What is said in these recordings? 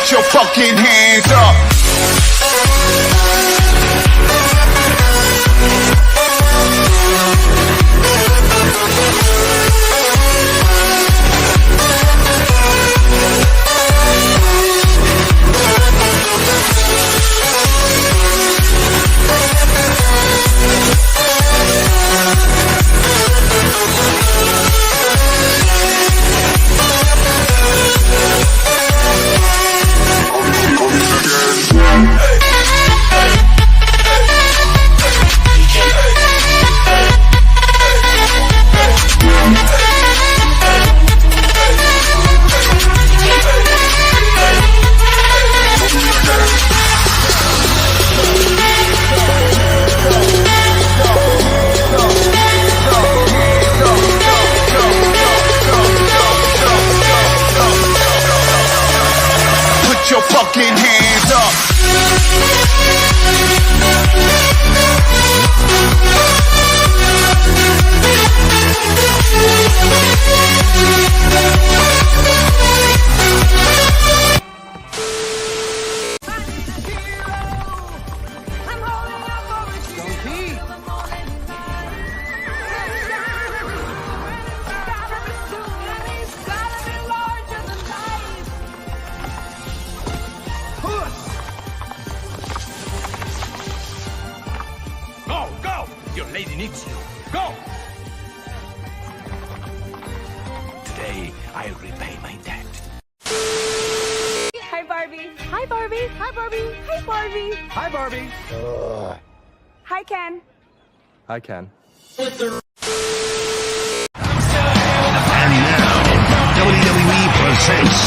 Put your fucking hands up. Put your fucking hands up. Go, go! Your lady needs you. Go! Today, I repay my debt. Hi, Barbie. Hi, Barbie. Hi, Barbie. Hi, Barbie. Hi, Barbie. Hi, Ken. Hi, Ken. And now, WWE presents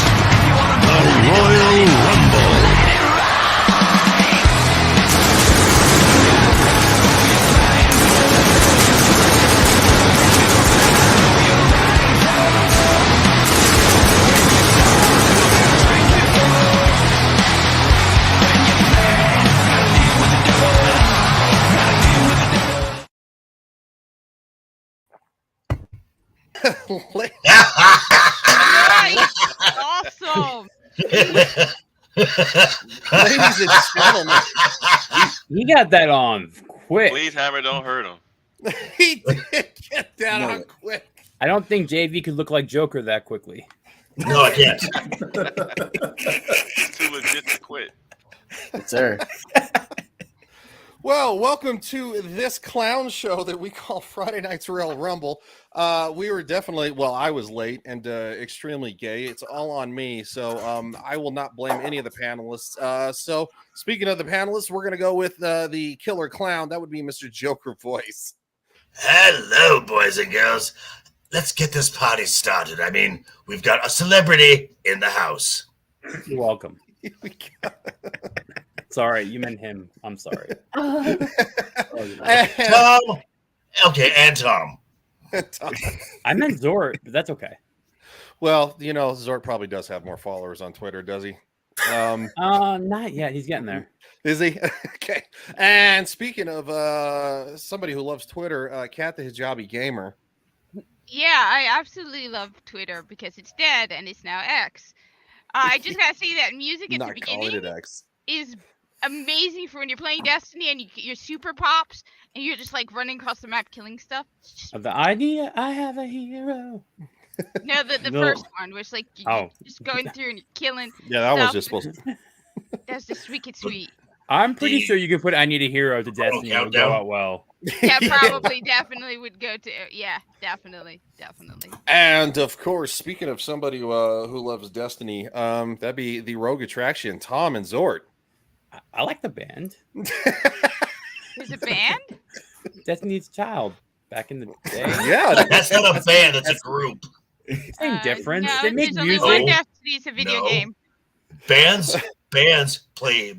the Royal Rumble. Awesome. Ladies and gentlemen, He got that on quick. Please, Hammer, don't hurt him. he did get that on quick. I don't think JV could look like Joker that quickly. No, I can't. He's too legit to quit. Sir. Well, welcome to this clown show that we call Friday Night's Royal Rumble. We were definitely, well, I was late and extremely gay. It's all on me, so I will not blame any of the panelists. So, speaking of the panelists, we're going to go with the killer clown. That would be Mr. Joker Voice. Hello, boys and girls. Let's get this party started. I mean, we've got a celebrity in the house. You're welcome. Sorry, you meant him. I'm sorry. Tom. Okay, and Tom. I meant Zort, but that's okay. Well, you know, Zort probably does have more followers on Twitter, does he? Not yet. He's getting there. Is he? Okay. And speaking of somebody who loves Twitter, Kat the Hijabi Gamer. Yeah, I absolutely love Twitter because it's dead and it's now X. I just gotta say that music at the Not calling it beginning X. is amazing for when you're playing Destiny and your super pops and you're just like running across the map killing stuff. It's just- The idea, I have a hero. No, the No. first one, where it's like you're Oh. just going through and you're killing. Yeah, that was stuff. just supposed to. That's just wicked sweet. I'm pretty sure you can put I Need a Hero to Destiny and it'll go out well. Yeah, probably, definitely would go to. Yeah, definitely. And of course, speaking of somebody who loves Destiny, that'd be the Rogue Attraction, Tom and Zort. I like the band. There's a band? Destiny's Child back in the day. Yeah, That's not a band, it's a group. Same difference. No, They make there's only music. one Destiny. It's a video No. game. Bands play.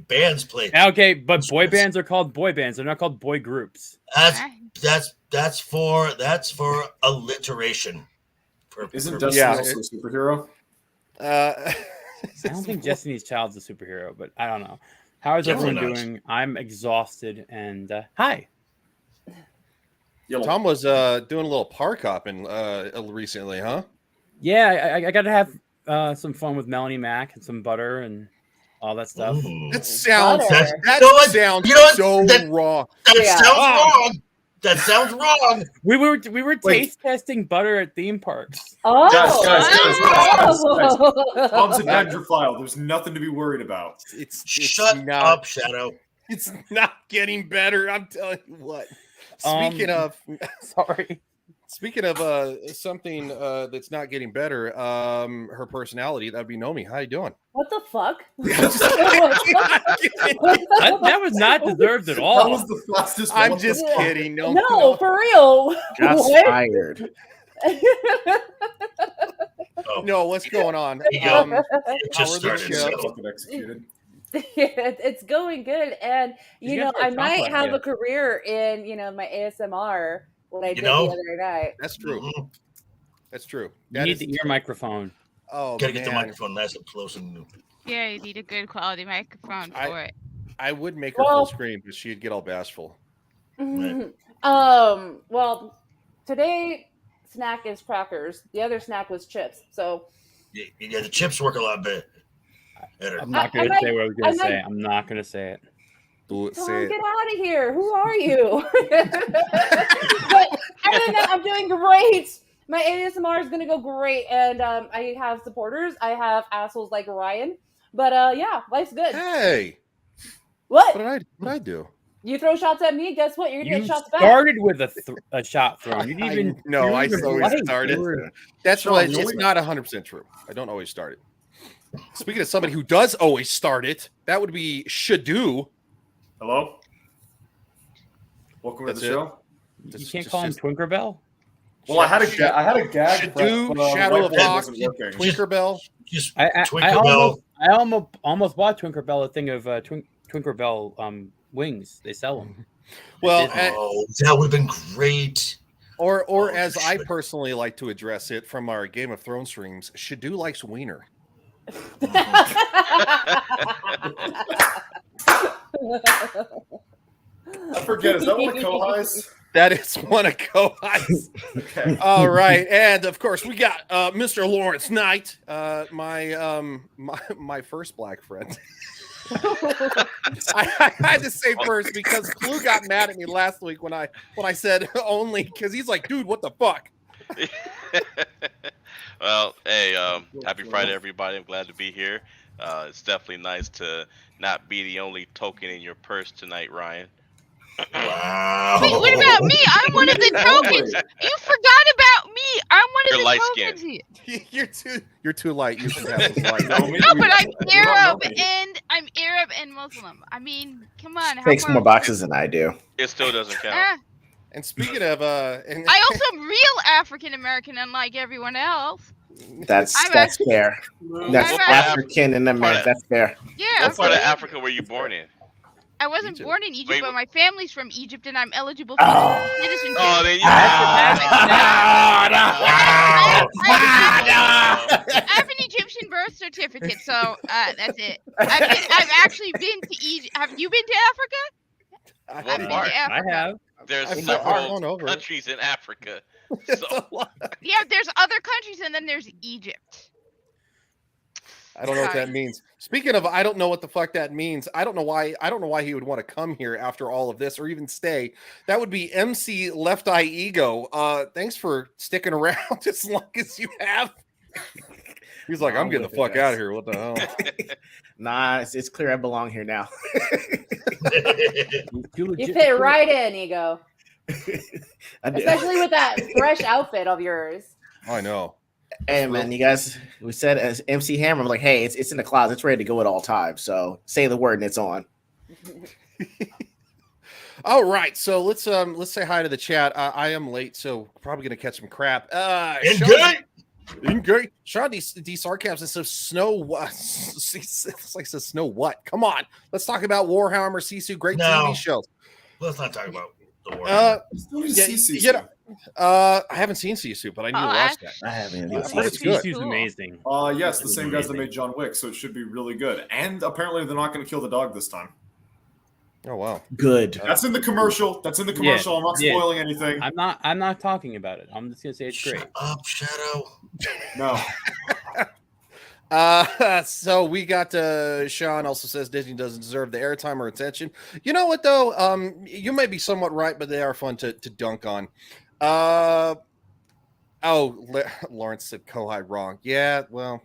Okay, but boy bands are called boy bands. They're not called boy groups. That's for alliteration. Isn't Destiny Yeah, also a superhero? I don't think Destiny's Child's a superhero, but I don't know. How is everyone Definitely not. doing? I'm exhausted and hi. Tom was doing a little park hopping recently, huh? Yeah, I got to have some fun with Melanie Mac and some butter and all that stuff. That sounds Butter. that sounds so wrong. That sounds wrong. That sounds wrong. We were taste testing butter at theme parks. Oh, Guys. Mom's a dendrophile. There's nothing to be worried about. It's Shut not, up, Shadow. It's not getting better. I'm telling you what. Speaking of something that's not getting better, her personality, that'd be Nomi. How you doing? What the fuck? That was not deserved at all. That was the fastest. I'm just kidding. No, for real. Just What? fired. No, what's going on? It just how are the started. shows? Fucking executed. It's going good, and You you guys know are I might chocolate, have yeah. a career in my ASMR. What I did know? the other night. That's true. Mhm. That's true. You That need is the ear microphone. Oh, Gotta get the man. microphone nice and close and Yeah, you need a good quality microphone for it. I would make her full screen, but she'd get all bashful. Well, today snack is crackers. The other snack was chips. So yeah, the chips work a lot better. I'm not going to say what I was going to say. I'm not going to say it. Do Tom, say it. get out of here. Who are you? But other than that, I'm doing great. My ASMR is going to go great. And I have supporters. I have assholes like Ryan. But yeah, life's good. Hey, What? what did I do? You throw shots at me, guess what? You're going to You get shots back. started with a shot thrown. You didn't even. No, you I didn't even always blink. started. You were- That's Sean, right. you It's always- not 100% true. I don't always start it. Speaking of somebody who does always start it, that would be Shadu. Hello. Welcome That's to the it. show. You can't call him Twinkerbell? Well, I had a gag. Shadu, but, Shadow of whiteboard Hawk, wasn't working. Twinkerbell. Just I Twinkerbell. almost bought Twinkerbell a thing of Twinkerbell wings. They sell them. Well, Oh, that would have been great. or as I personally like to address it from our Game of Thrones streams, Shadu likes wiener. I forget. Is that one of Kohai's? That is one of Kohai's. Okay. All right, and of course we got Mr. Lawrence Knight, my first black friend. I had to say first because Clue got mad at me last week when I said only because he's like, dude, what the fuck? Well, hey, happy Friday, everybody. I'm glad to be here. It's definitely nice to not be the only token in your purse tonight, Ryan. Wow. Wait, what about me? I'm one of the tokens. You forgot about me. I'm one of You're the light-skinned. tokens here. You're too light. You should have some light. No, but I'm Arab and Muslim. I mean, come on. How Takes more boxes than I do. It still doesn't count. Ah, And speaking of, and I also am real African American, unlike everyone else. That's I'm fair. That's I'm African and American. That's fair. Yeah, What part of Africa were you born in? I wasn't Egypt. born in Egypt, Wait, but my family's from Egypt, and I'm eligible for citizenship. Oh, then you. I have an Egyptian birth certificate, so that's it. I've actually been to Egypt. Have you been to Africa? What I've been part? to Africa. I have. There's I've gone several over it. countries in Africa. It's So, a lot. Yeah, there's other countries, and then there's Egypt. I don't know what that means. Speaking of, I don't know what the fuck that means. I don't know why he would want to come here after all of this or even stay. That would be MC Left Eye Ego. Thanks for sticking around as long as you have. He's like, I'm getting the fuck out of here. What the hell? Nah, it's clear I belong here now. You fit right in, Ego. I do. Especially with that fresh outfit of yours. I know. Hey man, you guys, we said as MC Hammer, I'm like, hey, it's in the closet, it's ready to go at all times. So say the word and it's on. All right, so let's say hi to the chat. I am late, so probably gonna catch some crap. Good. Sean D Sarcasm says snow what? It's like says snow what? Come on, let's talk about Warhammer Sisu. Great TV show. Let's not talk about the Warhammer. I haven't seen Sisu, but I need to watch that. I haven't. I've heard it's good. Sisu's amazing. Yes, the same guys that made John Wick, so it should be really good. And apparently they're not going to kill the dog this time. Oh wow, good. That's in the commercial. I'm not spoiling anything. I'm not talking about it. I'm just gonna say it's great. Shut up, Shadow. No. So we got Sean also says Disney doesn't deserve the airtime or attention. You know what though? You may be somewhat right, but they are fun to dunk on. Lawrence said Kohai wrong. Yeah, well,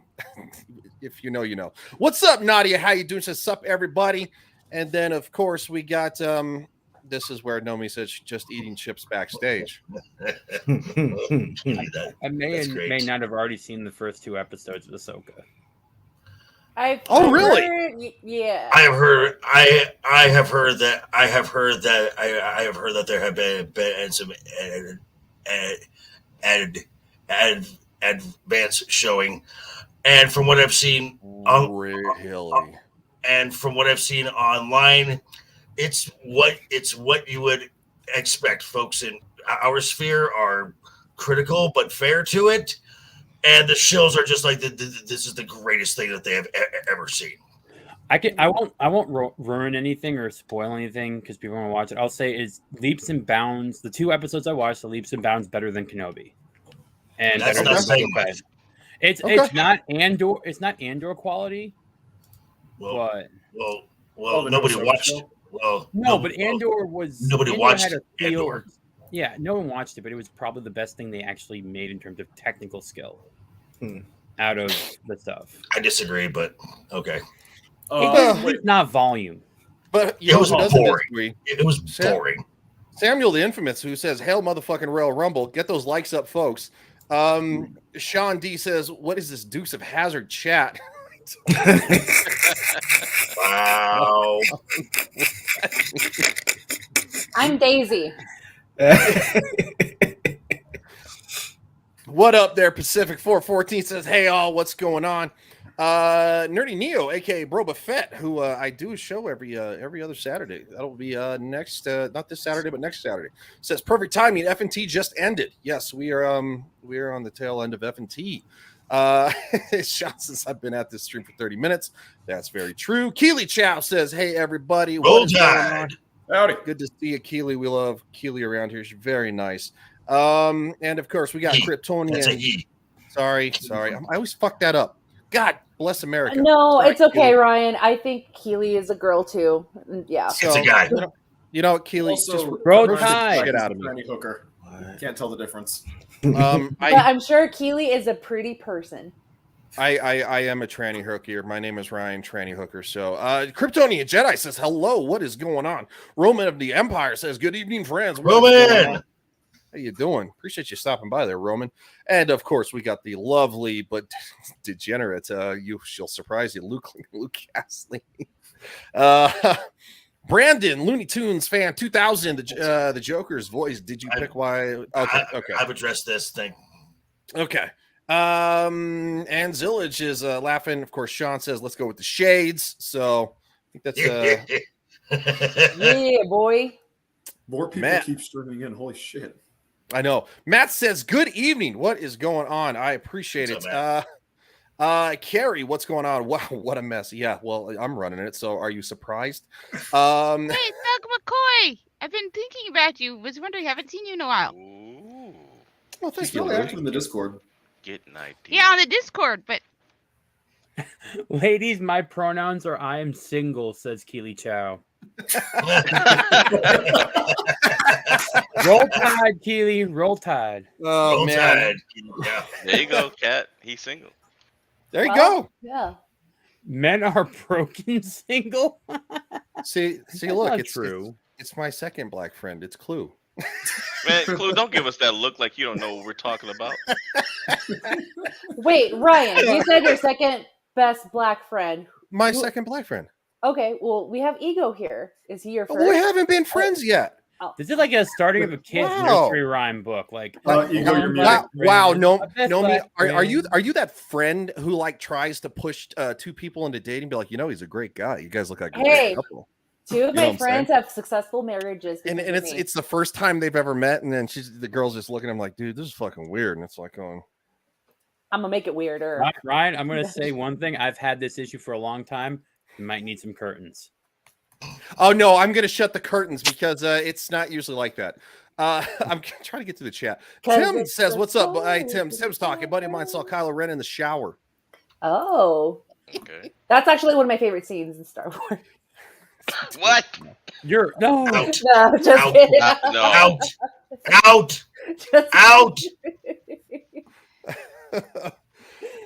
if you know, you know. What's up, Nadia? How you doing? Says sup, everybody. And then of course we got this is where Nomi says she's just eating chips backstage. I may not have already seen the first 2 episodes of Ahsoka. Really? Yeah. I have heard that there have been some advanced showing, and from what I've seen, online, it's what you would expect. Folks in our sphere are critical but fair to it, and the shills are just like this is the greatest thing that they have ever seen. I won't ruin anything or spoil anything because people want to watch it. I'll say is leaps and bounds. The 2 episodes I watched, are leaps and bounds better than Kenobi, and that's not saying much. It's not Andor. It's not Andor quality. Well, nobody watched. Well, no, but Andor was nobody Andor watched had a feel, Andor. Yeah, no one watched it, but it was probably the best thing they actually made in terms of technical skill out of the stuff. I disagree, but okay. It's not volume, but it was boring. It was boring. Samuel the Infamous, who says, "Hail, motherfucking Royal Rumble! Get those likes up, folks." Sean D says, "What is this Dukes of Hazzard chat?" Wow. I'm Daisy. What up there, Pacific 414 says, "Hey all, what's going on?" Nerdy Neo, aka Broba Fett, who I do a show every other Saturday. That'll be next, not this Saturday, but next Saturday. Says perfect timing. F&T just ended. Yes, we are on the tail end of F&T. Sean says I've been at this stream for 30 minutes. That's very true. Keely Chow says, "Hey everybody, Roll Tide. Howdy. Good to see you, Keely. We love Keely around here. She's very nice." And of course we got Kryptonian. That's a he. Sorry. I always fuck that up. God bless America. No, Sorry, it's okay, Keely. Ryan. I think Keely is a girl too. Yeah. So, It's a guy. You know what, Keely? Also, just Roll roast the Tide. shit out of me. Granny hooker. Can't tell the difference. But I'm sure Keely is a pretty person. I am a tranny hooker. My name is Ryan Tranny Hooker. So Kryptonian Jedi says, "Hello, what is going on?" Roman of the Empire says, "Good evening, friends." What is going Roman, on? How you doing? Appreciate you stopping by there, Roman. And of course, we got the lovely but degenerate. She'll surprise you, Luke Astley. Brandon, Looney Tunes fan 2000, the Joker's voice. Did you pick why? Okay. I've addressed this thing. Okay. And Zillage is laughing. Of course, Sean says, "Let's go with the shades." So I think that's Yeah, boy. More people Matt. keep streaming in. Holy shit. I know. Matt says, "Good evening. What is going on?" I appreciate What's it. up, Carrie, what's going on? Wow, what a mess. Yeah, well, I'm running it. So are you surprised? Hey, Doug McCoy! I've been thinking about you. Was wondering, haven't seen you in a while. Ooh, Well, thank She's you. really active in the Discord. getting ideas. Yeah, on the Discord, but ladies, my pronouns are I am single, says Keely Chow. Roll Tide, Keely. Roll Tide. Oh, Roll man. Tide. Yeah. There you go, Cat. He's single. There you go. Yeah. Men are broken single. See, That's look, not it's true. It's my second black friend. It's Clue. Man, Clue, don't give us that look like you don't know what we're talking about. Wait, Ryan, you said your second best black friend. My second black friend. Okay, well, we have Ego here. Is he your first? Well, we haven't been friends yet. This is like a starting of a kid's Wow. nursery rhyme book. Like, Ego, you're muted. Wow, no, My best no, me. black Are you friend. that friend who like tries to push two people into dating? Be like, he's a great guy. You guys look like a Hey, great couple. Two of know my what I'm friends have successful marriages. And because of me. it's the first time they've ever met, and then the girl's just looking at him like, dude, this is fucking weird. And it's like, I'm gonna make it weirder. Ryan, I'm going to say one thing. I've had this issue for a long time. You might need some curtains. oh no, I'm gonna shut the curtains because it's not usually like that. I'm trying to get to the chat. 'Cause Tim it's says, the "What's up?" Hey, soul Tim's talking. A buddy of mine saw Kylo Ren in the shower. Oh, Okay. that's actually one of my favorite scenes in Star Wars. What? You're no. Out. No, just Out. kidding. No. Out. Out. Just Out.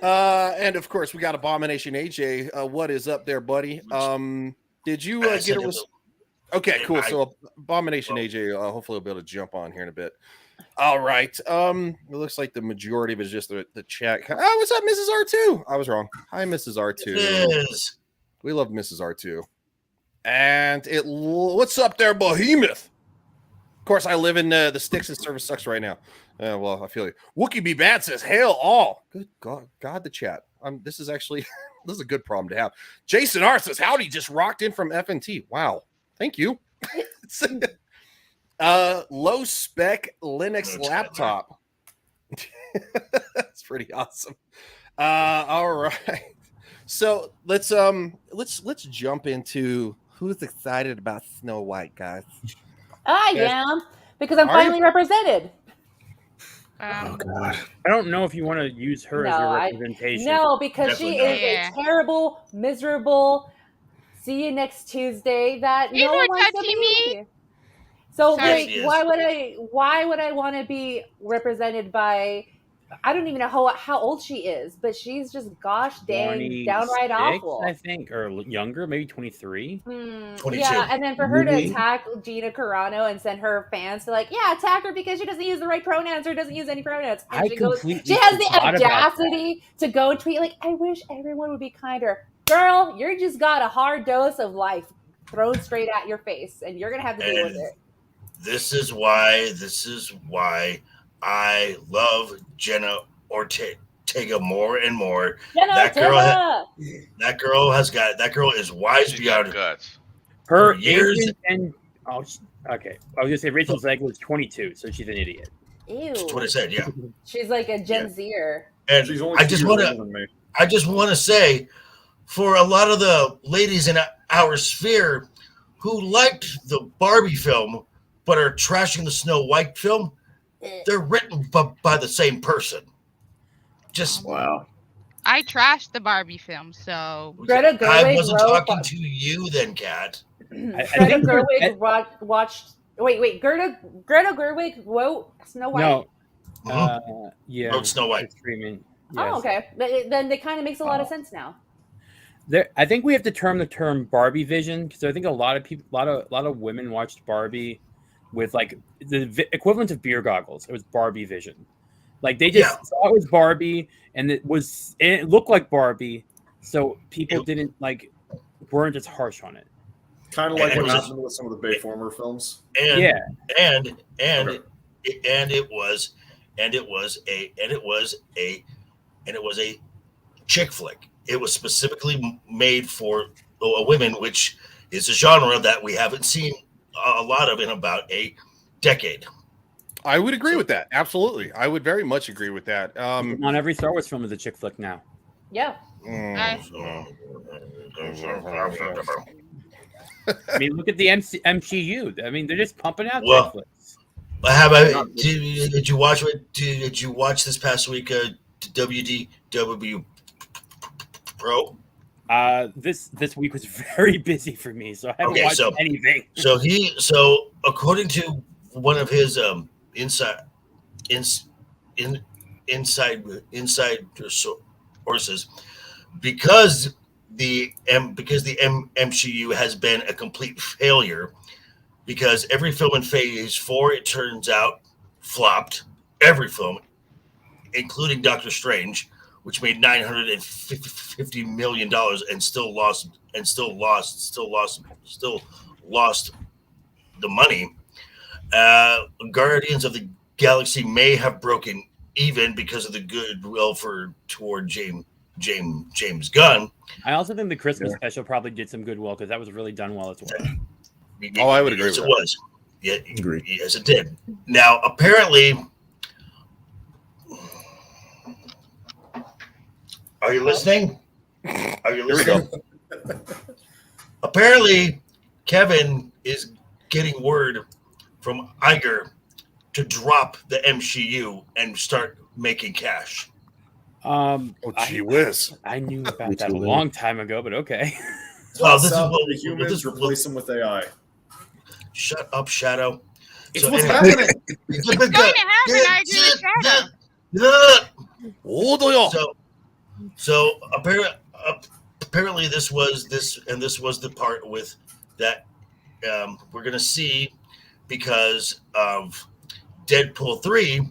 And of course, we got Abomination AJ. What is up there, buddy? Did you get a Okay, cool. So Abomination AJ, hopefully will be able to jump on here in a bit. All right. It looks like the majority of it is just the chat. Oh, what's up, Mrs. R2? I was wrong. Hi, Mrs. R2. It is. We love Mrs. R2. And what's up there, Behemoth? Of course, I live in the sticks and service sucks right now. Well, I feel like Wookie Be Bad says, hail all. Good God, the chat. This is actually, this is a good problem to have. Jason R says, howdy, just rocked in from FNT. Wow. Thank you. Low spec Linux laptop. That's pretty awesome. All right. So let's jump into who's excited about Snow White, guys. I am, because I'm finally represented. Oh God! I don't know if you want to use her as your representation. No, because Definitely she is a terrible, miserable. See you next Tuesday. That You no were one wants to touching be me. here. So Sorry. like, why would I want to be represented by? I don't even know how old she is, but she's just gosh dang downright awful. I think, or younger, maybe 23. 22. Yeah, and then for her to attack Gina Carano and send her fans to like, attack her because she doesn't use the right pronouns or doesn't use any pronouns. And she has the audacity to go and tweet like, I wish everyone would be kinder. Girl, you just got a hard dose of life thrown straight at your face, and you're gonna have to deal with it. This is why I love Jenna Ortega more and more. That girl is wise beyond guts. Her years. Okay. I was gonna say Rachel Zegler was 22, so she's an idiot. Ew. That's what I said. Yeah. She's like a Gen Zer. And She's only I just want to say, for a lot of the ladies in our sphere who liked the Barbie film but are trashing the Snow White film, they're written by the same person. Just wow. I trashed the Barbie film, so Greta Gerwig I wasn't talking to you then, Kat. Greta Gerwig watched. Wait. Greta Gerwig wrote Snow White. No. Yeah. Wrote Snow White. Streaming. Oh, okay. Then it kind of makes a lot of sense now. I think we have to term the term Barbie vision, because I think a lot of people, a lot of women watched Barbie with like the equivalent of beer goggles. It was Barbie vision. Like they just saw it was Barbie, and it looked like Barbie, so people weren't as harsh on it. Kind of like what happened with some of the Bayformer films. And Okay. it was a chick flick. It was specifically made for women, which is a genre that we haven't seen a lot of in about a decade. I would agree with that. Absolutely. I would very much agree with that. Not every Star Wars film is a chick flick now. Yeah. I mean, look at the MCU. I mean, they're just pumping out chick flicks. Did you watch Did you watch this past week? WDW Pro. This week was very busy for me, so I haven't watched anything. So according to one of his inside sources, because the MCU has been a complete failure, because every film in Phase 4, it turns out, flopped. Every film, including Doctor Strange, which made $950 million and still lost the money. Guardians of the Galaxy may have broken even because of the goodwill toward James Gunn. I also think the Christmas special probably did some goodwill, because that was really done well as well. Oh, I would agree. Yes, with it that. was. Yeah, agree. Yes, it did. Now, apparently, are you listening? Are you listening? Here we go. Apparently, Kevin is getting word from Iger to drop the MCU and start making cash. Oh, gee whiz. I knew about that a long time ago, but okay. Well, this is Stop what the humans, replace them with AI. Shut up, Shadow. It's what's happening. It's going to happen. I agree with Shadow. So apparently this was the part with that we're gonna see because of Deadpool 3,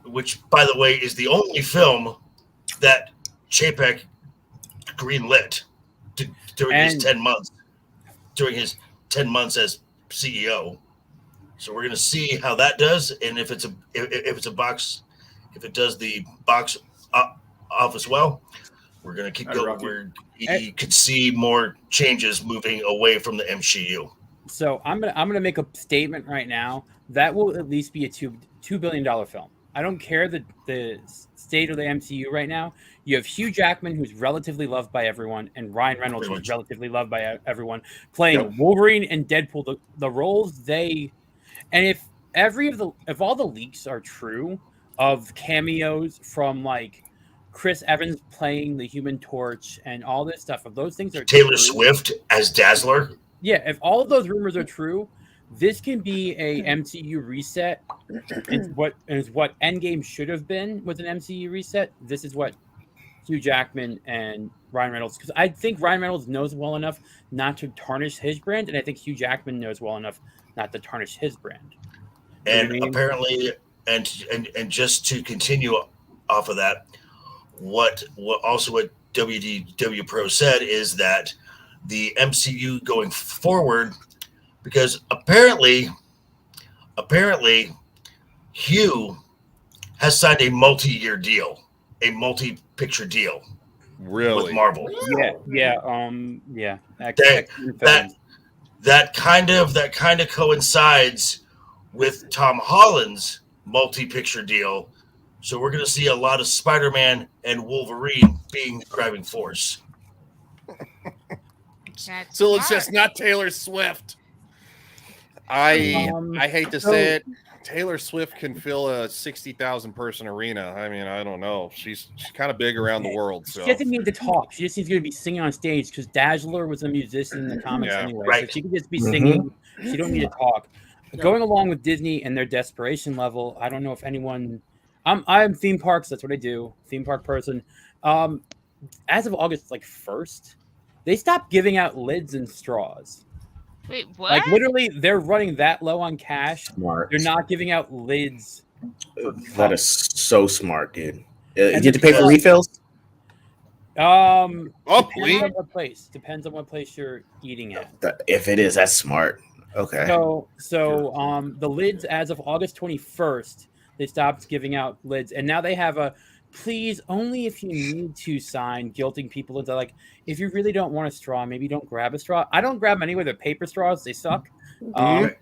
which by the way is the only film that Chapek greenlit during his 10 months as CEO. So we're gonna see how that does, and if it does the box office well, we're gonna keep going. You could see more changes moving away from the MCU. So I'm gonna make a statement right now that will at least be a $2 billion film. I don't care the state of the MCU right now. You have Hugh Jackman, who's relatively loved by everyone, and Ryan Reynolds, who's relatively loved by everyone, playing Wolverine and Deadpool. The roles and if all the leaks are true of cameos from like Chris Evans playing the Human Torch and all this stuff, if those things are Taylor true, Swift as Dazzler. Yeah, if all of those rumors are true, this can be a MCU reset. It's what Endgame should have been with an MCU reset. This is what Hugh Jackman and Ryan Reynolds, because I think Ryan Reynolds knows well enough not to tarnish his brand, and I think Hugh Jackman knows well enough not to tarnish his brand. And apparently, and just to continue off of that, what WDW Pro said is that the MCU going forward, because apparently Hugh has signed a multi-year deal, a multi-picture deal, with Marvel. Yeah. That kind of coincides with Tom Holland's multi-picture deal. So we're going to see a lot of Spider-Man and Wolverine being the driving force. So it's just not Taylor Swift. I hate to say it. Taylor Swift can fill a 60,000 person arena. I mean, I don't know. She's kind of big around the world. So she doesn't need to talk. She just needs to be singing on stage because Dazzler was a musician in the comics anyway. Right. So she can just be singing. She don't need to talk. Going along with Disney and their desperation level, I don't know if anyone. I'm theme parks. That's what I do. Theme park person. As of August 1st, they stopped giving out lids and straws. Wait, what? Like literally, they're running that low on cash. Smart. They're not giving out lids. That is so smart, dude. You get to pay for refills? Depends on what place. Depends on what place you're eating at. If it is, that's smart. Okay. So the lids as of August 21st, they stopped giving out lids, and now they have a please only if you need to sign, guilting people into if you really don't want a straw, maybe don't grab a straw. I don't grab anyway. They're paper straws. They suck. And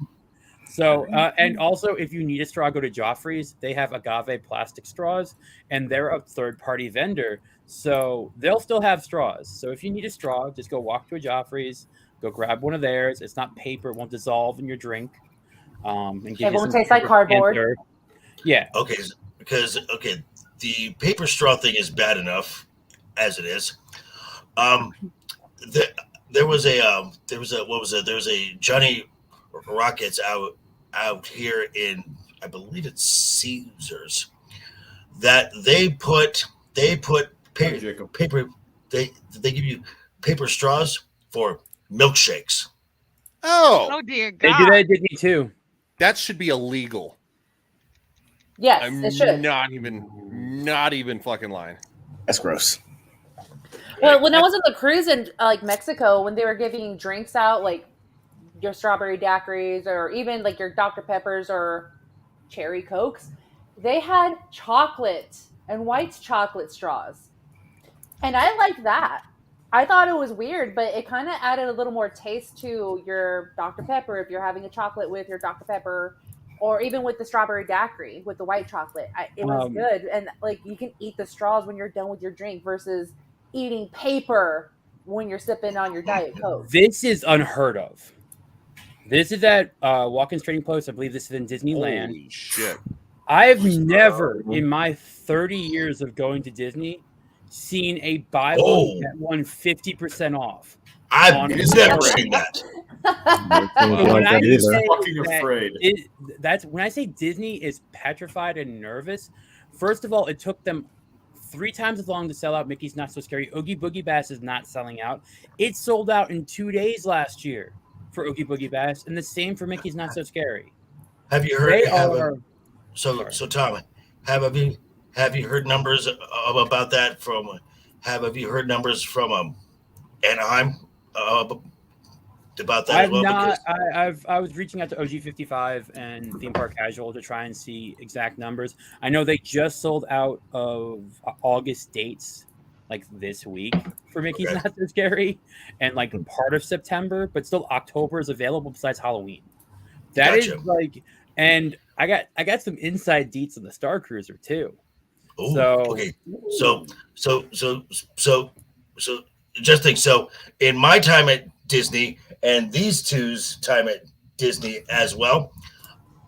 also if you need a straw, go to Joffrey's. They have agave plastic straws, and they're a third-party vendor, so they'll still have straws. So if you need a straw, just go walk to a Joffrey's, go grab one of theirs. It's not paper. It won't dissolve in your drink. And give it you won't some taste like cardboard. answer. Yeah. Okay, because the paper straw thing is bad enough as it is. There was a Johnny Rockets out here in, I believe it's Caesars, that they put paper. They give you paper straws for milkshakes. Oh dear God! They do that at Disney too. That should be illegal. Yes, I'm it should. not even fucking lying. That's gross. Well, when I was on the cruise in Mexico, when they were giving drinks out, like your strawberry daiquiris or even like your Dr. Peppers or cherry Cokes, they had chocolate and white chocolate straws. And I liked that. I thought it was weird, but it kind of added a little more taste to your Dr. Pepper if you're having a chocolate with your Dr. Pepper, or even with the strawberry daiquiri with the white chocolate. It was good. And you can eat the straws when you're done with your drink versus eating paper when you're sipping on your Diet Coke. This is unheard of. This is at Walk-ins Trading Post. I believe this is in Disneyland. Holy shit. I've never in my 30 years of going to Disney seen a buy one get one 50% off. I've never seen that. When I say fucking afraid. That's when I say Disney is petrified and nervous. First of all, it took them 3 times as long to sell out Mickey's Not So Scary. Oogie Boogie Bass is not selling out. It sold out in 2 days last year for Oogie Boogie Bass, and the same for Mickey's Not So Scary. Have you heard? So Tom, have you heard numbers about that from? Have you heard numbers from Anaheim about that? I've as well? not. I was reaching out to OG55 and Theme Park Casual to try and see exact numbers. I know they just sold out of August dates like this week for Mickey's Not So Scary, and like part of September, but still October is available besides Halloween. That is like, and I got some inside deets on the Star Cruiser too. Ooh, okay. So just think. So in my time at Disney and these two's time at Disney as well,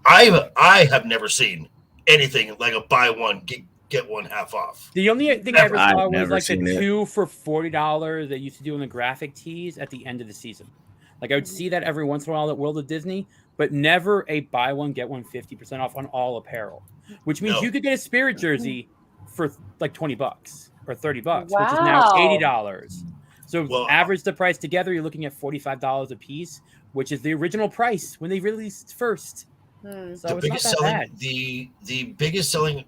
I have never seen anything like a buy one get one half off. The only thing I ever saw I've was like the seen it. 2 for $40 they used to do in the graphic tees at the end of the season. Like I would see that every once in a while at World of Disney, but never a buy one get one 50% off on all apparel, which means you could get a Spirit jersey for like $20 or $30, which is now $80. So average the price together, you're looking at $45 a piece, which is the original price when they released first. So it's not that bad. The biggest selling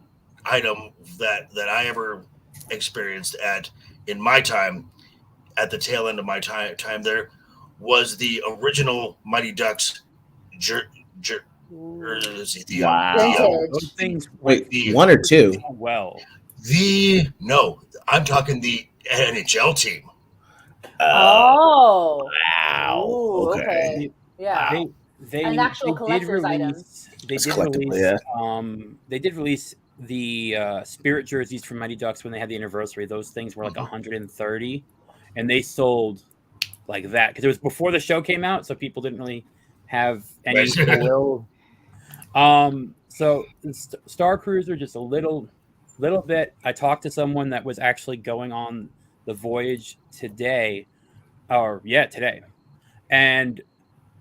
item that I ever experienced in my time, at the tail end of my time there, was the original Mighty Ducks jersey. Those things. Wait, 1 or 2? Well, I'm talking the NHL team. Oh. Wow. Ooh, okay. Yeah. They an actual collector's item. They did release the Spirit jerseys from Mighty Ducks when they had the anniversary. Those things were like 130, and they sold like that because it was before the show came out, so people didn't really have any will. So Star Cruiser, just a little bit. I talked to someone that was actually going on the voyage today, and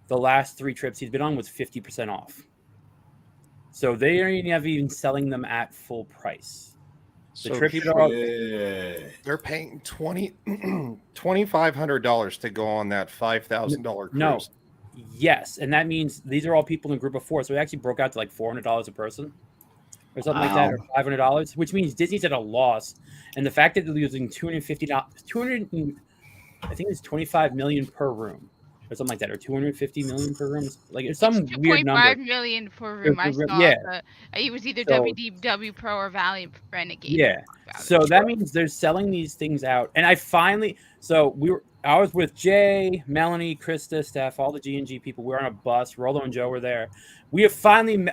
the last 3 trips he's been on was 50% off. So they aren't even selling them at full price. The trip they're paying $2,500 to go on that $5,000 cruise. No, yes, and that means these are all people in a group of 4. So it actually broke out to like $400 a person, or something like that, or $500, which means Disney's at a loss. And the fact that they're losing $250, I think it's $25 million per room, or something like that, or $250 million per room. Like it's some weird number. $2.5 million per room. I saw. It was either WDW Pro or Valiant Renegade. Yeah. So that means they're selling these things out, and I was with Jay, Melanie, Krista, Steph, all the G&G people. We were on a bus. Rollo and Joe were there. We have finally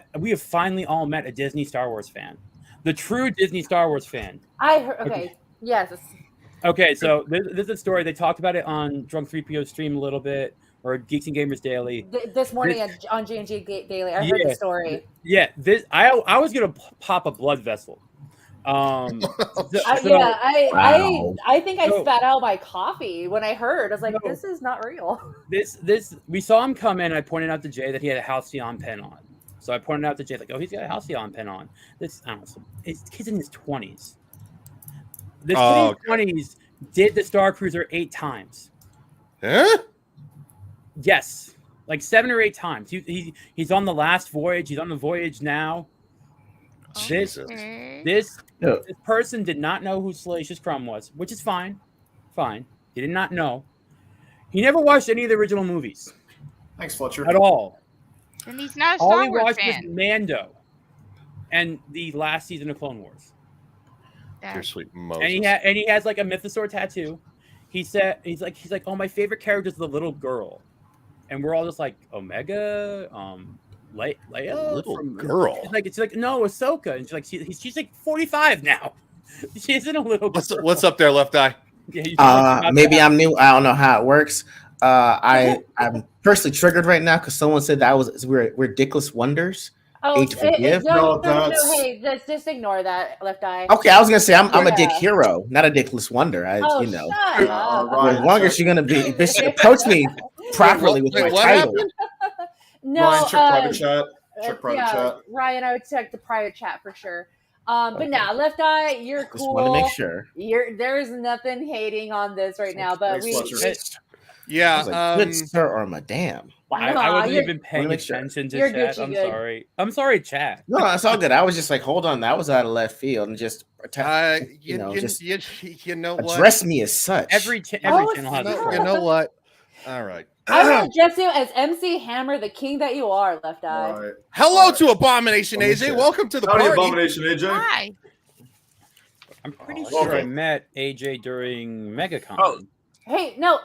all met a Disney Star Wars fan, the true Disney Star Wars fan. I heard. Okay. Yes. Okay, so this is a story. They talked about it on Drunk 3PO stream a little bit, or Geeks and Gamers Daily. This morning on G&G Daily, I heard the story. Yeah, I was gonna pop a blood vessel. I think I spat out my coffee when I heard. I was like, this is not real. This we saw him come in. I pointed out to Jay that he had a Halcyon pen on. So I pointed out to Jay, like, oh, he's got a Halcyon pen on. This, I don't know, his kid's in his 20s. This kid in his 20s did the Star Cruiser 8 times. Huh? Yes, like 7 or 8 times. He's on the last voyage. He's on the voyage now. This person did not know who Salacious Crumb was, which is fine. Fine. He did not know. He never watched any of the original movies. Thanks, Fletcher. At all. And he's not a All Star he Wars watched fan. was Mando and the last season of Clone Wars. Dear sweet Moses. And he has like a Mythosaur tattoo. He's like, oh, my favorite character is the little girl, and we're all just like Omega, Leia, little girl. It's like no, Ahsoka, and she's like 45 now. She isn't a little girl. What's up there, Left Eye? Yeah, maybe I'm new. I don't know how it works. I'm personally triggered right now because someone said that we're Dickless Wonders. Oh, Ain't to forgive. no, that's- hey, just ignore that, Left Eye. Okay, I was gonna say I'm a dick Yeah. hero, not a dickless wonder. Oh, you know, shut up. Ryan, as long as you're gonna be approach me properly with my what title. happened? No, Ryan, check private chat. Check private yeah, chat. Ryan, I would check the private chat for sure. But now, Left Eye, you're Just cool. want to make sure. There's nothing hating on this right now, but Thanks, Fletcher. Yeah. I was like, good sir or madam. I wasn't you're- even paying make sure. attention to You're chat. Gucci I'm good. sorry. I'm sorry, chat. No, it's all good. I was just like, hold on, that was out of left field, and just You know what? address me as such. Every Oh, channel has a it's- troll. You know what? All right. I will address you as MC Hammer, the king that you are, Left Eye. All right. Hello to Abomination Let me AJ. check. Welcome to the Howdy, party. Abomination AJ. Hi. I'm pretty Oh, sure I okay. met AJ during MegaCon. Oh. Hey, no,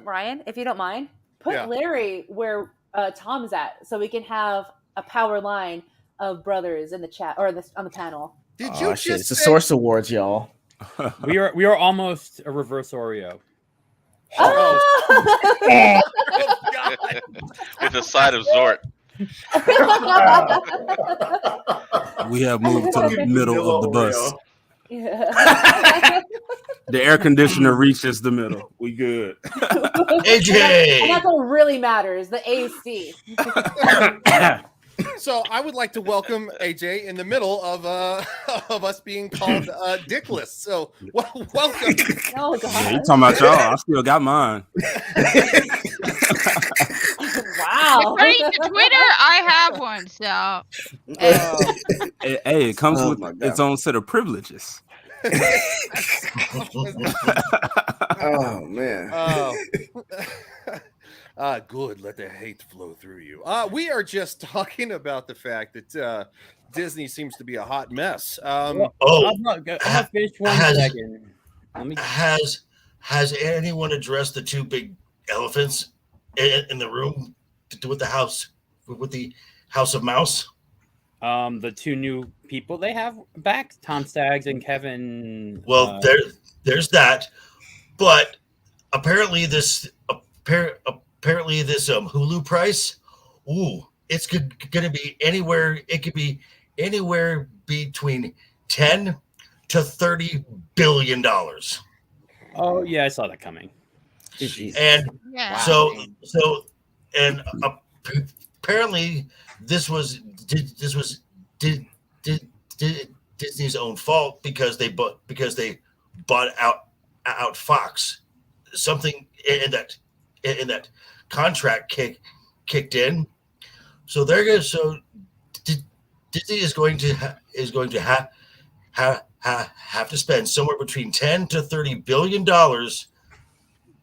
Ryan, if you don't mind, put Yeah. Larry where Tom's at, so we can have a power line of brothers in the chat or on the panel. Did Oh, you shit. just It's the say- Source Awards, y'all. We are almost a reverse Oreo. Oh! Oh, God. With a side of Zort. We have moved to the middle of the bus. Yeah. The air conditioner reaches the middle. We good. AJ. And that's what really matters, the AC. So I would like to welcome AJ in the middle of of us being called dickless. So welcome. Oh, Yeah, you God. talking about y'all? I still got mine. Wow. According to Twitter, I have one. So Hey, it comes Oh with my God. its own set of privileges. Oh man. Good. Let the hate flow through you. We are just talking about the fact that Disney seems to be a hot mess. Oh, I'm not finished one has- second. Let me. has anyone addressed the two big elephants in the room to do with the house of Mouse? The two new people they have back, Tom Staggs and Kevin. Well, there's that, but apparently this Hulu price, it's gonna be anywhere. It could be anywhere between $10 to $30 billion. Oh yeah, I saw that coming. And yeah. and apparently this was Disney's own fault because they bought out Fox. Something in that contract kicked in. So Disney is going to have to spend somewhere between $10 to $30 billion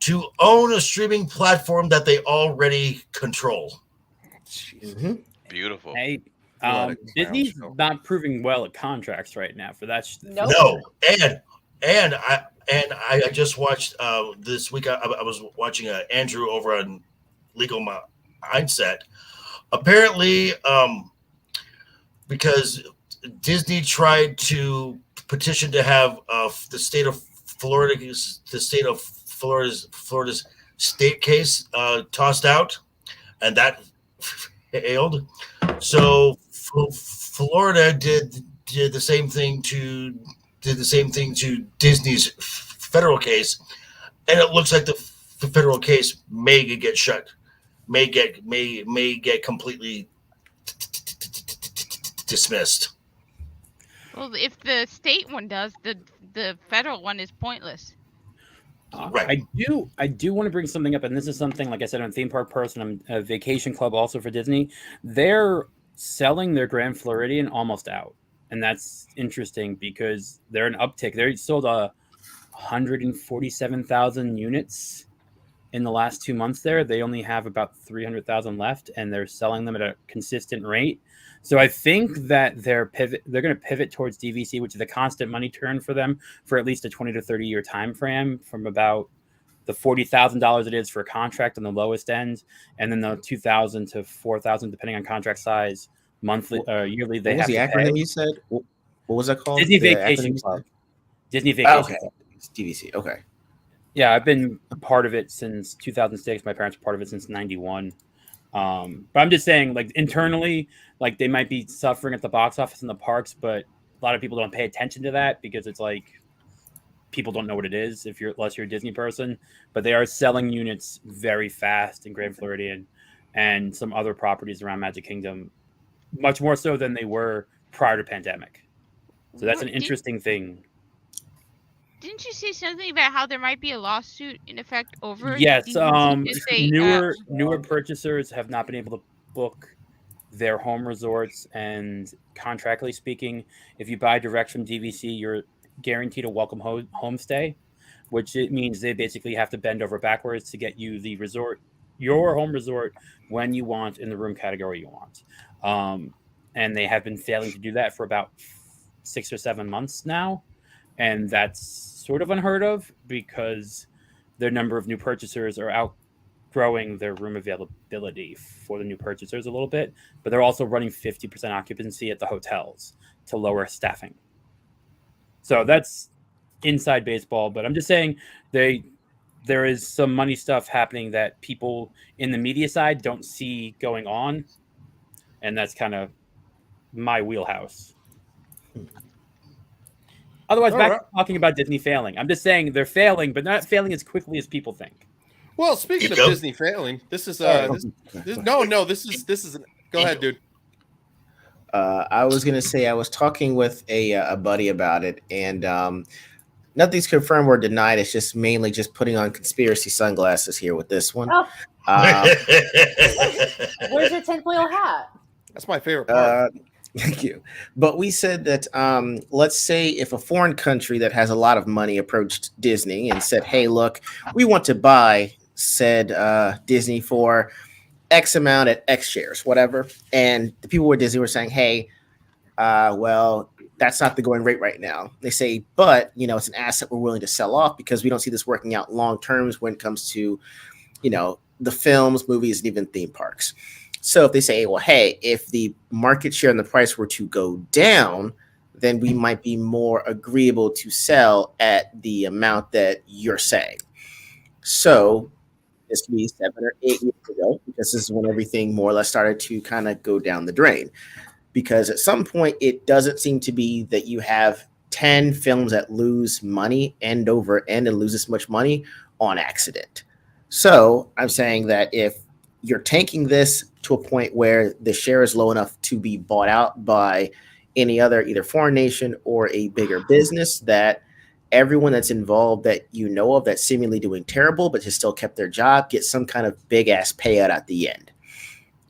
to own a streaming platform that they already control. Beautiful. Hey, What a Disney's clown show. not proving well at contracts right now for that. Nope. No, and I just watched this week. I was watching Andrew over on Legal Mindset. Apparently, because Disney tried to petition to have the state of Florida's state case tossed out, and that failed. So Florida did the same thing to Disney's federal case, and it looks like the federal case may get shut, may get completely dismissed. Well, if the state one does, the federal one is pointless. Right. I do want to bring something up, and this is something, like I said, I'm a theme park person. I'm a vacation club also for Disney. They're selling their Grand Floridian almost out, and that's interesting because they're an uptick. They sold 147,000 units in the last 2 months. There, they only have about 300,000 left, and they're selling them at a consistent rate. So I think that they're going to pivot towards DVC, which is a constant money turn for them for at least a 20 to 30 year time frame, from about the $40,000 it is for a contract on the lowest end, and then the $2,000 to $4,000 depending on contract size monthly yearly. They What was have the to acronym pay. you said? What was that called? Disney The Vacation acronym? Club. Disney Vacation Okay. Club. It's DVC. Okay. Yeah, I've been a part of it since 2006. My parents were part of it since 91. But I'm just saying, like internally, like they might be suffering at the box office in the parks, but a lot of people don't pay attention to that because it's like people don't know what it is unless you're a Disney person. But they are selling units very fast in Grand Floridian and some other properties around Magic Kingdom, much more so than they were prior to pandemic. So that's an interesting thing. Didn't you say something about how there might be a lawsuit in effect over? Yes, DVC newer purchasers have not been able to book their home resorts, and contractually speaking, if you buy direct from DVC, you're guaranteed a welcome homestay, which it means they basically have to bend over backwards to get you the resort, your home resort, when you want in the room category you want. And they have been failing to do that for about 6 or 7 months now. And that's sort of unheard of because their number of new purchasers are outgrowing their room availability for the new purchasers a little bit, but they're also running 50% occupancy at the hotels to lower staffing. So that's inside baseball, but I'm just saying there is some money stuff happening that people in the media side don't see going on, and that's kind of my wheelhouse. Otherwise, back to talking about Disney failing. I'm just saying they're failing, but not failing as quickly as people think. Well, speaking of Disney failing, this is go ahead, dude. I was gonna say I was talking with a buddy about it, and nothing's confirmed or denied. It's just mainly just putting on conspiracy sunglasses here with this one. Oh. Where's your tinfoil hat? That's my favorite part. Thank you. But we said that let's say if a foreign country that has a lot of money approached Disney and said, hey, look, we want to buy said Disney for X amount at X shares, whatever. And the people at Disney were saying, hey, well, that's not the going rate right now. They say, but, it's an asset we're willing to sell off because we don't see this working out long terms when it comes to, the films, movies, and even theme parks. So if they say, well, hey, if the market share and the price were to go down, then we might be more agreeable to sell at the amount that you're saying. So this could be 7 or 8 years ago, because this is when everything more or less started to kind of go down the drain. Because at some point, it doesn't seem to be that you have 10 films that lose money end over end and lose this much money on accident. So I'm saying that if you're tanking this to a point where the share is low enough to be bought out by any other either foreign nation or a bigger business, that everyone that's involved that of that's seemingly doing terrible but has still kept their job gets some kind of big ass payout at the end.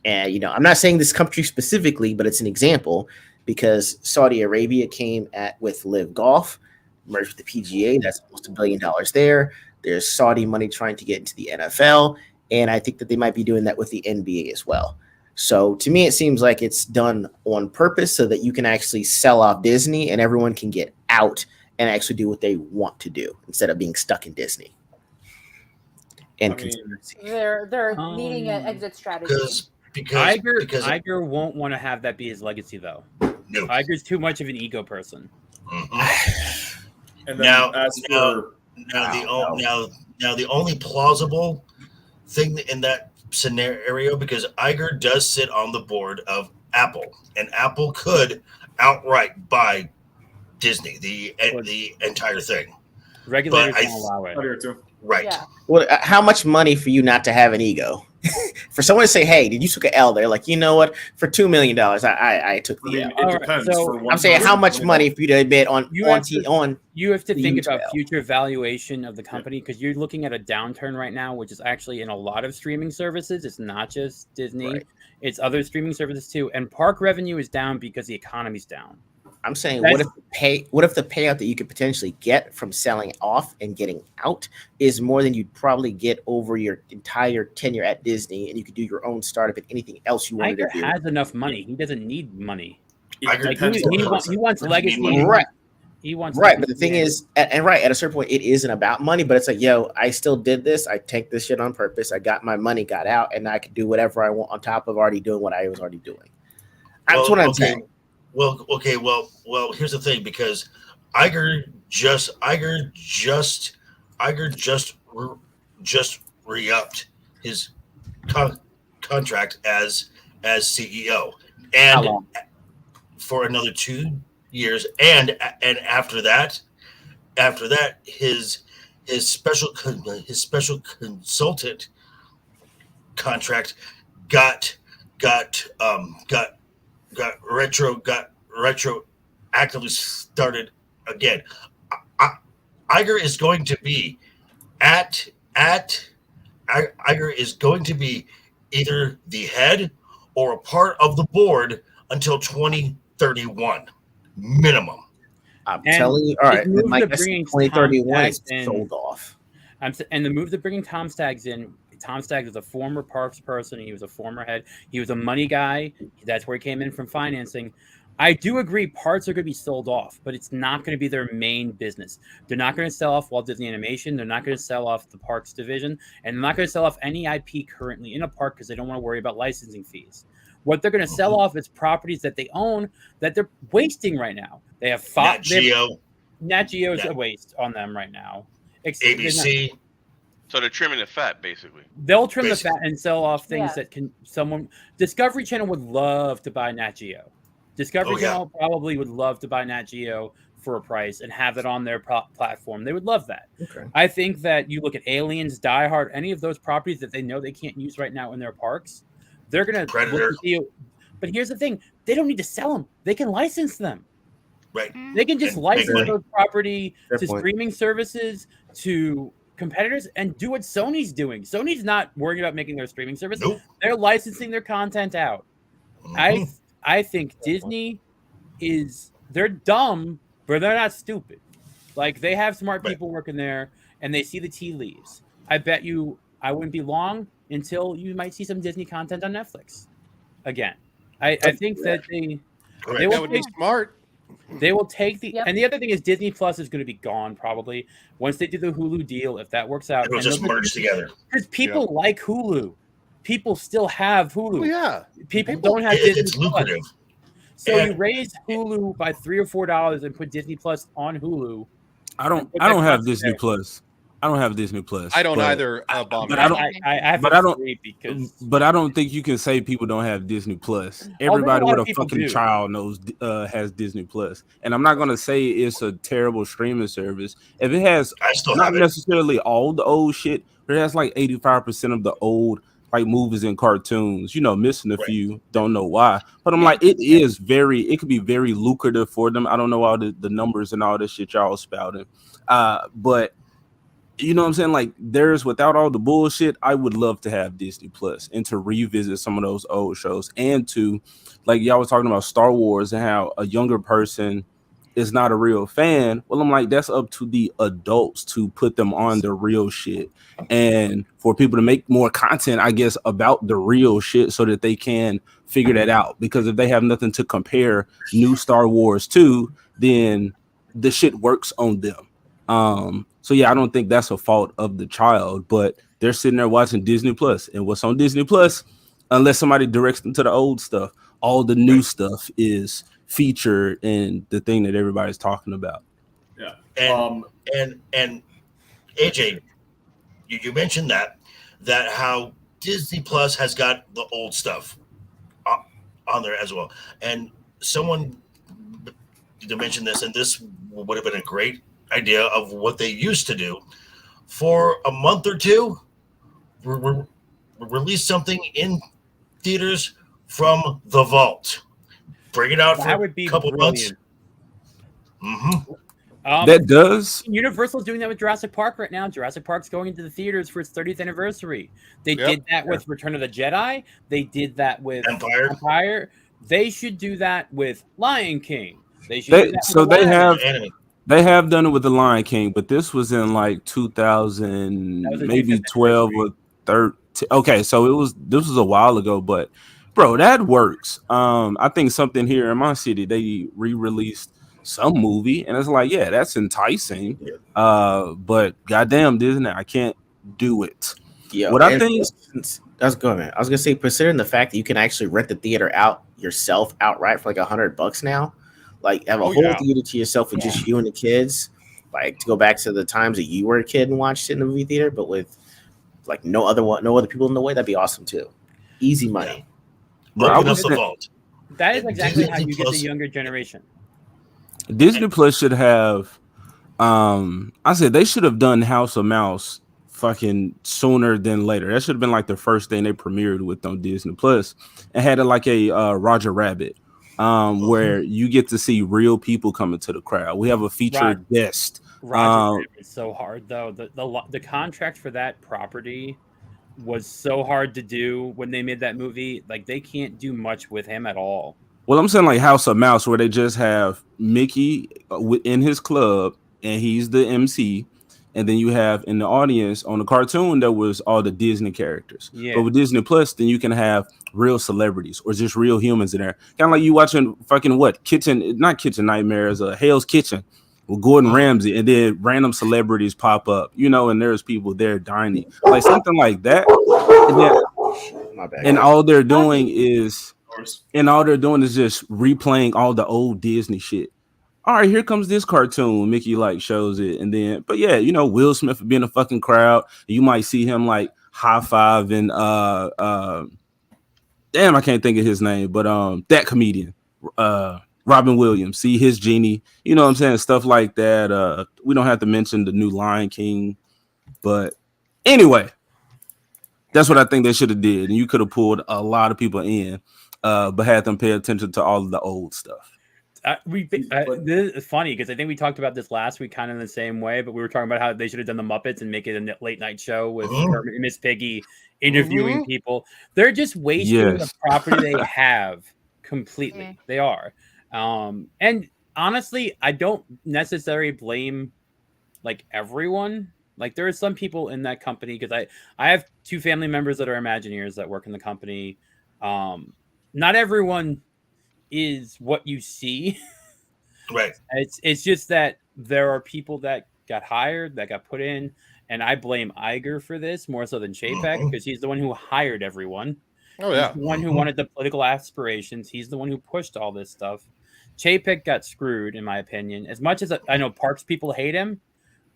And I'm not saying this country specifically, but it's an example because Saudi Arabia came with Live Golf, merged with the PGA. That's almost $1 billion there. There's Saudi money trying to get into the NFL. And I think that they might be doing that with the NBA as well. So to me, it seems like it's done on purpose so that you can actually sell off Disney and everyone can get out and actually do what they want to do instead of being stuck in Disney. And they're needing an exit strategy. Because Iger won't want to have that be his legacy, though. No. Iger's too much of an ego person. Mm-hmm. And now the only plausible thing in that scenario, because Iger does sit on the board of Apple, and Apple could outright buy Disney, the entire thing. Regulators won't allow it. Right. Yeah. Well, how much money for you not to have an ego? For someone to say, "Hey, did you took an L there?" Like, you know what? For $2 million, I took the L. It depends. So I'm saying, how much money for you to admit on? You have to think about future valuation of the company because you're looking at a downturn right now, which is actually in a lot of streaming services. It's not just Disney; Right. It's other streaming services too. And park revenue is down because the economy's down. I'm saying, what if the payout that you could potentially get from selling off and getting out is more than you'd probably get over your entire tenure at Disney, and you could do your own startup and anything else you wanted to do? Iger has enough money. He doesn't need money. He wants legacy. Right. He wants right. But the thing is, at a certain point, it isn't about money. But it's like, I still did this. I tanked this shit on purpose. I got my money, got out, and I could do whatever I want on top of already doing what I was already doing. That's what I'm saying. Well, okay. Well, here's the thing, because Iger just re-upped his contract as CEO, How and long? for another 2 years, and after that, his special consultant contract got retroactively started again. Iger is going to be Iger is going to be either the head or a part of the board until 2031 minimum. I'm telling you, all right. move Mike, to that's bringing 2031 is Tom Staggs sold in- off. And the move to bringing Tom Staggs in. Tom Staggs is a former parks person. He was a former head. He was a money guy. That's where he came in from financing. I do agree parts are going to be sold off, but it's not going to be their main business. They're not going to sell off Walt Disney Animation. They're not going to sell off the parks division. And they're not going to sell off any IP currently in a park because they don't want to worry about licensing fees. What they're going to sell off is properties that they own that they're wasting right now. They have Nat Geo. Nat Geo is a waste on them right now. ABC. So they're trimming the fat, basically. They'll trim the fat and sell off things Yeah. that can Discovery Channel would love to buy Nat Geo. Discovery Channel probably would love to buy Nat Geo for a price and have it on their platform. They would love that. Okay. I think that you look at Aliens, Die Hard, any of those properties that they know they can't use right now in their parks, they're going to Predator. But here's the thing. They don't need to sell them. They can license them. Right. They can just And license make money. those property Fair to point. streaming services, to competitors, and do what Sony's doing. Sony's not worrying about making their streaming service. Nope. They're licensing their content out. I think Disney they're dumb, but they're not stupid. Like they have smart people working there and they see the tea leaves. I bet you I wouldn't be long until you might see some Disney content on Netflix again. I think that they That would be smart. They will take and the other thing is Disney Plus is going to be gone probably once they do the Hulu deal. If that works out, It'll just merge together. because people like Hulu. People still have Hulu. Oh, yeah. People don't have It's Disney Plus. lucrative. So And- you raise Hulu by $3 or $4 and put Disney Plus on Hulu. I don't have Disney Plus. I don't have Disney Plus. I don't but- either. Bomb. But I don't. I have But I don't. because But I don't think you can say people don't have Disney Plus. a Everybody lot with of a people fucking do. child knows has Disney Plus. And I'm not gonna say it's a terrible streaming service. If it has I still not have it. necessarily all the old shit, but it has like 85% of the old like movies and cartoons. Missing a few. Don't know why. But I'm like, it could be very lucrative for them. I don't know all the numbers and all this shit y'all spouting. But you know what I'm saying? Like, without all the bullshit, I would love to have Disney Plus and to revisit some of those old shows, and to, like, y'all was talking about Star Wars and how a younger person is not a real fan. Well, I'm like, that's up to the adults to put them on the real shit, and for people to make more content, I guess, about the real shit so that they can figure that out. Because if they have nothing to compare new Star Wars to, then the shit works on them. So yeah, I don't think that's a fault of the child, but they're sitting there watching Disney Plus, and what's on Disney Plus, unless somebody directs them to the old stuff, all the new stuff is featured in the thing that everybody's talking about. Yeah. And AJ, you mentioned that how Disney Plus has got the old stuff on there as well, and someone to mention this, and this would have been a great idea of what they used to do for a month or two. Release something in theaters from the vault. Bring it out for that would be a couple months. brilliant. That does. Universal's doing that with Jurassic Park right now. Jurassic Park's going into the theaters for its 30th anniversary. They did that with Return of the Jedi. They did that with Empire. They should do that with Lion King. They should. Do that So with they Aladdin. have done it with the Lion King, but this was in like 2000, maybe 12 or 13. Okay, so this was a while ago, but bro, that works. I think something here in my city, they re-released some movie, and it's like, yeah, that's enticing. But goddamn, Disney, I can't do it. Yeah, what I think. That's good, man. I was gonna say, considering the fact that you can actually rent the theater out yourself outright for like $100 now, like have a whole theater to yourself with just you and the kids, like to go back to the times that you were a kid and watched it in the movie theater, but with like no other people in the way, that'd be awesome too. Easy money. Bro, I Open up was the saying- vault. That is And exactly how Disney you get the Plus- younger generation. Disney Plus should have I said they should have done House of Mouse fucking sooner than later. That should have been like the first thing they premiered with on Disney Plus, and had it like a Roger Rabbit, where you get to see real people coming to the crowd. We have a featured guest. Roger Rabbit is so hard though. The contract for that property was so hard to do when they made that movie. Like they can't do much with him at all. Well, I'm saying like House of Mouse, where they just have Mickey in his club, and he's the MC, and then you have in the audience on the cartoon there was all the Disney characters. Yeah. But with Disney Plus, then you can have real celebrities or just real humans in there. Kind of like you watching fucking not Kitchen Nightmares, Hell's Kitchen with Gordon Ramsay, and then random celebrities pop up, and there's people there dining, like something like that. And all they're doing is just replaying all the old Disney shit. All right, here comes this cartoon. Mickey like shows it, and then, but yeah, Will Smith would be in a fucking crowd. You might see him like high five and damn, I can't think of his name, but that comedian, Robin Williams, see his genie. You know what I'm saying? Stuff like that. We don't have to mention the new Lion King, but anyway, that's what I think they should have did, and you could have pulled a lot of people in, but had them pay attention to all of the old stuff. This is funny because I think we talked about this last week, kind of in the same way. But we were talking about how they should have done the Muppets and make it a late night show with Kermit and Miss Piggy interviewing people. They're just wasting the property they have completely. Yeah. They are, and honestly, I don't necessarily blame like everyone. Like there are some people in that company because I have 2 family members that are Imagineers that work in the company. Not everyone is what you see. Right. It's just that there are people that got hired, that got put in, and I blame Iger for this more so than Chapek because he's the one who hired everyone. Oh yeah. He's the one who wanted the political aspirations. He's the one who pushed all this stuff. Chapek got screwed, in my opinion. As much as I know Parks people hate him,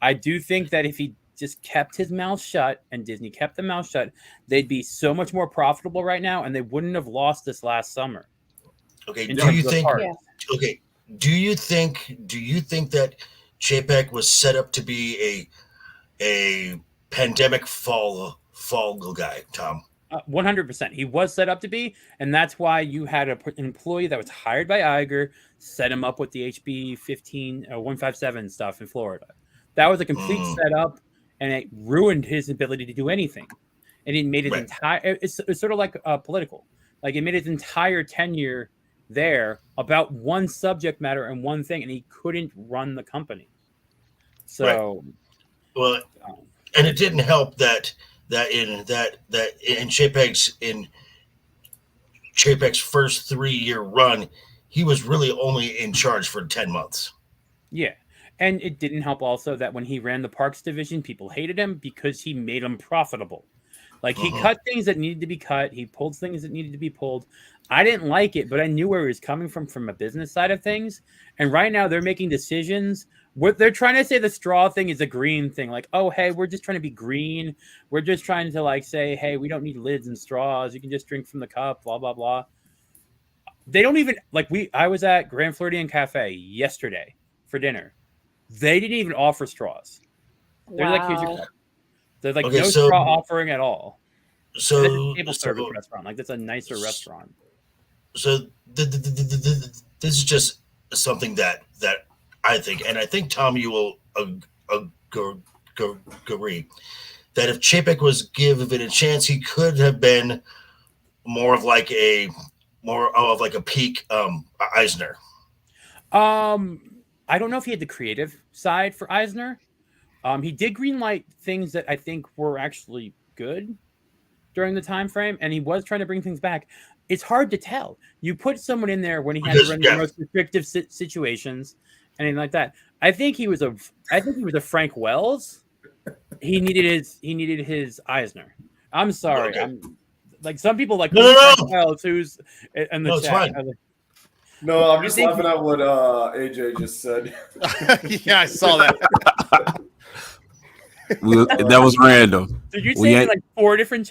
I do think that if he just kept his mouth shut and Disney kept the mouth shut, they'd be so much more profitable right now, and they wouldn't have lost this last summer. Okay. Do you think that Chapek was set up to be a pandemic fall guy, Tom? 100%. He was set up to be, and that's why you had an employee that was hired by Iger set him up with the HB 157 stuff in Florida. That was a complete setup, and it ruined his ability to do anything. And it made his entire. It's sort of like political. Like it made his entire tenure there about one subject matter and one thing, and he couldn't run the company. So, well, and it didn't help that in Chapek's first 3-year run, he was really only in charge for 10 months. Yeah. And it didn't help also that when he ran the parks division, people hated him because he made them profitable. Like he cut things that needed to be cut. He pulled things that needed to be pulled. I didn't like it, but I knew where he was coming from a business side of things. And right now they're making decisions. What they're trying to say the straw thing is a green thing. Like, oh, hey, we're just trying to be green. We're just trying to like say, hey, we don't need lids and straws. You can just drink from the cup, blah, blah, blah. They don't even like I was at Grand Floridian Cafe yesterday for dinner. They didn't even offer straws. They're like, here's your cup. There's like no straw offering at all. So it's a table service restaurant. Like that's a nicer restaurant. So this is just something that I think, and I think Tom, you will agree that if Chapek was given a chance, he could have been more of a peak Eisner. I don't know if he had the creative side for Eisner. He did greenlight things that I think were actually good during the time frame, and he was trying to bring things back. It's hard to tell. You put someone in there when he had to run the most restrictive situations, and anything like that. I think he was a Frank Wells. He needed his Eisner. I'm sorry. Okay. I'm like some people like Frank Wells, who's in the chat. No, I'm just laughing at what AJ just said. Yeah, I saw that. That was random. Did you say like 4 different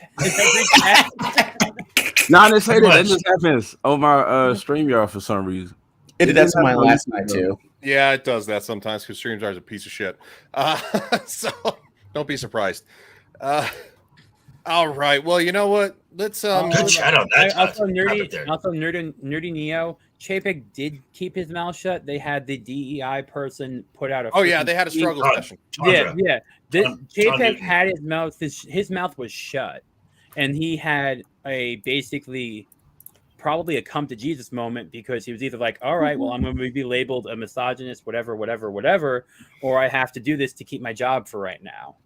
Nah, they say Pretty that. That much. just happens on my StreamYard for some reason. It did that to didn't mine happen on last YouTube, night though. too. Yeah, it does that sometimes because StreamYard is a piece of shit. So don't be surprised. All right. Well, you know what? Let's Good chat on that. Also, Todd. Wrap it there. nerdy Neo. Chapek did keep his mouth shut. They had the DEI person put out a. Oh yeah, freaking they had a tweet. struggle session. Yeah. Chapek Newton. had his mouth was shut, and he had a basically probably a come to Jesus moment because he was either like, all right, well, I'm going to be labeled a misogynist, whatever, or I have to do this to keep my job for right now.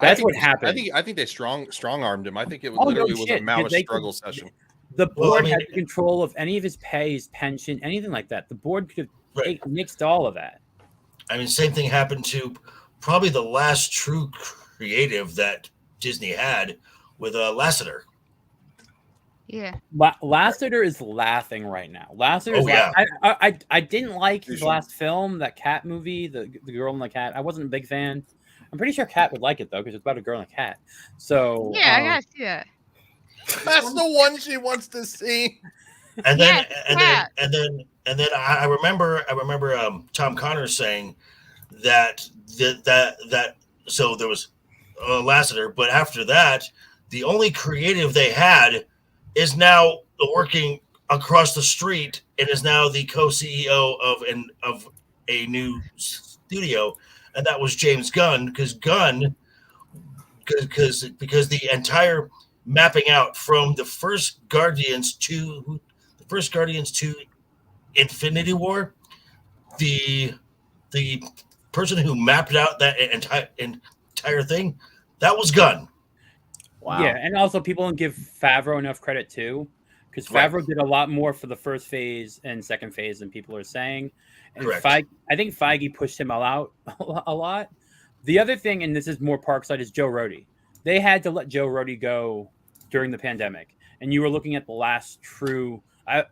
That's what happened. I think they strong armed him. I think it Oh, literally no was shit, a Maoist because they struggle could- session. The Well, board I mean- had control of any of his pay, his pension, anything like that. The board could have nixed all of that. I mean, same thing happened to probably the last true creative that Disney had with Lasseter. Yeah. Lasseter is laughing right now. Lasseter is yeah. I didn't like his last film, that cat movie, the girl and the cat. I wasn't a big fan. I'm pretty sure Cat would like it though, because it's about a girl and a cat. So Yeah, I gotta see that. That's the one she wants to see. And then I remember Tom Connors saying that so there was Lasseter, but after that, the only creative they had is now working across the street and is now the co-CEO of a new studio, and that was James Gunn, because the entire mapping out from the first Guardians to Infinity War, the person who mapped out that entire thing, that was Gunn. Wow. Yeah, and also people don't give Favreau enough credit too, because Favreau did a lot more for the first phase and second phase than people are saying. And Correct. I think Feige pushed him out a lot. The other thing, and this is more Parkside, is Joe Rohde. They had to let Joe Rohde go during the pandemic, and you were looking at the last true. I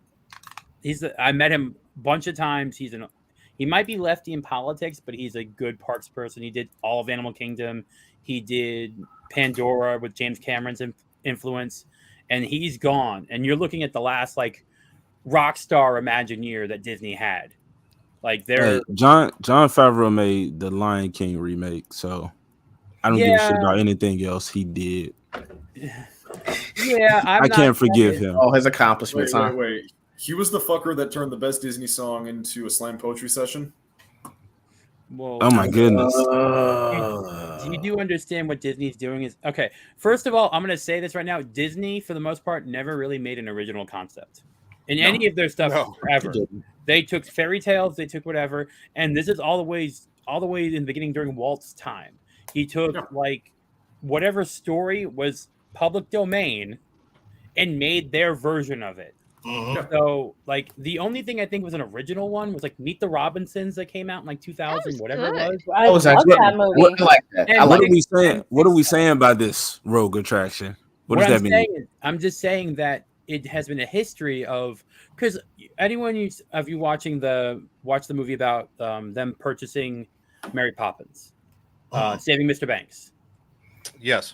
met him a bunch of times. He might be lefty in politics, but he's a good Parks person. He did all of Animal Kingdom. He did Pandora with James Cameron's influence, and he's gone. And you're looking at the last like rock star Imagineer that Disney had. Like they're John Favreau made the Lion King remake, so I don't give a shit about anything else he did. Yeah, I can't forgive him. All his accomplishments. Wait. He was the fucker that turned the best Disney song into a slam poetry session. Well, Oh my goodness. you do understand what Disney's doing is okay. First of all, I'm going to say this right now. Disney, for the most part, never really made an original concept in any of their stuff ever. They took fairy tales, they took whatever, and this is all the way in the beginning during Walt's time. He took like whatever story was public domain and made their version of it. Mm-hmm. So, like, the only thing I think was an original one was like Meet the Robinsons that came out in like 2000, whatever it was. I love that movie. I like that. And What like- are we saying? What are we saying by this rogue attraction? What does that mean? I'm just saying that it has been a history of, because anyone of you watch the movie about them purchasing Mary Poppins, Saving Mr. Banks. Yes.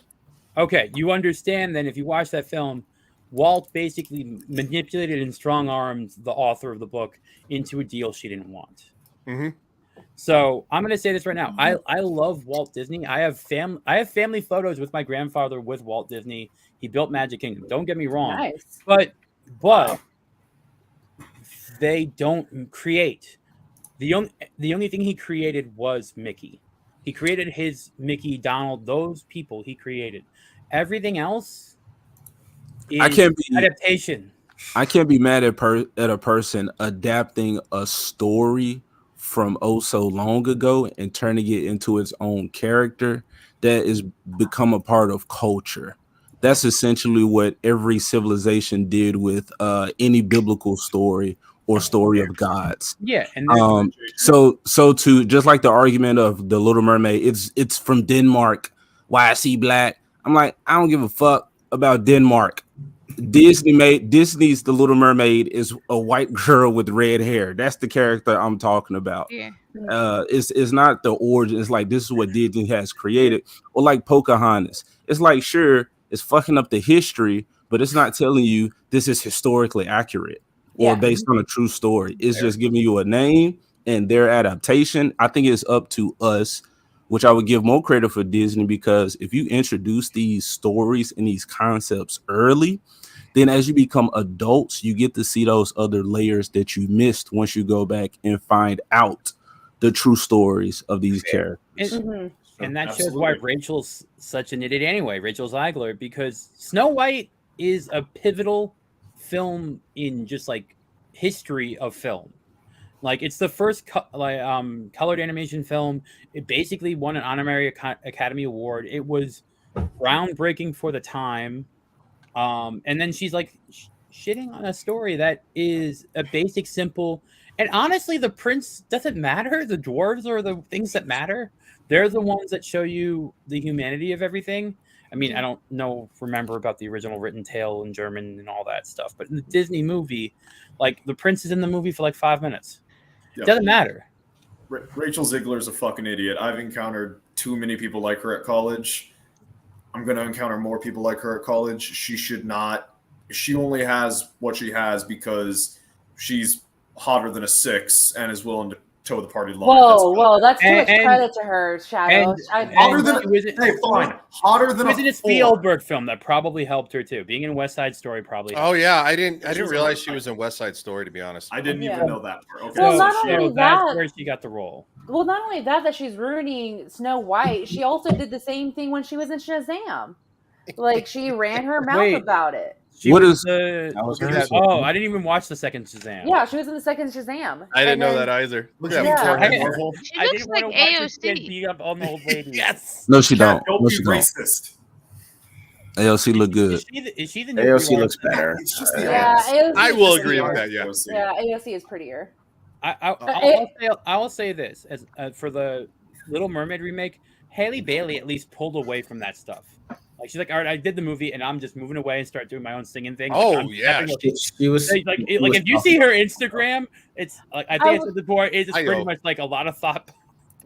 Okay, you understand then if you watch that film, Walt basically manipulated and strong-armed the author of the book into a deal she didn't want. Mm-hmm. So I'm going to say this right now. I love Walt Disney. I have family photos with my grandfather with Walt Disney. He built Magic Kingdom. Don't get me wrong. Nice. But they don't create. The only thing he created was Mickey. He created his Mickey, Donald, those people he created. Everything else is adaptation. I can't be mad at a person adapting a story from so long ago and turning it into its own character that is become a part of culture. That's essentially what every civilization did with any biblical story or story of gods. Yeah, and so to just like the argument of the Little Mermaid, it's from Denmark. Why is he black? I'm like, I don't give a fuck about Denmark. Disney's The Little Mermaid is a white girl with red hair. That's the character I'm talking about. Yeah. It's not the origin. It's like this is what Disney has created. Or like Pocahontas. It's like, sure, it's fucking up the history, but it's not telling you this is historically accurate or based on a true story. It's just giving you a name and their adaptation. I think it's up to us, which I would give more credit for Disney, because if you introduce these stories and these concepts early, then as you become adults, you get to see those other layers that you missed once you go back and find out the true stories of these characters. And that shows why Rachel's such an idiot anyway, Rachel Zegler, because Snow White is a pivotal film in just like history of film. Like, it's the first colored animation film. It basically won an honorary Academy Award. It was groundbreaking for the time. And then she's like shitting on a story that is a basic, simple, and honestly, the prince doesn't matter. The dwarves are the things that matter. They're the ones that show you the humanity of everything. I mean, I don't remember about the original written tale in German and all that stuff, but in the Disney movie, like, the prince is in the movie for like 5 minutes. It doesn't matter. Rachel Zegler's a fucking idiot. I've encountered too many people like her at college. I'm going to encounter more people like her at college. She should not. She only has what she has because she's hotter than a 6 and is willing to toe the party line. Whoa, that's too much credit to her, Shadow. Hotter than a Spielberg film that probably helped her too. Being in West Side Story probably. Oh yeah, I didn't realize she was in West Side Story, to be honest. I didn't even know that part. Okay. Well, not only that's that, where she got the role. well, not only that she's ruining Snow White, she also did the same thing when she was in Shazam. Like, she ran her mouth about it. What is Oh, I didn't even watch the second Shazam. Yeah, she was in the second Shazam. I didn't know that either. Look at that forehead, Marvel. She looks like AOC. Beat up all the old ladies. Yes. No, she don't. Don't No, be she don't. racist. AOC look good. Is she the new AOC looks better. It's just the Yeah, AOC I will is agree prettier. with that. Yeah, AOC is prettier. I will say this as for the Little Mermaid remake, Halle Bailey at least pulled away from that stuff. Like, she's like, all right, I did the movie, and I'm just moving away and start doing my own singing thing. Oh, like, yeah. She was like if you see her Instagram, it's like, I think I said before, it's pretty much like a lot of thought.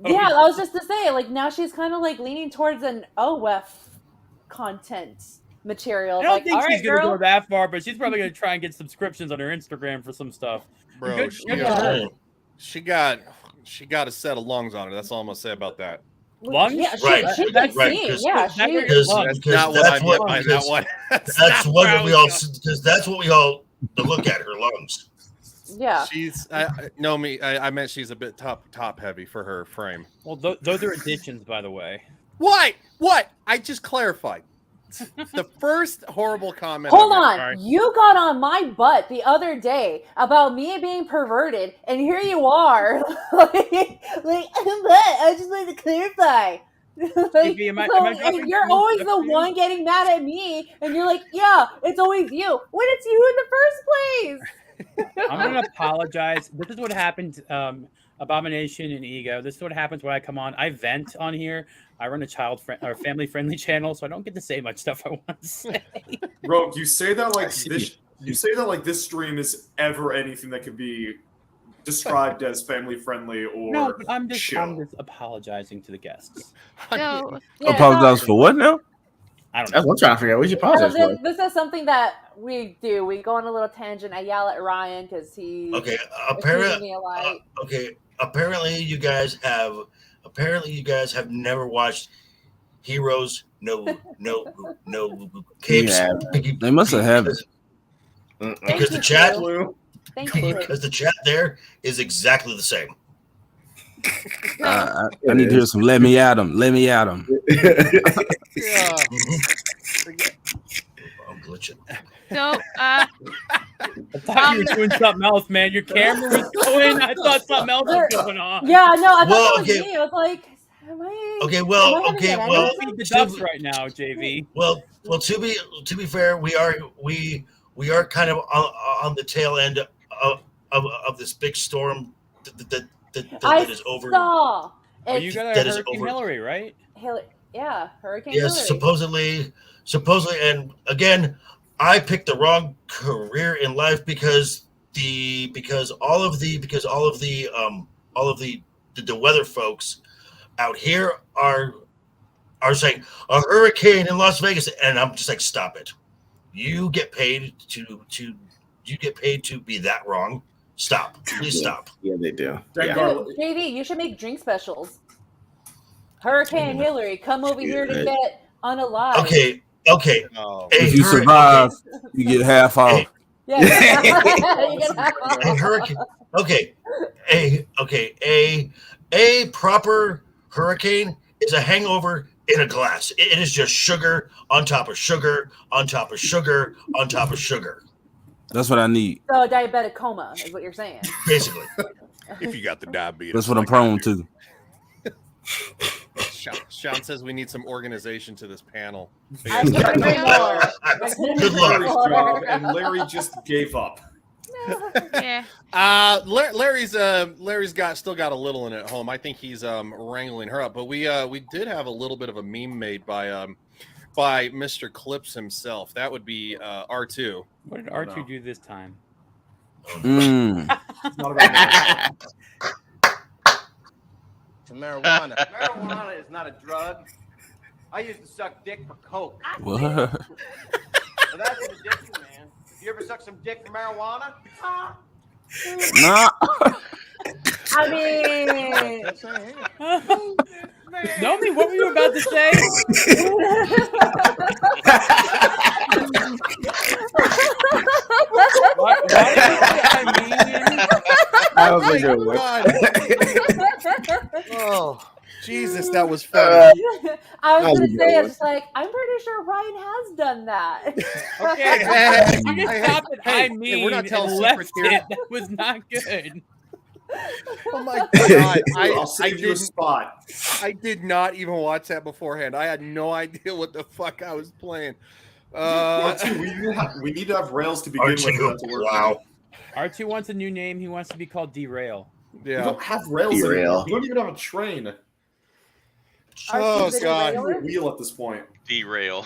Yeah, I was just to say, like, now she's kind of like leaning towards an OF content material. I don't like, think all she's right, gonna girl. go that far, but she's probably gonna try and get subscriptions on her Instagram for some stuff. Bro, Good- she, good for got, her. she got a set of lungs on her. That's all I'm gonna say about that. Lungs? Yeah, she, Right. she Right, can sing. because- Yeah, That's she. That's not what I meant by that one. That's what we all, because that's what we all look at, her lungs. Yeah. She's no me. I meant she's a bit top heavy for her frame. Well, those are additions, by the way. What? I just clarified. The first horrible comment. Hold I made, on. all right? You got on my butt the other day about me being perverted, and here you are. I just wanted to clarify. Am I dropping You're too always much the for you? one getting mad at me, and you're like, yeah, it's always you. When it's you in the first place. I'm gonna apologize. This is what happened. Abomination and Ego. This is what happens when I come on. I vent on here. I run a family-friendly channel, so I don't get to say much stuff I want to say. Bro, you say that like this. You say that like this stream is ever anything that could be described as family-friendly or No, but I'm just chill. apologizing to the guests. So, Apologize for what now? I don't That's know. what I'm trying to figure out. What you apologize for? This is something that we do. We go on a little tangent. I yell at Ryan because he Okay, accuses me a lot. apparently you guys have never watched Heroes No Capes. Yeah. They must have it. Because the chat Thank you. because the chat there is exactly the same. I need to hear some. Let me at him. Let me at him. Yeah. I'm glitching. so I thought you were doing something else, man. Your camera was going. I thought something else was going on. Yeah, no, I thought Well, that was okay. me. I was like, am I? Okay, well, am I having an Well, aneurysm? feed the ducks right now, JV. Well, to be fair, we are kind of on the tail end of this big storm that is over. Saw. Oh, you got a that is Hurricane over. Hillary, right? Yeah, Hurricane Yes, Hillary. supposedly, and again, I picked the wrong career in life because all of the weather folks out here are saying a hurricane in Las Vegas, and I'm just like, stop it. You get paid to be that wrong. Stop. Please stop. Yeah, they do. Dude, JV, you should make drink specials. Hurricane Hillary, come over here to get unalive. Okay. Oh. If you survive, you get half off. Yeah. You get half off. A hurricane. Okay. A proper hurricane is a hangover in a glass. It is just sugar on top of sugar on top of sugar on top of sugar. That's what I need. So a diabetic coma is what you're saying. Basically. If you got the diabetes. That's what I'm prone to. Sean says we need some organization to this panel. I couldn't agree more. Good luck. Larry's job, and Larry just gave up. Yeah. Larry's still got a little in it at home. I think he's wrangling her up. But we did have a little bit of a meme made by Mr. Clips himself. That would be R2. What did R2 do this time? It's not about To marijuana. Marijuana is not a drug. I used to suck dick for coke. What? So that's an addiction, man. You ever suck some dick for marijuana? Nah. I mean, Nomi, what were you about to say? Why did you say I mean? That was a good one. Oh, Jesus, that was funny. I was That was a going to good say, I one. was just like, I'm pretty sure Ryan has done that. Okay, you just stopped at Hey, I mean we're not and telling left secrets here. it. That was not good. Oh my God. I'll save you a spot. I did not even watch that beforehand. I had no idea what the fuck I was playing. R2, we need to have rails to begin with. R2, for that to work. wow. R2 wants a new name. He wants to be called Derail. We Yeah. don't have rails Derail. anymore. We don't even have a train. Oh, the God. derailer? A wheel at this point. Derail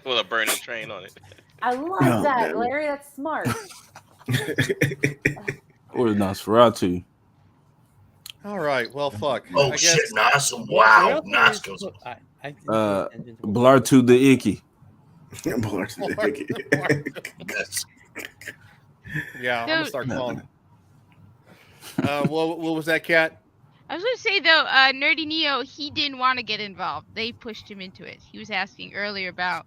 with a burning train on it. I love Oh, that, man. Larry. That's smart. Or Nosferatu. All right. Well, fuck. Oh I shit, guess. Nas. Wow, What Nas else goes. I Blartu the Icky. Yes. Yeah, I'm gonna Dude. start calling. What was that, Cat? I was gonna say though, Nerdy Neo, he didn't want to get involved. They pushed him into it. He was asking earlier about,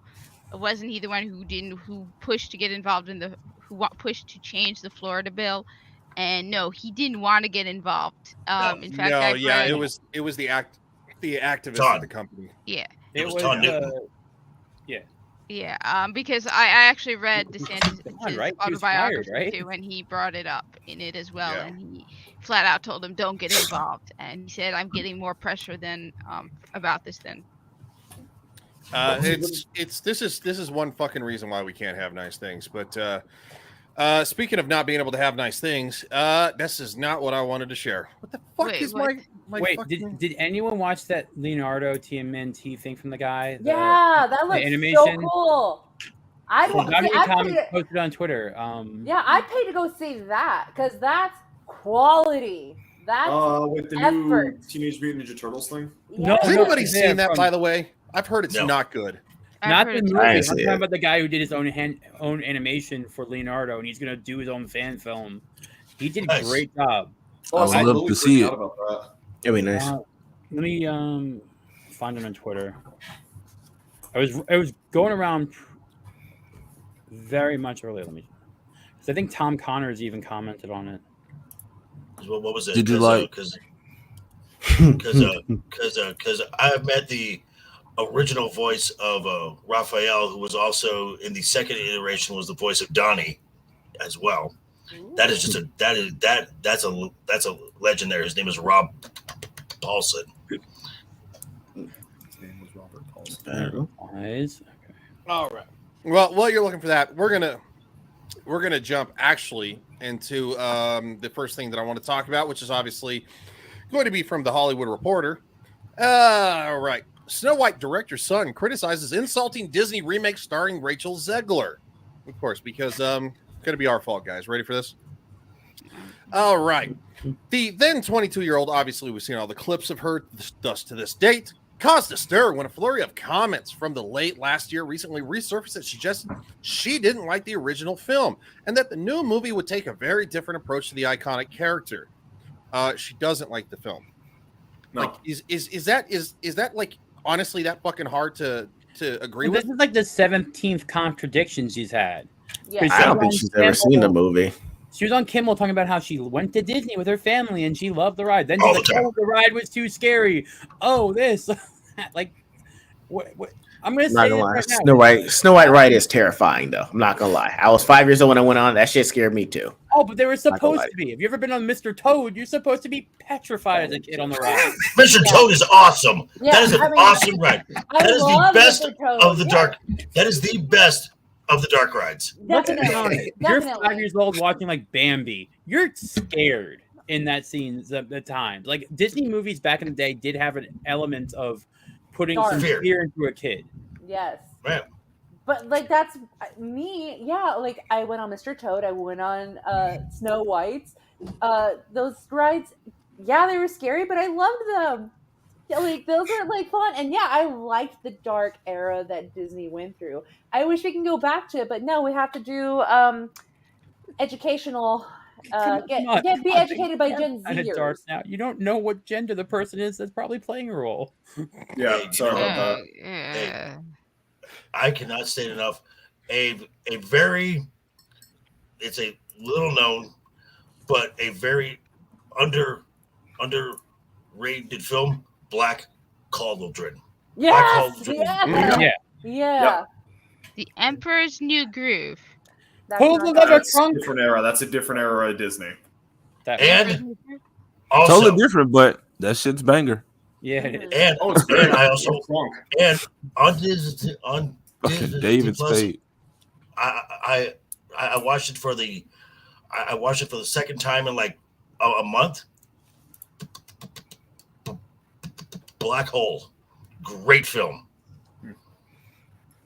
wasn't he the one who pushed to get involved in pushed to change the Florida bill? And no, he didn't want to get involved. In fact, No, I've read, it was the activist Todd. of the company. yeah, It was Todd Newton. yeah. Because I actually read DeSantis' right? He was fired, autobiography right? too, and he brought it up in it as well, Yeah. and he flat out told him don't get involved, and he said I'm getting more pressure than about this than. This is one fucking reason why we can't have nice things. But speaking of not being able to have nice things, this is not what I wanted to share. What the fuck Wait, is what? my Wait, fucking... did anyone watch that Leonardo TMNT thing from the guy? Yeah, that looks so animation? cool. I Well, didn't. Dominic I Tom paid, posted on Twitter. yeah, I paid to go see that because that's quality. That's With the effort. new Teenage Mutant Ninja Turtles thing. No, Has no, anybody it's seen there that, from- by the way? I've heard it's No. not good. I've Not heard the it's- movie. I I'm see talking it. about the guy who did his own animation for Leonardo, and he's gonna do his own fan film. He did a Nice. great job. I would love to see it. About that. It'd be nice. Let me find it on Twitter. I was going around very much earlier. Let me. 'Cause I think Tom Connors even commented on it. What was it? Did you like- Because I met the original voice of Raphael, who was also in the second iteration was the voice of Donnie, as well. That is just that's a legend there. His name is Rob Paulson. His name was Robert Paulson. Eyes. Okay. All right. Well, while you're looking for that, we're gonna jump actually into the first thing that I want to talk about, which is obviously going to be from the Hollywood Reporter. All right. Snow White director's son criticizes insulting Disney remake starring Rachel Zegler. Of course, because going to be our fault, guys. Ready for this? All right. The then 22-year-old, obviously, we've seen all the clips of her thus to this date. caused a stir when a flurry of comments from the late last year recently resurfaced that suggested she didn't like the original film and that the new movie would take a very different approach to the iconic character. She doesn't like the film. No. Like, is that like honestly that fucking hard to agree This with? is like the 17th contradiction she's had. Yeah. I don't think she's ever seen the movie. She was on Kimmel talking about how she went to Disney with her family and she loved the ride. Then she's All like, the time. "Oh, the ride was too scary. Oh, this, like, what? I'm gonna I'm not say gonna this lie. right now. Snow White ride is terrifying, though. I'm not gonna lie. I was 5 years old when I went on. That shit scared me too. Oh, but they were Not gonna supposed lie. to be. Have you ever been on Mr. Toad? You're supposed to be petrified as a kid on the ride. Mr. Toad is awesome. Yeah, That is an I mean, awesome ride. I That is the love best Mr. Toad, of the yeah. dark. That is the best of the dark rides. Definitely. You're Definitely. 5 years old watching like Bambi. You're scared in that scene at the time. Like Disney movies back in the day did have an element of putting some Dark. fear into a kid. Yes. Right. But like that's me, yeah. Like I went on Mr. Toad, I went on Snow White. Those rides, yeah, they were scary, but I loved them. Yeah, like those are like fun, and yeah, I liked the dark era that Disney went through. I wish we can go back to it, but no, we have to do educational. Be educated by Gen Kind of dark Zers. now. You don't know what gender the person is that's probably playing a role. Yeah, sorry about that. Hey, I cannot state enough. A very, it's a little known, but a very underrated film. Black Cauldron. Yes, Cauldron. yeah. The Emperor's New Groove. That's Pull not the bad. lever, That's a trunk. different era. That's a different era of Disney. And also, Totally different, but that shit's banger. Yeah, it is. and, Oh, it's and I also Crunk. and on Disney Fucking David Plus, Spade. I watched it for the I watched it for the second time in like a month. Black Hole, great film.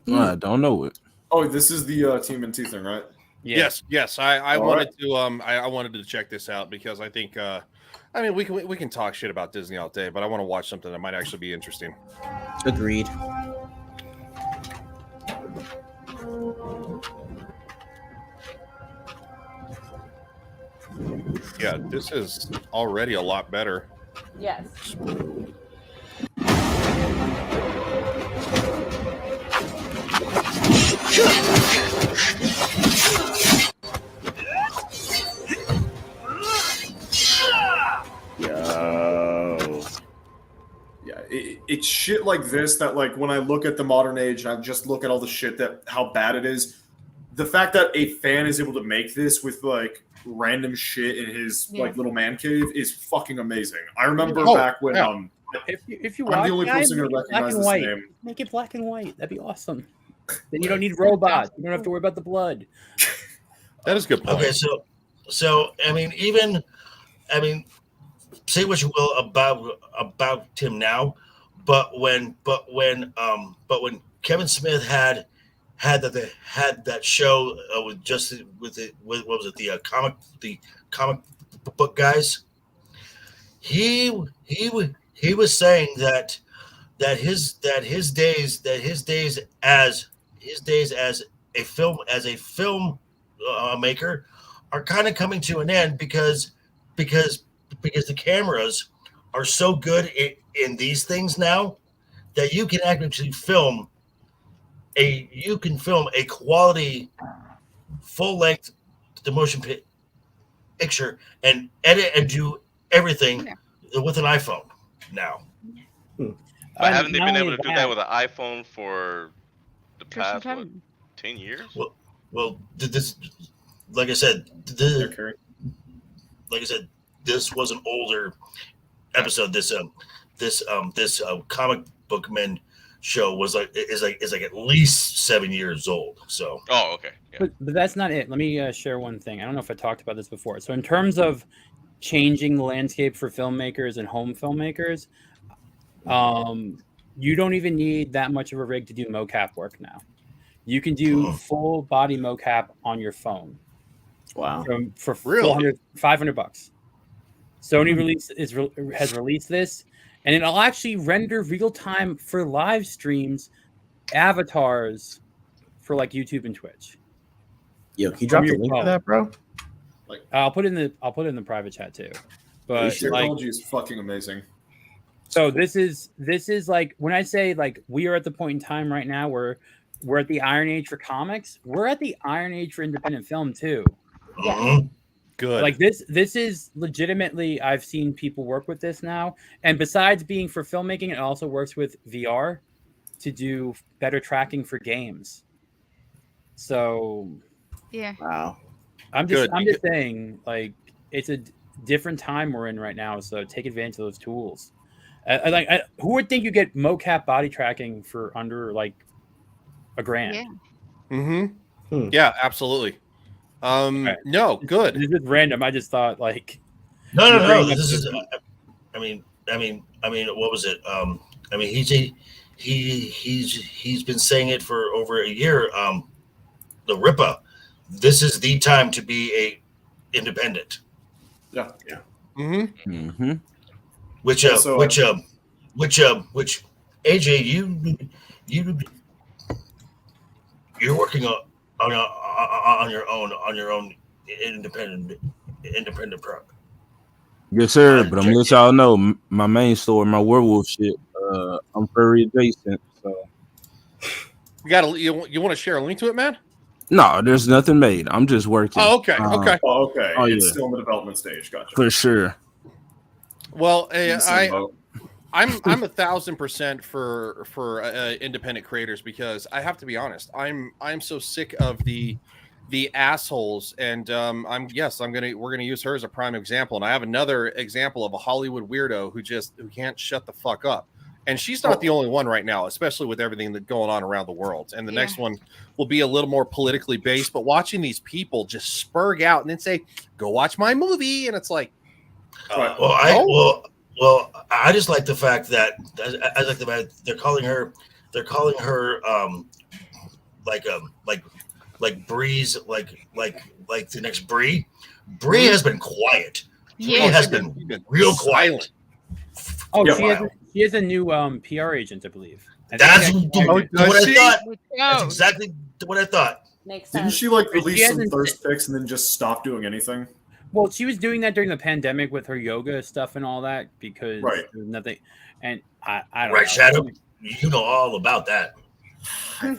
I don't know it. Oh, this is the TMNT thing, right? Yeah. Yes. I All wanted to I wanted to check this out because I think I mean we can talk shit about Disney all day, but I want to watch something that might actually be interesting. Agreed. Yeah, this is already a lot better. Yes. Yo. Yeah, it's shit like this that, like, when I look at the modern age and I just look at all the shit that how bad it is, the fact that a fan is able to make this with like random shit in his like little man cave is fucking amazing. I remember back when if you I'm watch the only guys, person who make it black recognizes and this white. name. Make it black and white. That'd be awesome. Then you don't need robots. You don't have to worry about the blood. That is a good point. Okay, so I mean, say what you will about Tim now, but when Kevin Smith had that show with what was it, the comic book guys, he was saying that his days as a film maker are kind of coming to an end because the cameras are so good in these things now that you can actually film a quality full length motion picture and edit and do everything with an iPhone now. But haven't they not been only able to do that with an iPhone for the past 10 years? Well, this, like I said, this was an older episode. This comic book men show is like at least 7 years old. So okay. Yeah. But that's not it. Let me share one thing. I don't know if I talked about this before. So in terms of changing the landscape for filmmakers and home filmmakers, you don't even need that much of a rig to do mocap work now. You can do full body mocap on your phone. Wow. For Really? $500. Sony has released this, and it'll actually render real time for live streams avatars for like YouTube and Twitch. Yo, can you drop the link for that, bro? I'll put it in the private chat too. But technology is fucking amazing. So this is like when I say like we are at the point in time right now where we're at the Iron Age for comics, we're at the Iron Age for independent film too. Yeah. Good. Like this is legitimately, I've seen people work with this now, and besides being for filmmaking, it also works with VR to do better tracking for games. So Yeah. Wow. I'm just saying, like, it's a different time we're in right now, so take advantage of those tools. Who would think you get mocap body tracking for under like $1,000? Yeah. Mm-hmm. Yeah, absolutely. No, good. This is random. I just thought like no. This is. I mean, what was it? I mean, he's been saying it for over a year. The Ripper. This is the time to be a independent. Yeah. Mm-hmm. Mm-hmm. Which AJ, you're working on your own independent product. Yes, sir. But I'm gonna let y'all know my main story, my werewolf shit. I'm furry adjacent, so you want to share a link to it, man? no, there's nothing made. I'm just working. Oh, okay, okay. Oh, okay. Oh, It's yeah. still in the development stage. Gotcha. For sure. Well, I'm I'm 1,000% for independent creators because I have to be honest. I'm so sick of the assholes, and we're gonna use her as a prime example. And I have another example of a Hollywood weirdo who can't shut the fuck up. And she's not the only one right now, especially with everything that's going on around the world. And the next one will be a little more politically based. But watching these people just spurg out and then say, "Go watch my movie," and it's like, I just like the fact that they're calling her like Bree's like the next Bree. Bree has been quiet. Bree has been real quiet. Oh, she has a new PR agent, I believe. That's what I thought. That's exactly what I thought. Makes sense. Didn't she like But she release some hasn't- thirst pics and then just stop doing anything? Well, she was doing that during the pandemic with her yoga stuff and all that because Right. there was nothing. And I don't know. Right, Shadow? You know all about that. The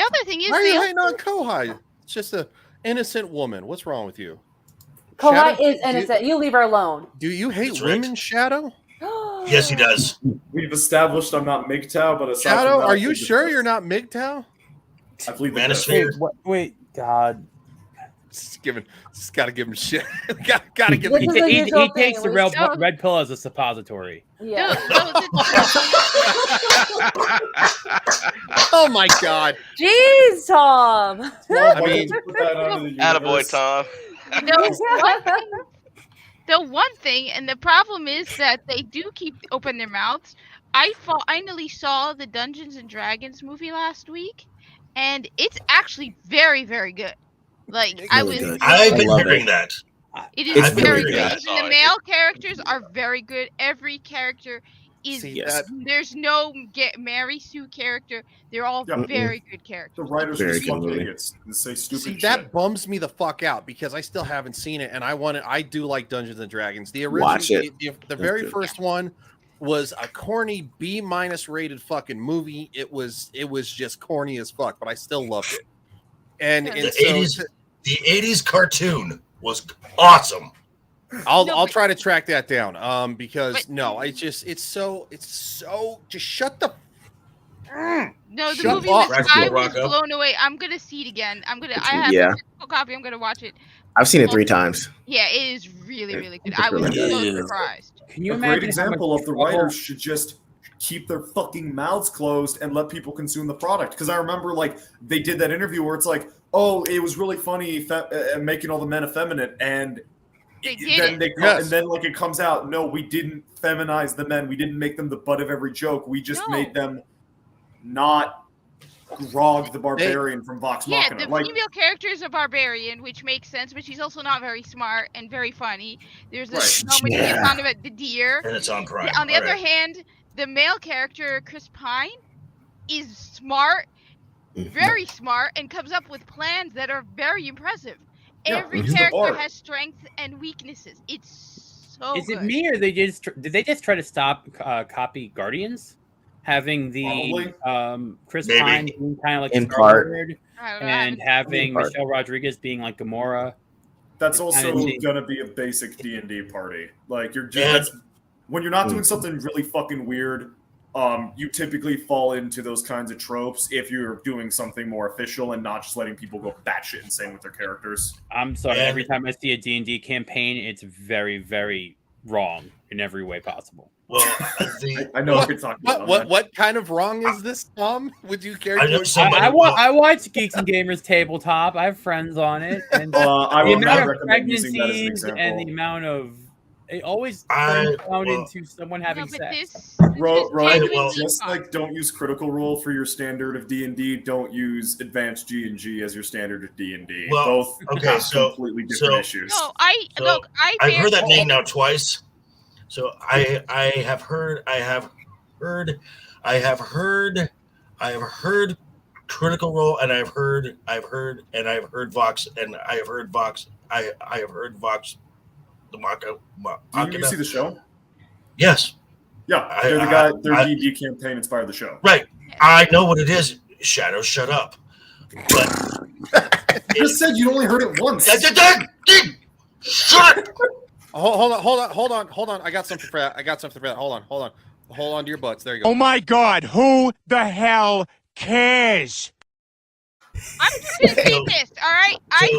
other thing is why are you they hating on Kohai? It's just a innocent woman. What's wrong with you? Kohai Shadow, is innocent. You leave her alone. Do you hate women, Shadow? Yes, he does. We've established I'm not MGTOW, but aside Shadow, from that, are you sure you're not MGTOW? I believe the Manosphere. Wait, God. Just gotta give him shit. gotta give him. This is the He usual takes thing, the red pill as a suppository. Yeah. Oh my God. Jeez, Tom. I mean, Attaboy, Tom. The one thing, and the problem is that they do keep open their mouths. I finally saw the Dungeons and Dragons movie last week, and it's actually very, very good. Like Really good. I've been love hearing it. that. It It's is very really good. good. And the male characters are very good. Every character is. See, Yes. There's no Mary Sue character. They're all Yeah. very good The characters. writers Very are good fucking movie. idiots and say stupid See, shit. that bums me the fuck out because I still haven't seen it, and I do like Dungeons and Dragons. The original, Watch it. the very good. first one was a corny B- rated fucking movie. It was just corny as fuck, but I still loved it. And The 80s cartoon was awesome. I'll try to track that down. Because it's so just shut the. No, the Shut movie up. was. I was blown away. I'm gonna see it again. I have Yeah. a physical copy. I'm gonna watch it. I've seen it 3 times. Yeah, it is really, really good. It's I was really so good. surprised. Can you a imagine great example how much of the writers should just keep their fucking mouths closed and let people consume the product. Because I remember, like, they did that interview where it's like, oh, it was really funny making all the men effeminate, and then like it comes out, no, we didn't feminize the men. We didn't make them the butt of every joke. We just made them not Grog the Barbarian from Vox Yeah, Machina. the Like, female character is a barbarian, which makes sense, but she's also not very smart and very funny. There's a Right. moment she gets on about the deer. And it's on Prime. On the All other right. hand, the male character, Chris Pine, is smart, very smart, and comes up with plans that are very impressive. Yeah, Every he's the character bard. has strengths and weaknesses. It's so Is it good. me or did they just try to stop copy Guardians, having the Chris Maybe. Pine being kind of like In Star part. Lord, I don't know, I and haven't- having In part. Michelle Rodriguez being like Gamora? that's It's also kinda cheap. gonna be a basic D&D party. Like, you're just Yeah. that's when you're not doing something really fucking weird. You typically fall into those kinds of tropes if you're doing something more official and not just letting people go batshit insane with their characters. I'm sorry. And- Every time I see a D&D campaign, it's very, very wrong in every way possible. Well, I know what you're talking about. What kind of wrong is this, Tom? Would you care I know to? somebody. I watch Geeks and Gamers Tabletop. I have friends on it, and I the would not amount of recommend using that as an pregnancies and the example. amount of it always I- turns down well- into someone having No, but sex. this Ro, genuinely just fun. like don't use Critical Role for your standard of D&D, don't use Advanced G&G as your standard of D&D. Well, Both okay, have so- completely different so- issues. No, So, I I've heard that barely- name now twice. So I have heard Critical Role, and I've heard Vox, and I have heard Vox. I have heard Vox. The Did you see the show? Yes. Yeah, they're the guy. Their D&D campaign inspired the show. Right. I know what it is. Shadow, shut up. But You just said you only heard it once. Shut. Hold on. I got something for that. Hold on to your butts. There you go. Oh my God, who the hell cares? I'm just gonna say this, all right? I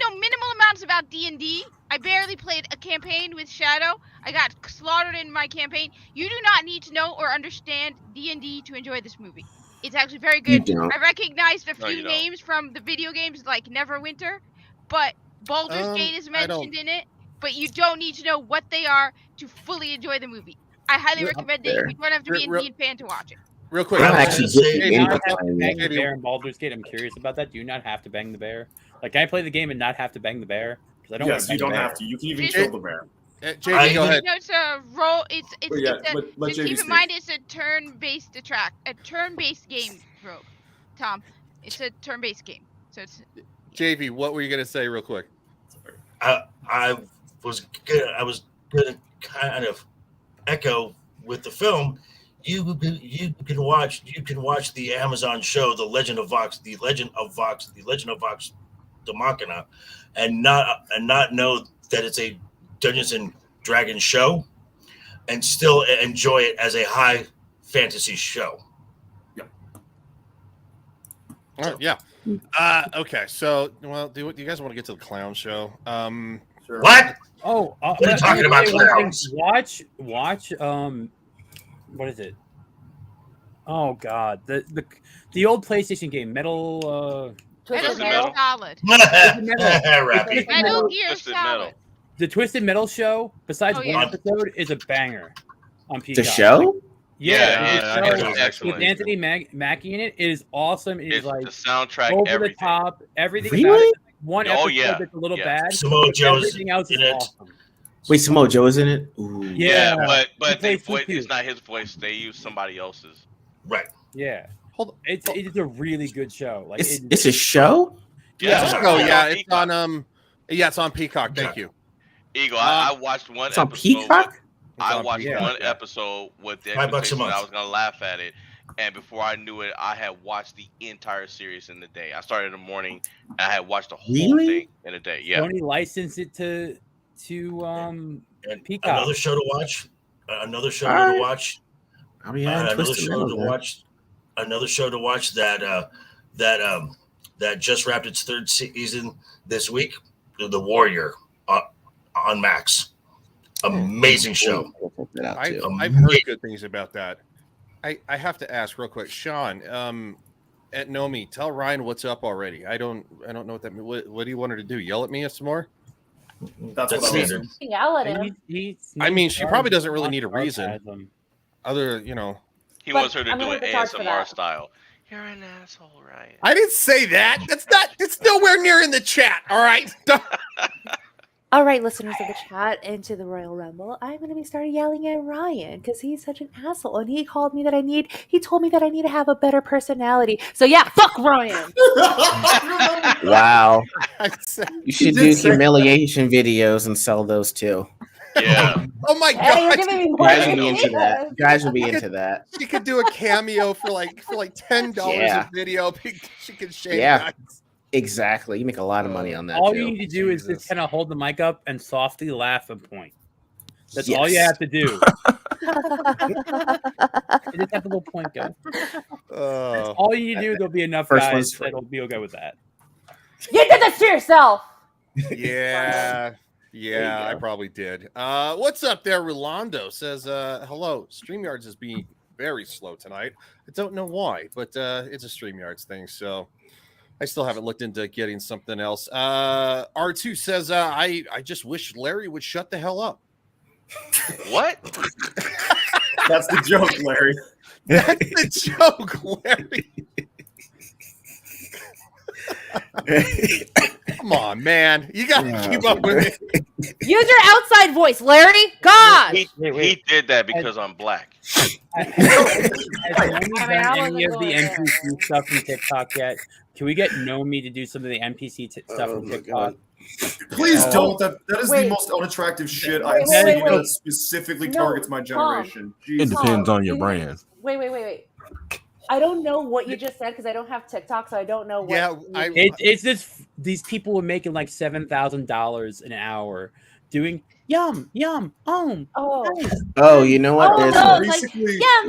know minimal amounts about D&D. I barely played a campaign with Shadow. I got slaughtered in my campaign. You do not need to know or understand D&D to enjoy this movie. It's actually very good. You don't. I recognized a No, few you don't. names from the video games like Neverwinter, but Baldur's Gate is mentioned in it. But you don't need to know what they are to fully enjoy the movie. I highly recommend it. You don't have to be a D&D fan to watch it. Real quick, I'm actually Do getting you into not have to playing bang it. the bear in Baldur's Gate? I'm curious about that. Do you not have to bang the bear? Like, can I play the game and not have to bang the bear? Because I don't want Yes, to you bang don't the bear. have to. You can even Just- kill the bear. JD, go ahead. No, it's a roll. It's But yeah, it's a, let just JD keep in speak. mind it's a turn-based game, Rogue. Tom, it's a turn-based game. So it's JV, what were you gonna say, real quick? I was gonna kind of echo with the film. You can watch the Amazon show, The Legend of Vox, The Legend of Vox the Machina, and not know that it's a Dungeons and Dragons show, and still enjoy it as a high fantasy show. All right, yeah. Okay. So, well, do you guys want to get to the clown show? Sure. What? Oh, What are you talking about, clowns? Watch. What is it? Oh God, the old PlayStation game, Metal. Metal Metal. Gear Solid. Rappy. Metal Gear Twisted Solid. Metal. The Twisted Metal show, besides Oh, yeah. one episode, is a banger on Peacock. The show? Yeah, Yeah, the I show heard it was with excellent. Anthony Mackie in it is awesome. It is It's like the soundtrack, over everything. the top. Everything Really? about it. One Oh, episode yeah. that's a little Yeah. bad. Samoa Joe's Everything else is in it. awesome. Wait, Samoa Joe is in it? Ooh. Yeah, but he they plays voice, Cuckoo. it's not his voice. They use somebody else's. Right. Yeah, Hold on. it's a really good show. Like It's a show? Yeah, it's Oh on yeah, it's Peacock. on it's on Peacock. Thank you. Eagle, I watched one It's on episode. Peacock? I on watched Peacock, one yeah. episode with the $5 a expectation that I month. was gonna laugh at it, and before I knew it, I had watched the entire series in the day. I started in the morning, and I had watched the whole Really? thing in a day. Yeah, Sony licensed it to And Peacock. another show to watch. Another show All right. to watch. Oh yeah, Another Twisted show Metal. to man. watch. Another show to watch that just wrapped its third season this week. The Warrior on Max. Amazing show. We'll check that out, too. I've heard good things about that. I have to ask real quick, Sean. At Nomi, tell Ryan what's up already. I don't know what that means. What do you want her to do? Yell at me some more? That's what I was standard. Yell at him. He's I mean, she probably doesn't really need a sarcasm. reason. Other, He But wants her to I'm do gonna it hit the charge for ASMR that. style. You're an asshole, Ryan. I didn't say that. It's nowhere near in the chat. All right. All right, listeners of the chat into the Royal Rumble, I'm going to be starting yelling at Ryan because he's such an asshole, and he told me that I need to have a better personality. So yeah, fuck Ryan. Wow. I said- You should do humiliation videos and sell those too. Yeah. Oh my Hey, you're god. giving me more Guys would be into ideas. that. Guys would be into that. She could do a cameo for like $10 Yeah. a video. She could shame Yeah. guys. Exactly. You make a lot of money on that. All too. you need to do is just kind of hold the mic up and softly laugh and point. That's all you Yes. have to do. You just have the little point go. That's all you need to do. There'll be enough First guys one's free. that'll be okay with that. You did this to yourself. Yeah. Yeah, I probably did. What's up there? Rolando says, hello. StreamYards is being very slow tonight. I don't know why, but it's a StreamYards thing, so I still haven't looked into getting something else. R2 says, I just wish Larry would shut the hell up. What? That's the joke, Larry. That's the joke, Larry. Come on, man. You got to keep up with it. Use your outside voice, Larry. God. He did that because I'm black. Has Nomi done any of the NPC stuff from TikTok yet? Can we get Nomi to do some of the NPC stuff from TikTok? Please don't. That is Wait. the most unattractive shit Wait, I've wait, seen wait. that specifically No, targets my Tom. generation. It Jesus. depends on your you know- brand. Wait. I don't know what you just said because I don't have TikTok, so I don't know what. Yeah, It's just these people were making like $7,000 an hour doing yum. Oh. Nice. Oh, you know what? Oh, There's no, a- like, Basically, yum. Oh,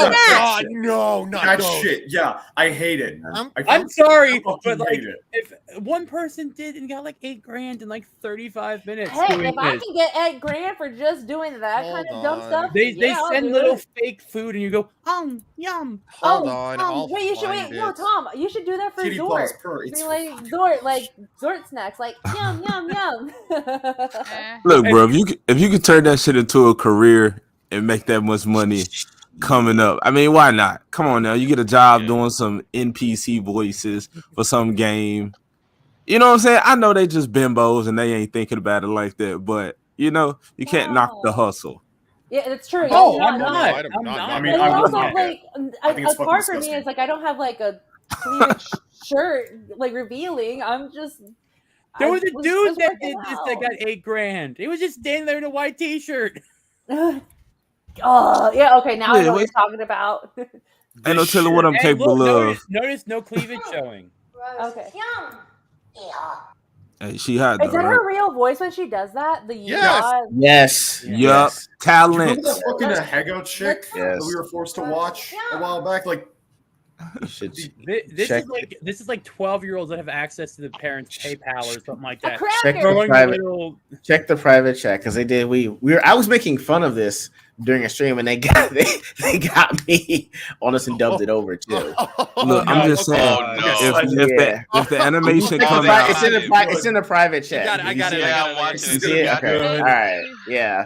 That God, shit. no, not That those. shit. Yeah, I hate it. I'm sorry, fucking but like hate it. if one person did and got like $8,000 in like 35 minutes Hey, doing if I this, can get $8,000 for just doing that kind of dumb stuff, they I'll send do little it. fake food and you go Hold Oh, on. Tom, I'll wait, you should find wait. No, it. Tom, you should do that for Kitty Zort. paws purr. It's Be like Zort snacks, like yum. Look, bro, if you could turn that shit into a career and make that much money coming up, I mean, why not? Come on now, you get a job doing some NPC voices for some game. You know what I'm saying? I know they just bimbos and they ain't thinking about it like that, but you know, you can't knock the hustle. Yeah, that's true. Oh, Yeah, I'm no, not. no. I'm not. I mean, And I also, would knock like, it. I think it's a fucking part for me disgusting. is like I don't have like a cleavage shirt like revealing. I'm just. There was a dude just that working did this out. that got $8,000. He was just standing there in a white t-shirt. Oh yeah, okay. Now I Yeah, know what wait. you're talking about. Ain't no telling what I'm Hey, capable look, of. notice no cleavage showing. Okay. Hey, she hot Is though, that right? her real voice when she does that? The Yes. Yes. Yup. Yes. Talent. Remember that fucking Ahego chick Yes. that we were forced to watch a while back? Like, You should This check. is like 12-year-olds that have access to the parents' PayPal or something like that. Check the Throwing private. little Check the private chat because they did. We were. I was making fun of this during a stream, and they got me on us and dubbed it over too. Look, I'm just saying, if the animation come out, it's in the private chat. I got it. Yeah, I'm watching it. Yeah, okay. All right. Yeah.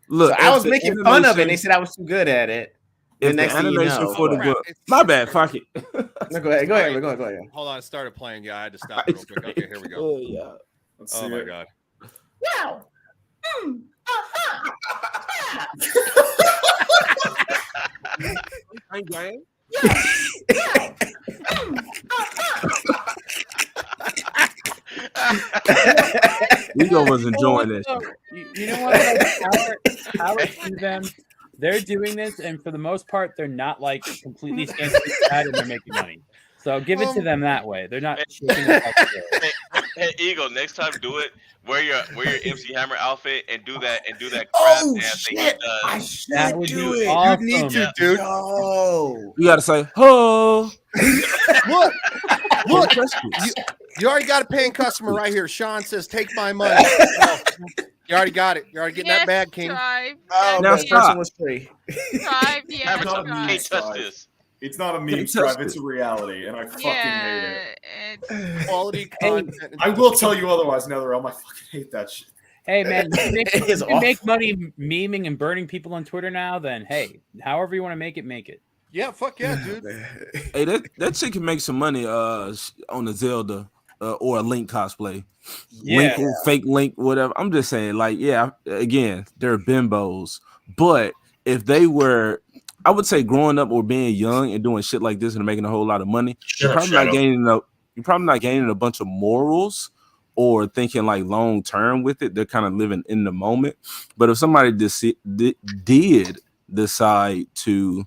look, So I if was the making fun of it. And they animation- said I was too good at it. If the next thing you animation know, for the Crap, book, it's- my bad, fuck it. No, go ahead. Go ahead. Hold on, it started playing. Yeah, I had to stop it real quick. Okay, here we go. Oh yeah. let's Oh see my it. god. Ego was enjoying this. You know what? Like, power to them. They're doing this, and for the most part, they're not like completely standing aside and they're making money. So give it to them that way. They're not shaking their head. Hey, Eagle, next time do it. Wear your MC Hammer outfit and do that crap Oh dance that he shit! does. I should That would do be it. awesome. You need to, dude. No. You gotta say, "Oh, Look, you already got a paying customer right here. Sean says, "Take my money." Oh, you already got it. You're already getting that bag, King. Tribe. Oh, Now that stop. person was free. Tribe, yeah, It's not a meme Can't touch strive. this. It's not a meme Can't strive. touch It's it. a reality, and I fucking hate it. it's Quality content. I will tell you otherwise, NetherRealm. I fucking hate that shit. Hey man, It is you can make awful. money memeing and burning people on Twitter now. Then hey, however you want to make it. Yeah, fuck yeah, dude. Hey, that chick can make some money on the Zelda or a Link cosplay. Yeah. Link, fake Link, whatever. I'm just saying, like, yeah, again, they're bimbos. But if they were, I would say growing up or being young and doing shit like this and making a whole lot of money, you're probably not gaining a bunch of morals or thinking like long term with it. They're kind of living in the moment. But if somebody did decide to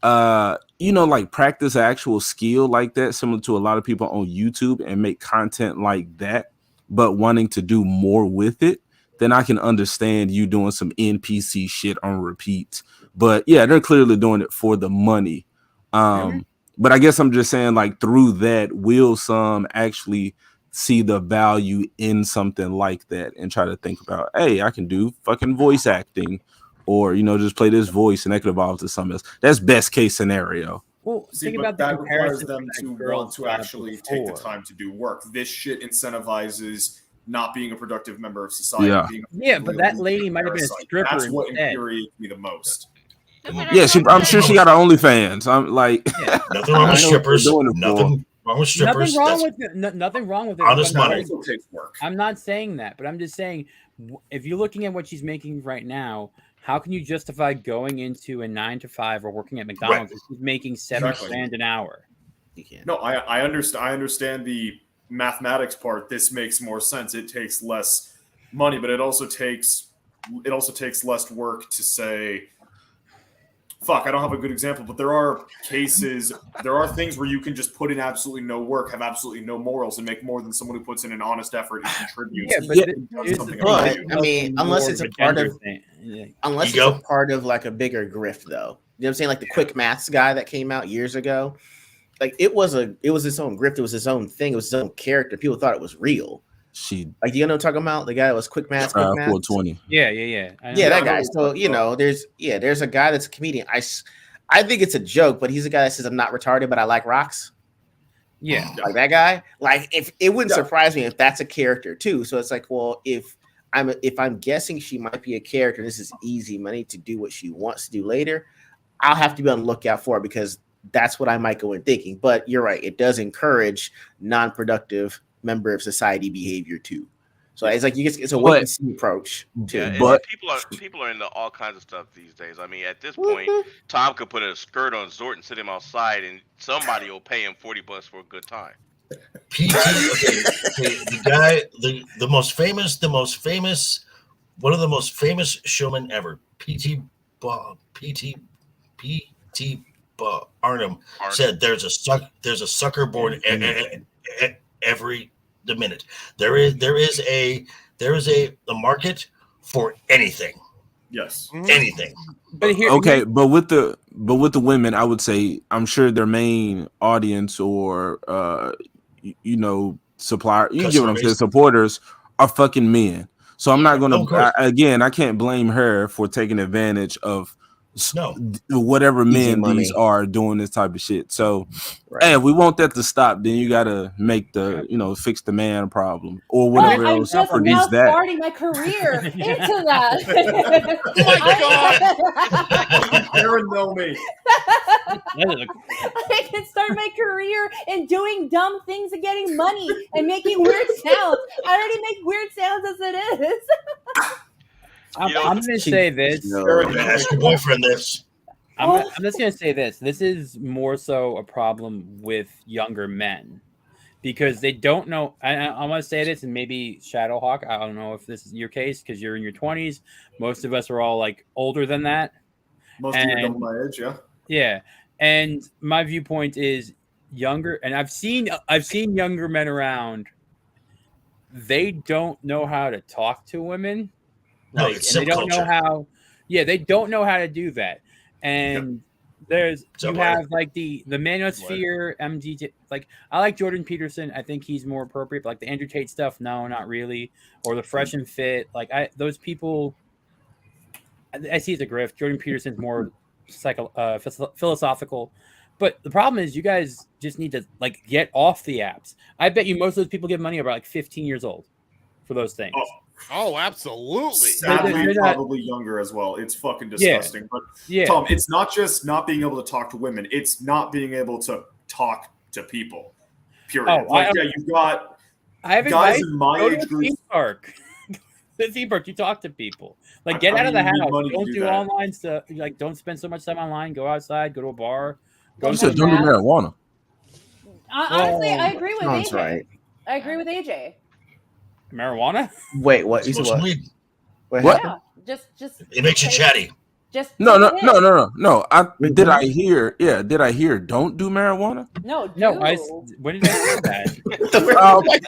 like practice actual skill like that, similar to a lot of people on YouTube, and make content like that, but wanting to do more with it, then I can understand you doing some NPC shit on repeat. But yeah, they're clearly doing it for the money. But I guess I'm just saying, like, through that, will some actually see the value in something like that and try to think about, hey, I can do fucking voice acting, or just play this voice and that could evolve to something else. That's best case scenario. Well, See, think but about the that requires comparison them that to girls want to brought up actually take the before. time to do work. This shit incentivizes not being a productive member of society. Yeah. Being Yeah, but that lady might have been a parasite. stripper That's what instead. infuriates me the most. Yeah, I'm sure she got her OnlyFans. I'm like, Nothing wrong with I know what they're strippers. doing it for. Nothing wrong with strippers. Nothing wrong with it. Honest But money. I'm not saying that, but I'm just saying, if you're looking at what she's making right now, how can you justify going into a 9 to 5 or working at McDonald's if she's making $7,000 an hour? No, I understand. I understand the mathematics part. This makes more sense. It takes less money, but it also takes less work to say. Fuck, I don't have a good example, but there are things where you can just put in absolutely no work, have absolutely no morals, and make more than someone who puts in an honest effort and contributes. But I mean, unless it's a part of, unless it's a part of like a bigger grift, though. You know what I'm saying? Like the quick maths guy that came out years ago. Like it was its own grift. It was his own thing. It was his own character. People thought it was real. Like, you know what I'm talking about? The guy that was quick maths. 420. Yeah. Yeah, that guy. So there's a guy that's a comedian. I think it's a joke, but he's a guy that says I'm not retarded, but I like rocks. Yeah, like that guy. Like if it wouldn't surprise me if that's a character too. So it's like, well, if I'm guessing she might be a character, this is easy money to do what she wants to do later. I'll have to be on the lookout for it because that's what I might go in thinking. But you're right; it does encourage non-productive member of society behavior too. So it's like it's a wait and see approach too. Yeah, But people are into all kinds of stuff these days. I mean, at this point, Tom could put a skirt on Zort and sit him outside, and somebody will pay him $40 for a good time. The most famous, one of the most famous showmen ever, P.T. Arnhem said, "There's a sucker born every the minute. There is a market for anything." Yes, anything. But with the women, I would say I'm sure their main audience or supplier, you get what I'm saying, supporters are fucking men. So I'm not gonna I can't blame her for taking advantage of whatever men these are doing this type of shit. So hey, if we want that to stop, then you gotta make the fix the man problem or whatever I'm else just produce now that. starting my career into that. Aaron, know me. I can start my career in doing dumb things and getting money and making weird sounds. I already make weird sounds as it is. I'm going to say this. Ask your boyfriend this. I'm just going to say this. This is more so a problem with younger men because they don't know. I want to say this, and maybe Shadowhawk, I don't know if this is your case because you're in your 20s. Most of us are all like older than that. Most of you are double my age, yeah. Yeah. And my viewpoint is younger, and I've seen younger men around. They don't know how to talk to women. No, Like, it's and they don't subculture. know how. Yeah, they don't know how to do that. And you have like the manosphere, MD. Like I like Jordan Peterson. I think he's more appropriate. But like the Andrew Tate stuff, no, not really. Or the Fresh and Fit. Like those people. I see it's a grift. Jordan Peterson's more philosophical. But the problem is, you guys just need to get off the apps. I bet you most of those people give money about 15 years old for those things. Oh, Oh, absolutely. Sadly, They're not- probably younger as well. It's fucking Yeah. disgusting. But Yeah. Tom, it's not just not being able to talk to women; it's not being able to talk to people. Period. Oh, Like, yeah, you've got I have guys advice. in my Go to age the group. theme park. The theme park. You talk to people. Like, get out of the you need house. money to Don't do do that. online stuff. Like, don't spend so much time online. Go outside. Go to a bar. Go You to said don't do marijuana. Honestly, I agree with Sounds AJ. right. I agree with AJ. marijuana. Wait, what? You said Smoke some what? weed. What What? happened? Yeah, just It makes you chatty. Just No. take it in. Did I hear? Yeah, did I hear? Don't do marijuana. No, No, do. when did I say that?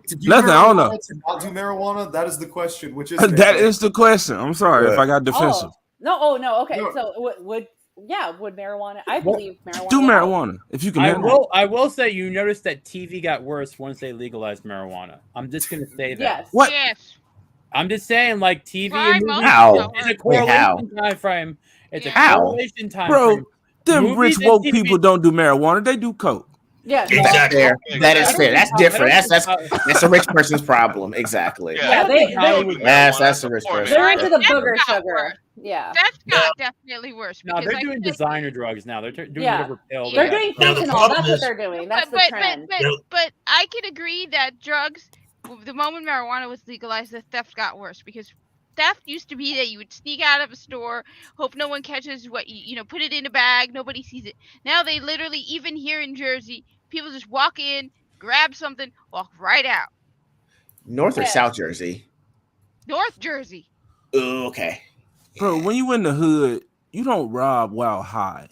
Did you Nothing, hear I don't know. marijuana to not do marijuana? That is the question. Which is That is the question. I'm sorry if I got defensive. No. Okay, No. so would marijuana? I believe marijuana. Do would help. marijuana if you can handle it. I will say you notice that TV got worse once they legalized marijuana. I'm just gonna say that. Yes. What? Yes. I'm just saying, like TV Why and most movies How? don't is a work? correlation time frame. It's a How? correlation time Bro, frame. them Movies rich and woke TV people don't do marijuana. They do coke. Yeah, That's Exactly. fair. That is fair. That's different. I don't That's a rich person's problem. Exactly. Yeah, they That's a rich person. they're into the That's booger not sugar. worse. Yeah. That's got definitely worse. No, because they're I doing feel like- designer drugs now. They're doing Yeah. whatever pill. They're they doing Now, the fentanyl. problem That's what is- they're doing. That's the but, trend. but I can agree that drugs, the moment marijuana was legalized, the theft got worse because theft used to be that you would sneak out of a store, hope no one catches what you put it in a bag, nobody sees it. Now they literally, even here in Jersey, people just walk in, grab something, walk right out. North or Yes. South Jersey? North Jersey. Ooh, okay. Bro, when you in the hood, you don't rob while high.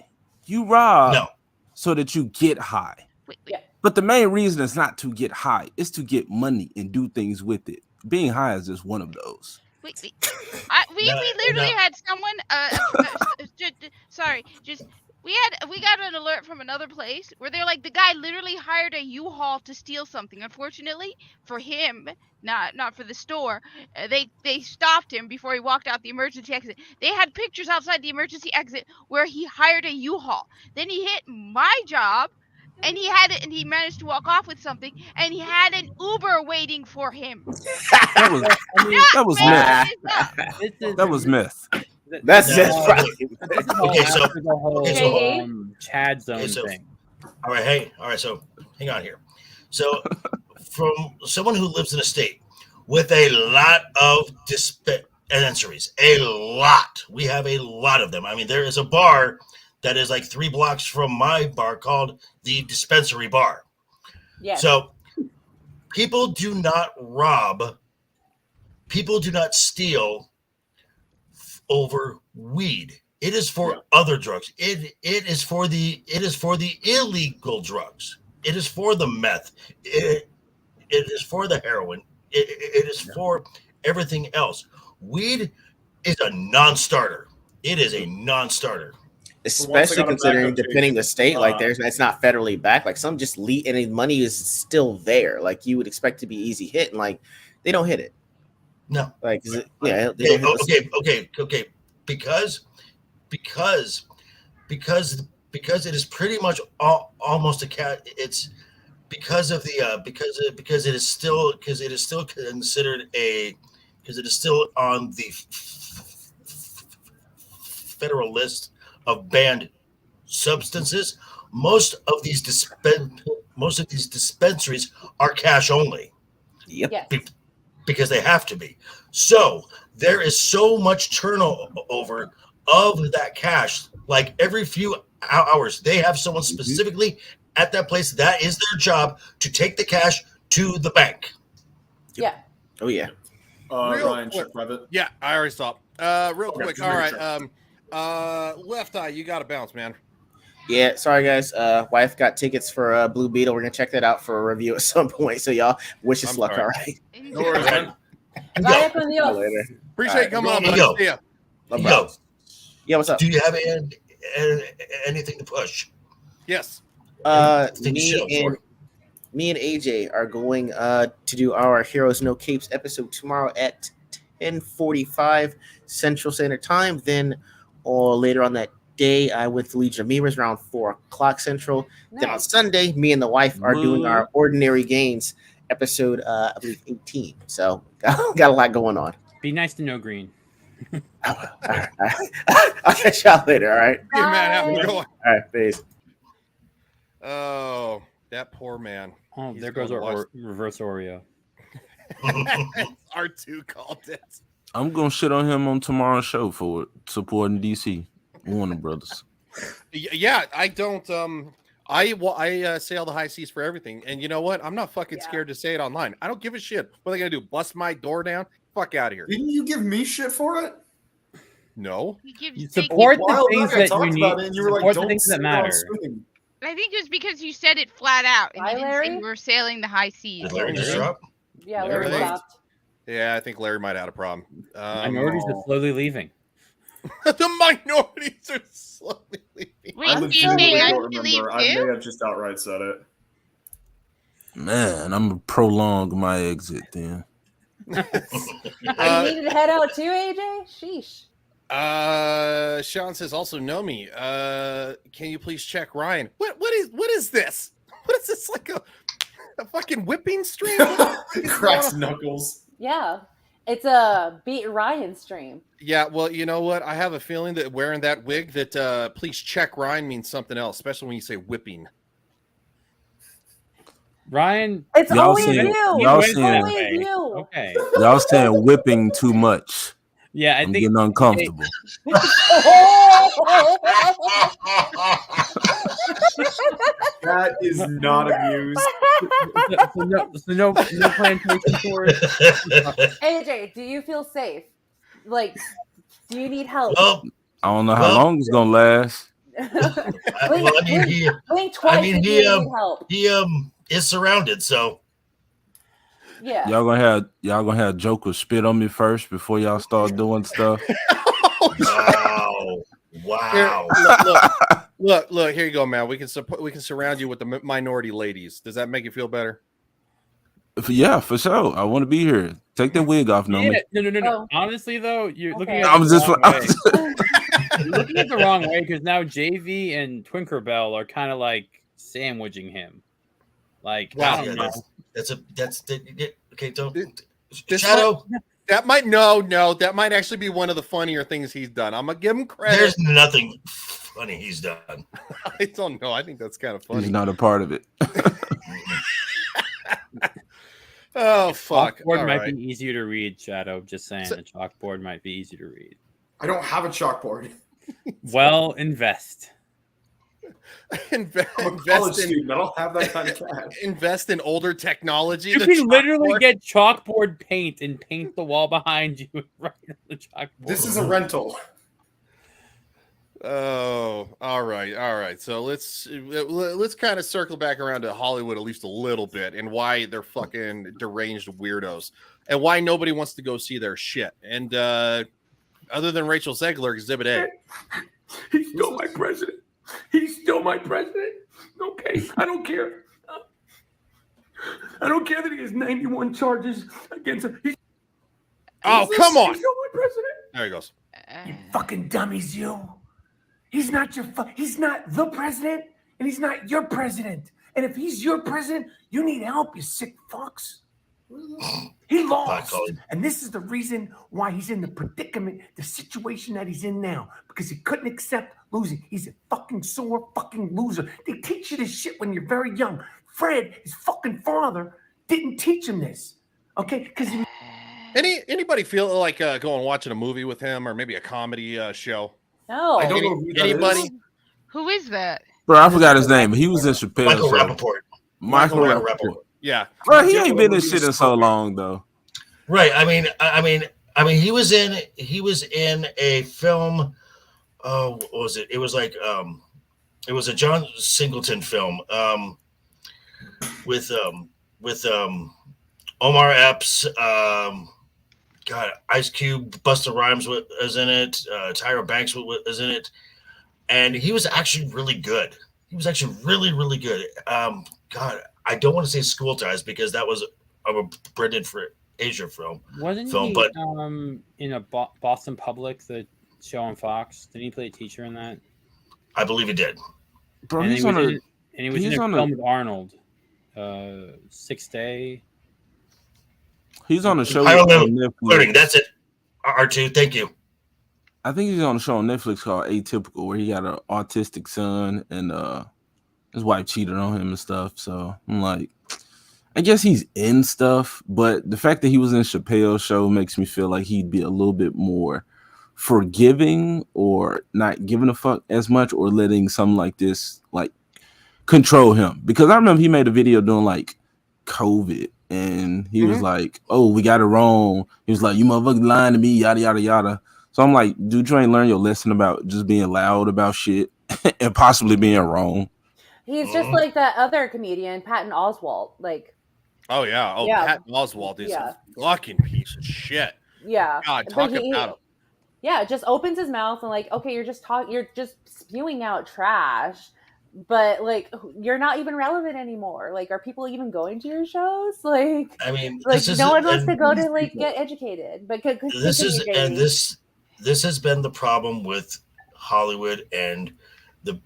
You rob No. so that you get high. Wait, Yeah. But the main reason is not to get high, it's to get money and do things with it. Being high is just one of those. we No, literally no. had someone we got an alert from another place where they're like the guy literally hired a U-Haul to steal something. Unfortunately for him, not for the store, they stopped him before he walked out the emergency exit. They had pictures outside the emergency exit where he hired a U-Haul. Then he hit my job and he managed to walk off with something, and he had an Uber waiting for him. That was meth. That was meth. That's No, just okay. This is all Okay, so- after the whole okay, so- Chad zone Okay, so- thing. All right, so hang on here. So from someone who lives in a state with a lot of dispensaries, a lot. We have a lot of them. I mean, there is a bar that is like 3 blocks from my bar called the Dispensary Bar. Yes. So people do not rob, people do not steal over weed. It is for other drugs. It is for the illegal drugs. It is for the meth. It is for the heroin. It is for everything else. Weed is a non-starter. It is a non-starter. Especially considering, depending the state, like Uh, it's not federally backed. Like some just and the money is still there. Like you would expect to be easy hit, and like they don't hit it. No. Like is it, yeah, they don't hit Okay. Because it is pretty much almost a cat. It's because of the because it is still considered because it is still on the federal list of banned substances. Most of these dispensaries are cash only. Yep. Because they have to be. So there is so much turnover of that cash. Like every few hours, they have someone specifically at that place that is their job to take the cash to the bank. Yeah. Oh yeah. Ryan, check private. Yeah, I already saw. Real Okay, quick. just All making right. Left Eye, you got to bounce, man. Yeah, sorry guys. Wife got tickets for Blue Beetle. We're gonna check that out for a review at some point. So y'all wish us I'm luck. sorry. All right. No worries, man. Vaya con Dios. Later. Appreciate you coming on, buddy. Yo. See ya. Love Yo, bro. Yeah, what's up? do you have anything to push? Yes. Think you should, Me and AJ are going to do our Heroes No Capes episode tomorrow at 10:45 Central Standard Time. Then, or later on that day, I went to Legion of Mirrors around 4 o'clock Central. Then on Nice. Sunday, me and the wife are doing our Ordinary Games episode I believe 18. So got a lot going on. Be nice to know Green. All right. I'll catch y'all later. All right. Yeah, man, have a good one. All right, peace. Oh, that poor man. Oh, He's there goes going to our reverse Oreo. R2 called it. I'm gonna shit on him on tomorrow's show for supporting DC Warner Brothers. Yeah, I don't. I sail the high seas for everything, and you know what? I'm not fucking scared to say it online. I don't give a shit. What are they gonna do? Bust my door down? Fuck out of here. Didn't you give me shit for it? No. You support the things that you need. You were like, Support the don't things say that it on matter. stream. I think it was because you said it flat out, and Hi, you didn't Larry? say you were sailing the high seas. Did Larry just drop? Yeah, Larry Larry left. stopped. Yeah, I think Larry might have had a problem. Minorities are slowly leaving. The minorities are slowly leaving. Wait, I do you legitimately think I don't should leave remember. I may too? have just outright said it. Man, I'm gonna prolong my exit then. You needed to head out too, AJ? Sheesh. Sean says also know me. Can you please check Ryan? What is this? What is this, like a fucking whipping stream? Cracks knuckles. Yeah. It's a Beat Ryan stream. Yeah, well, you know what? I have a feeling that wearing that wig that please check Ryan means something else, especially when you say whipping. Ryan, It's Y'all always saying- you. y'all It's saying- always you. Okay. Y'all saying whipping too much. Yeah, I I'm think getting uncomfortable. That is not amused. so no plantation tours. AJ, do you feel safe? Like, do you need help? Well, I don't know how long it's gonna last. Blink, blink twice if you need help. he is surrounded, so Yeah. Y'all gonna have Joker spit on me first before y'all start doing stuff. wow. Here, look, here you go, man. We can surround you with the minority ladies. Does that make you feel better? Yeah, for sure. I want to be here. Take that wig off, Nomi. Yeah, no. Oh. Honestly, though, you're looking Okay. at I'm it just- the I'm wrong way. You're looking at it the wrong way because now JV and Twinkerbell are kind of like sandwiching him. Like, I don't know. Okay. Don't This Shadow. that might actually be one of the funnier things he's done. I'm gonna give him credit. There's nothing funny he's done. I don't know. I think that's kind of funny. He's not a part of it. Oh fuck! Chalkboard All might right. be easier to read, Shadow. Just saying, So- the chalkboard might be easier to read. I don't have a chalkboard. Well, invest. I'm a college student. I don't have that kind of cash. Invest in older technology. You The can literally chalkboard- get chalkboard paint and paint the wall behind you right on the chalkboard. This is a rental. Oh, all right. So let's kind of circle back around to Hollywood at least a little bit, and why they're fucking deranged weirdos, and why nobody wants to go see their shit. And other than Rachel Zegler, Exhibit A. He's still my president. He's still my president. Okay, I don't care. I don't care that he has 91 charges against him. Oh, come on. He's still my president. There he goes. You fucking dummies, you. He's not he's not the president, and he's not your president. And if he's your president, you need help, you sick fucks. He lost. And this is the reason why he's in the predicament, the situation that he's in now. Because he couldn't accept losing. He's a fucking sore fucking loser. They teach you this shit when you're very young. Fred, his fucking father, didn't teach him this. Okay? Because he... Anybody feel like going and watching a movie with him, or maybe a comedy show? No. I don't know who that Anybody? is. Who is that? Bro, I forgot his name. He was in Chappelle's Michael show. Rappaport. Michael Michael Rappaport. Rappaport. Yeah. Bro, he ain't been in shit in so long though. Right. I mean, he was in a film. What was it? It was like it was a John Singleton film. With Omar Epps. God, Ice Cube, Busta Rhymes was in it. Tyra Banks was in it, and he was actually really good. He was actually really, really good. God, I don't want to say School Ties because that was a Brendan Fraser film. Wasn't he But in a Boston Public, the show on Fox? Didn't he play a teacher in that? I believe he did. Bro, And he's he was on in, and he was in a film with Arnold. 6th Day. He's on a show Higher on learning. Netflix. That's it. R2, thank you. I think he's on a show on Netflix called Atypical, where he got an autistic son and his wife cheated on him and stuff. So I'm like, I guess he's in stuff, but the fact that he was in Chappelle's show makes me feel like he'd be a little bit more forgiving or not giving a fuck as much, or letting something like this like control him. Because I remember he made a video doing like COVID, and he was like, "Oh, we got it wrong." He was like, "You motherfuckers lying to me," yada yada yada. So I'm like, dude, you ain't learned your lesson about just being loud about shit and possibly being wrong. He's just like that other comedian, Patton Oswalt. Like, oh yeah, Yeah. Patton Oswalt is Yeah. a fucking piece of shit. yeah. God, But talk he- about him. Yeah, just opens his mouth and like, okay, you're just spewing out trash, but like you're not even relevant anymore. Like, are people even going to your shows? Like, I mean, like this is no one wants to and go to like get educated. But this is continue, and JD. this has been the problem with Hollywood, and the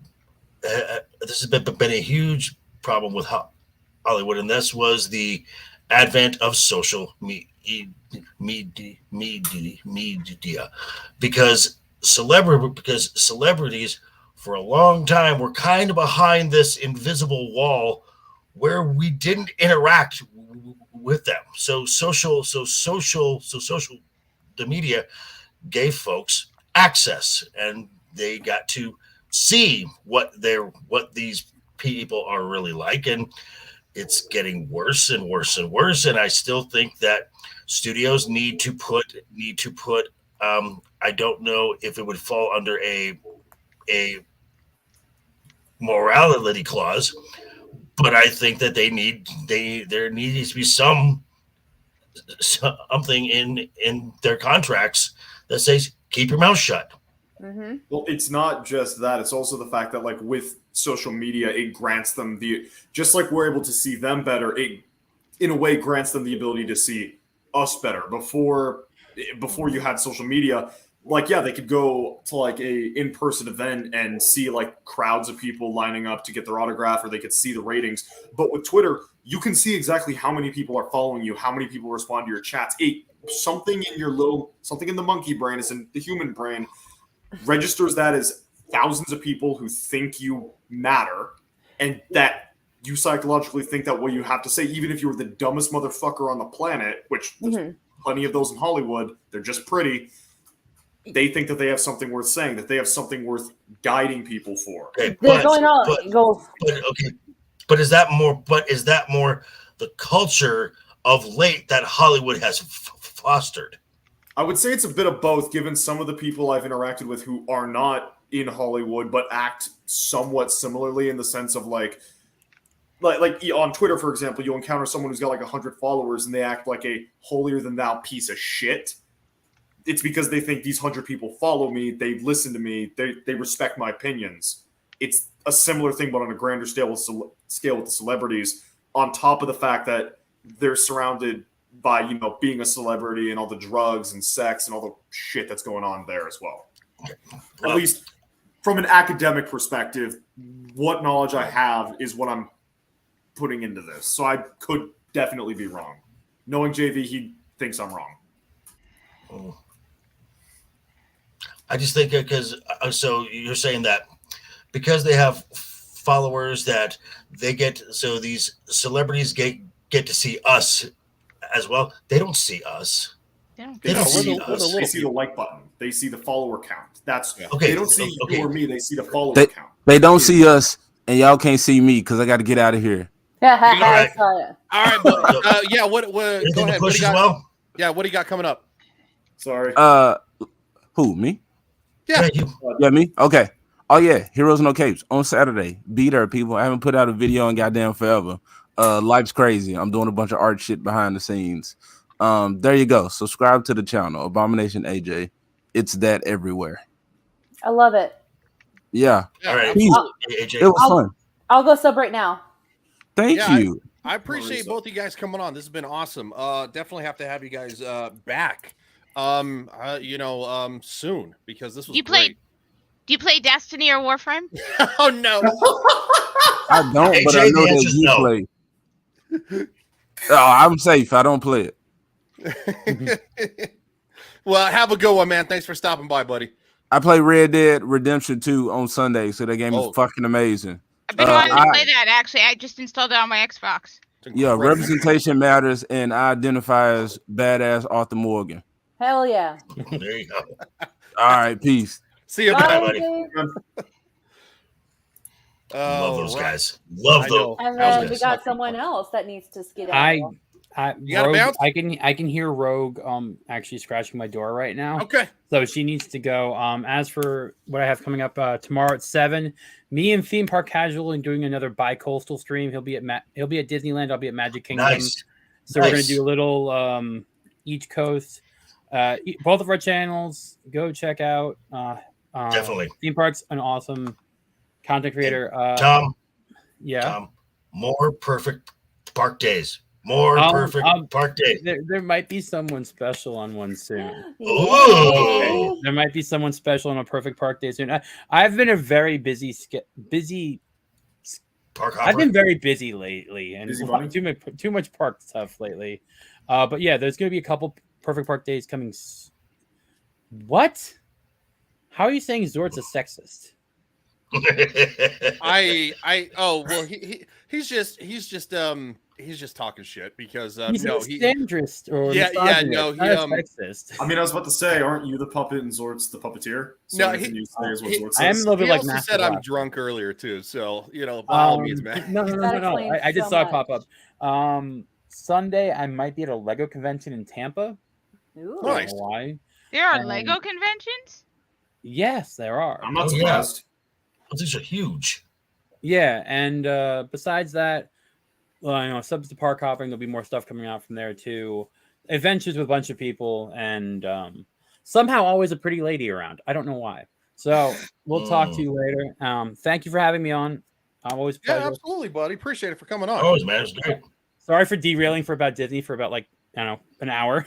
this has been a huge problem with Hollywood, and this was the advent of social media, because celebrities for a long time were kind of behind this invisible wall where we didn't interact with them. So the media gave folks access, and they got to see what these people are really like, and it's getting worse and worse and worse. And I still think that studios need to put I don't know if it would fall under a morality clause, but I think that there needs to be something in their contracts that says keep your mouth shut. Well, it's not just that. It's also the fact that, like, with social media, it grants them just like we're able to see them better, it in a way grants them the ability to see us better. Before you had social media, like, yeah, they could go to like a in-person event and see like crowds of people lining up to get their autograph, or they could see the ratings. But with Twitter, you can see exactly how many people are following you, how many people respond to your chats. Something in the monkey brain, is in the human brain, registers that as thousands of people who think you matter, and that you psychologically think that what you have to say, even if you were the dumbest motherfucker on the planet, which there's plenty of those in Hollywood, they're just pretty, they think that they have something worth saying, that they have something worth guiding people for. Okay, but is that more the culture of late that Hollywood has fostered? I would say it's a bit of both, given some of the people I've interacted with who are not in Hollywood but act somewhat similarly, in the sense of like on Twitter, for example, you'll encounter someone who's got like 100 followers and they act like a holier than thou piece of shit. It's because they think these 100 people follow me, they listen to me, they respect my opinions. It's a similar thing, but on a grander scale with the celebrities, on top of the fact that they're surrounded by, you know, being a celebrity and all the drugs and sex and all the shit that's going on there as well. At least from an academic perspective, what knowledge I have is what I'm putting into this. So I could definitely be wrong. Knowing JV, he thinks I'm wrong. I just think because so you're saying that because they have followers that they get, so these celebrities get to see us as well. They don't see us. They don't see us. They see the like button. They see the follower count. That's okay. They don't see you or me. They see the follower count. They don't see us, and y'all can't see me because I got to get out of here. All right, but yeah. What? Go ahead. What do you got? Well? Yeah. What do you got coming up? Sorry. Who? Me? Yeah. Yeah, me. Okay. Oh yeah, Heroes No Capes on Saturday. Be there, people. I haven't put out a video in goddamn forever. Life's crazy. I'm doing a bunch of art shit behind the scenes. There you go. Subscribe to the channel, Abomination AJ. It's that everywhere. I love it. Yeah. All right. Peace. AJ. It was fun. I'll go sub right now. Thank you. I appreciate both of you guys coming on. This has been awesome. Definitely have to have you guys back. Soon, because this was great. Do you play Destiny or Warframe? Oh no. I don't, but I know that you play. Oh, I'm safe. I don't play it. Well, have a good one, man. Thanks for stopping by, buddy. I play Red Dead Redemption 2 on Sunday, so that game is fucking amazing. I've been wanting to play that, actually. I just installed it on my Xbox. Yeah, representation matters, and I identify as badass Arthur Morgan. Hell yeah. There you go. All right, peace. See you, Bye, buddy. Love those guys. Love those. And then we got someone else that needs to skedaddle. gotta Rogue, bounce? I can hear Rogue actually scratching my door right now. Okay. So she needs to go. As for what I have coming up tomorrow at 7, me and Theme Park Casual and doing another bi-coastal stream. He'll be at Disneyland. I'll be at Magic Kingdom. Nice. So we're gonna do a little each coast. Both of our channels. Go check out. Definitely. Theme Park's an awesome content creator. Tom. Yeah. Tom, more perfect park days. More perfect park days. There might be someone special on one soon. Ooh. There might be someone special on a perfect park day soon. I've been a very busy park hopper. I've been very busy lately and Busy too much park stuff lately. But yeah, there's going to be a couple perfect park days coming. What? How are you saying Zort's a sexist? He's just talking shit because He's a misandrist or sexist. I mean, I was about to say, aren't you the puppet and Zort's the puppeteer? So No, anything you say is what Zort I am a says. little bit He like also Master said I'm Black. drunk earlier too, so by all means, man. No. I just saw it pop up. Sunday, I might be at a Lego convention in Tampa. Ooh. I don't know why. There are Lego conventions? Yes, there are. I'm not surprised. These are huge. Yeah, and besides that, subs to park hopping, there'll be more stuff coming out from there too. Adventures with a bunch of people, and somehow always a pretty lady around. I don't know why. So we'll talk to you later. Thank you for having me on. I'm always pleasure. Yeah, absolutely, buddy. Appreciate it for coming on. Always, man. It's great. Sorry for derailing for about Disney for about an hour.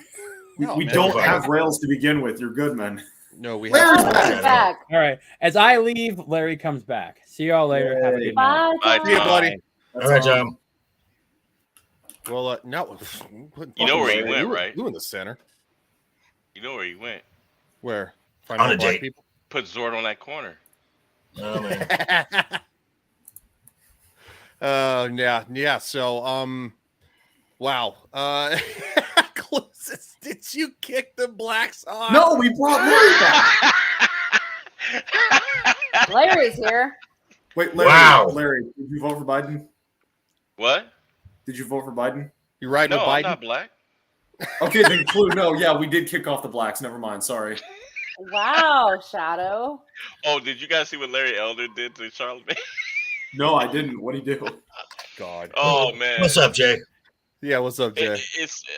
We don't have rails to begin with. You're good, man. No, we Larry's have. back. All right. As I leave, Larry comes back. See y'all later. Have a good night. Bye, See you, buddy. All right, John. Well, no. You know where he went, right? You in the center. You know where he went. Where? Find On more a black date. people. Put Zord on that corner. Oh, man. Yeah. So, wow. Closest, did you kick the blacks off? No, we brought Larry back. Larry's here. Wait, Larry. Wow. Larry, did you vote for Biden? What? Did you vote for Biden? You riding No, with I'm Biden? not black. Okay, then clue. No, yeah, we did kick off the blacks. Never mind. Sorry. Wow, Shadow. Oh, did you guys see what Larry Elder did to Charlamagne? No, I didn't. What'd he do? God. Oh man. What's up, Jay? Yeah, what's up, Jay?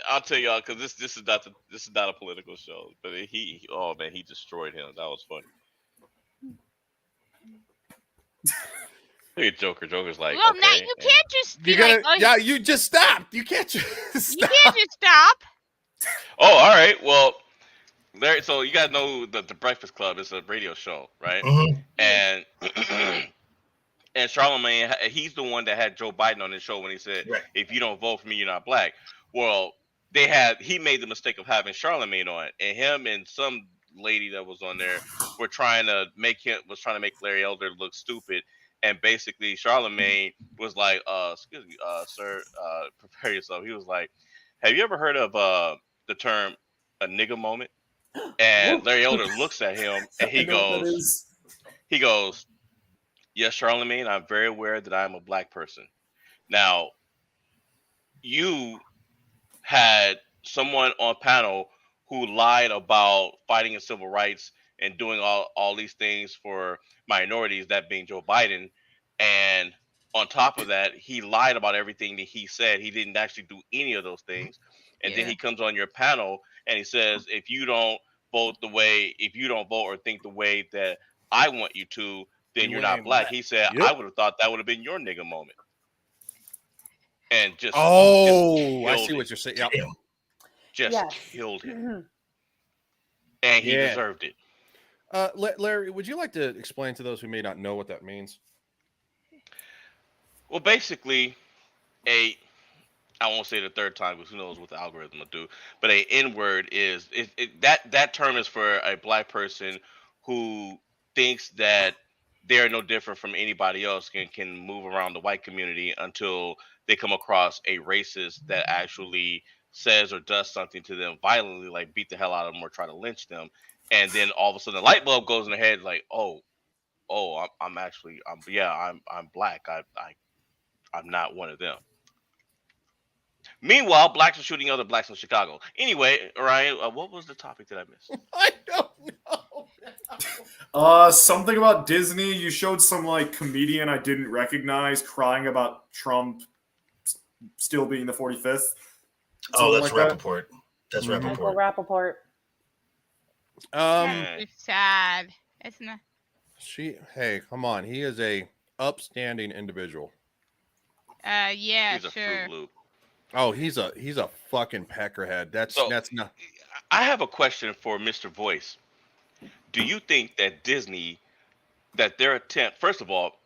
I'll tell y'all because this is not a political show, but he destroyed him. That was funny. Look at Joker. Joker's like, Well, okay, now you can't just be You gotta, like, oh, yeah, you just stopped. You can't just you stop. can't just stop. Oh, all right. Well, Larry. So you guys know the Breakfast Club is a radio show, right? Mm-hmm. And and Charlamagne, he's the one that had Joe Biden on his show when he said, Right. "If you don't vote for me, you're not black." Well, he made the mistake of having Charlamagne on, and him and some lady that was on there were trying to make Larry Elder look stupid. And basically, Charlamagne was like, "Excuse me, sir, prepare yourself." He was like, "Have you ever heard of the term a nigga moment?" And Larry Elder looks at him and he goes, "Yes, Charlamagne, I'm very aware that I'm a black person." Now, you had someone on panel who lied about fighting in civil rights and doing all these things for minorities, that being Joe Biden. And on top of that, he lied about everything that he said. He didn't actually do any of those things. And then he comes on your panel and he says, if you don't vote or think the way that I want you to, then you're not black. He said, I would have thought that would have been your nigga moment. And just I see what you're saying. Yep. Just killed him. And he deserved it. Larry, would you like to explain to those who may not know what that means? Well, basically, I won't say it a third time because who knows what the algorithm will do. But a N word is that term is for a black person who thinks that they're no different from anybody else and can move around the white community until they come across a racist that actually says or does something to them violently, like beat the hell out of them or try to lynch them, and then all of a sudden the light bulb goes in their head, like, I'm actually, I'm black. I'm not one of them. Meanwhile, blacks are shooting other blacks in Chicago. Anyway, Ryan, what was the topic that I missed? I don't know. Something about Disney. You showed some like comedian I didn't recognize crying about Trump still being the 45th. Oh, that's like Rappaport. That's Michael Rappaport. Rappaport. It's sad. It's not. Hey, come on. He is a upstanding individual. Yeah, He's a sure. Fruit Loop. Oh, he's a fucking peckerhead. That's not. I have a question for Mr. Voice. Do you think that Disney, that their attempt, first of all,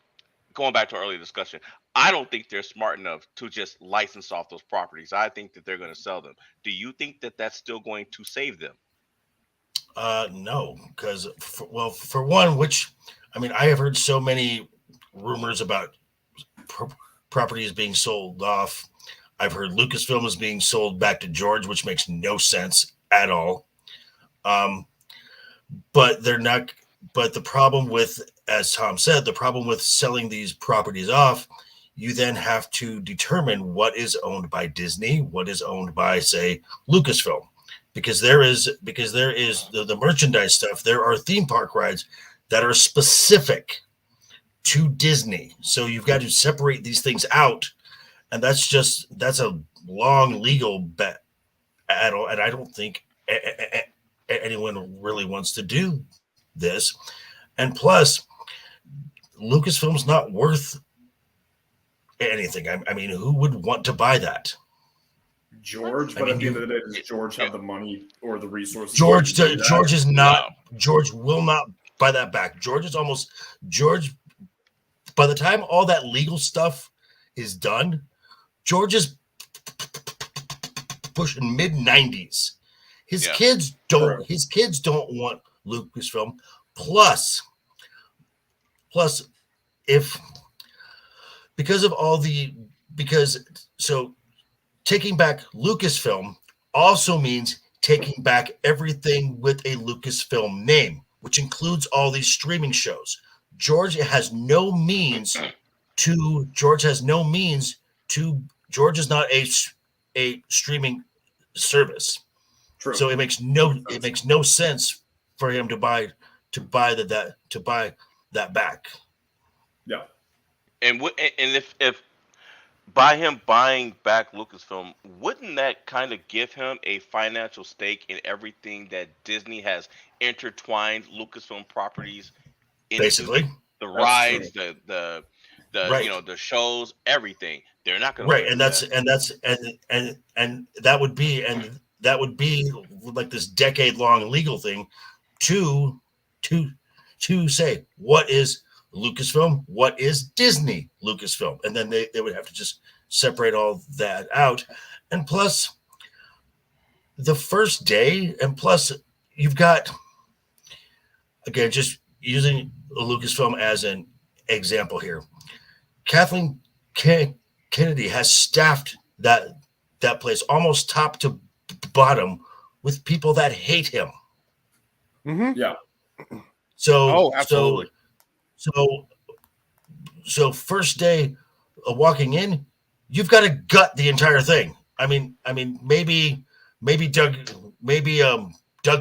going back to our earlier discussion, I don't think they're smart enough to just license off those properties. I think that they're going to sell them. Do you think that that's still going to save them? No, because for one, I have heard so many rumors about properties being sold off. I've heard Lucasfilm is being sold back to George, which makes no sense at all. But they're not. But the problem with, as Tom said, the problem with selling these properties off, you then have to determine what is owned by Disney, what is owned by, say, Lucasfilm, because there is the merchandise stuff. There are theme park rides that are specific to Disney, so you've got to separate these things out. And that's a long legal bet, and I don't think anyone really wants to do this. And plus, Lucasfilm's not worth anything. I mean, who would want to buy that? George, but at the end of the day, does George have the money or the resources? George is not. No. George will not buy that back. George. By the time all that legal stuff is done, George is pushing mid-90s. His kids don't want Lucasfilm. Plus, if taking back Lucasfilm also means taking back everything with a Lucasfilm name, which includes all these streaming shows. George is not a streaming service. True. So it makes no sense for him to buy that back. Yeah. And if by him buying back Lucasfilm, wouldn't that kind of give him a financial stake in everything that Disney has intertwined Lucasfilm properties into? Basically, the rides, the right. The shows, everything. They're not going to right, and that would be like this decade-long legal thing to say what is Lucasfilm, what is Disney Lucasfilm, and then they would have to just separate all that out. And plus, the first day, and plus you've got, again, just using Lucasfilm as an example here, Kathleen Kennedy has staffed that place almost top to bottom with people that hate him. Mm-hmm. Yeah. So absolutely. So first day of walking in, you've got to gut the entire thing. I mean, maybe Doug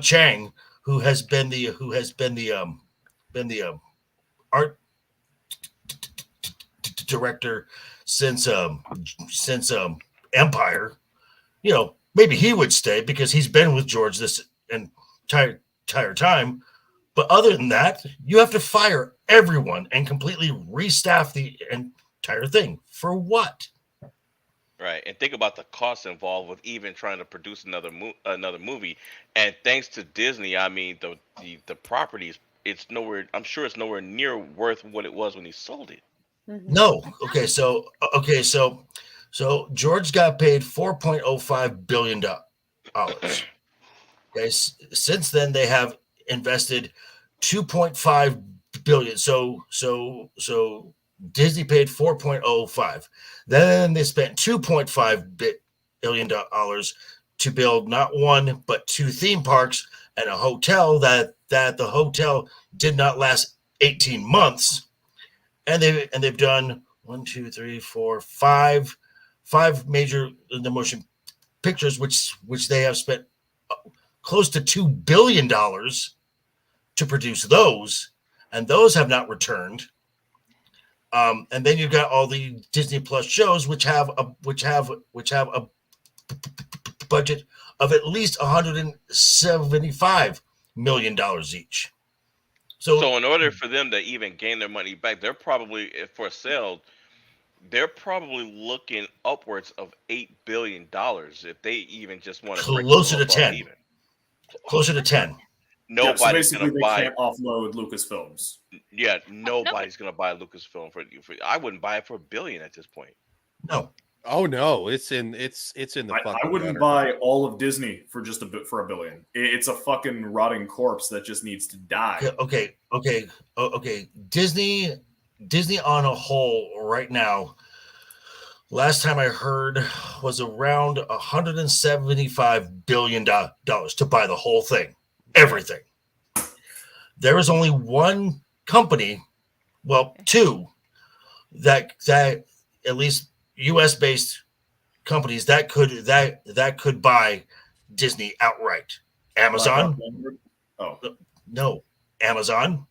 Chang, who has been the art director since Empire, maybe he would stay because he's been with George this entire time. But other than that, you have to fire everyone and completely restaff the entire thing. For what? Right, and think about the costs involved with even trying to produce another movie. And thanks to Disney, I mean, the properties, it's nowhere. I'm sure it's nowhere near worth what it was when he sold it. No. Okay. So So George got paid $4.05 billion. Okay, since then they have invested 2.5 billion. So Disney paid 4.05. Then they spent 2.5 billion dollars to build not one but two theme parks and a hotel that the hotel did not last 18 months. And they've done 5 major motion pictures which they have spent close to $2 billion to produce those, and those have not returned. And then you've got all the Disney Plus shows, which have a budget of at least $175 million each. So in order for them to even gain their money back, they're probably for sale. They're probably looking upwards of $8 billion if they even just want to break closer to above 10. even. Closer to 10. Nobody's so basically gonna buy. They can't offload Lucasfilms. Yeah, nobody's gonna buy Lucasfilm for. I wouldn't buy it for $1 billion at this point. No. Oh no, it's in the fucking I wouldn't gutter. buy all of Disney for just $1 billion. It's a fucking rotting corpse that just needs to die. Okay. Disney on a whole right now, last time I heard, was around $175 billion to buy the whole thing, everything. There is only one company, well, two, that at least U.S.-based companies that could buy Disney outright. Amazon. No, Amazon,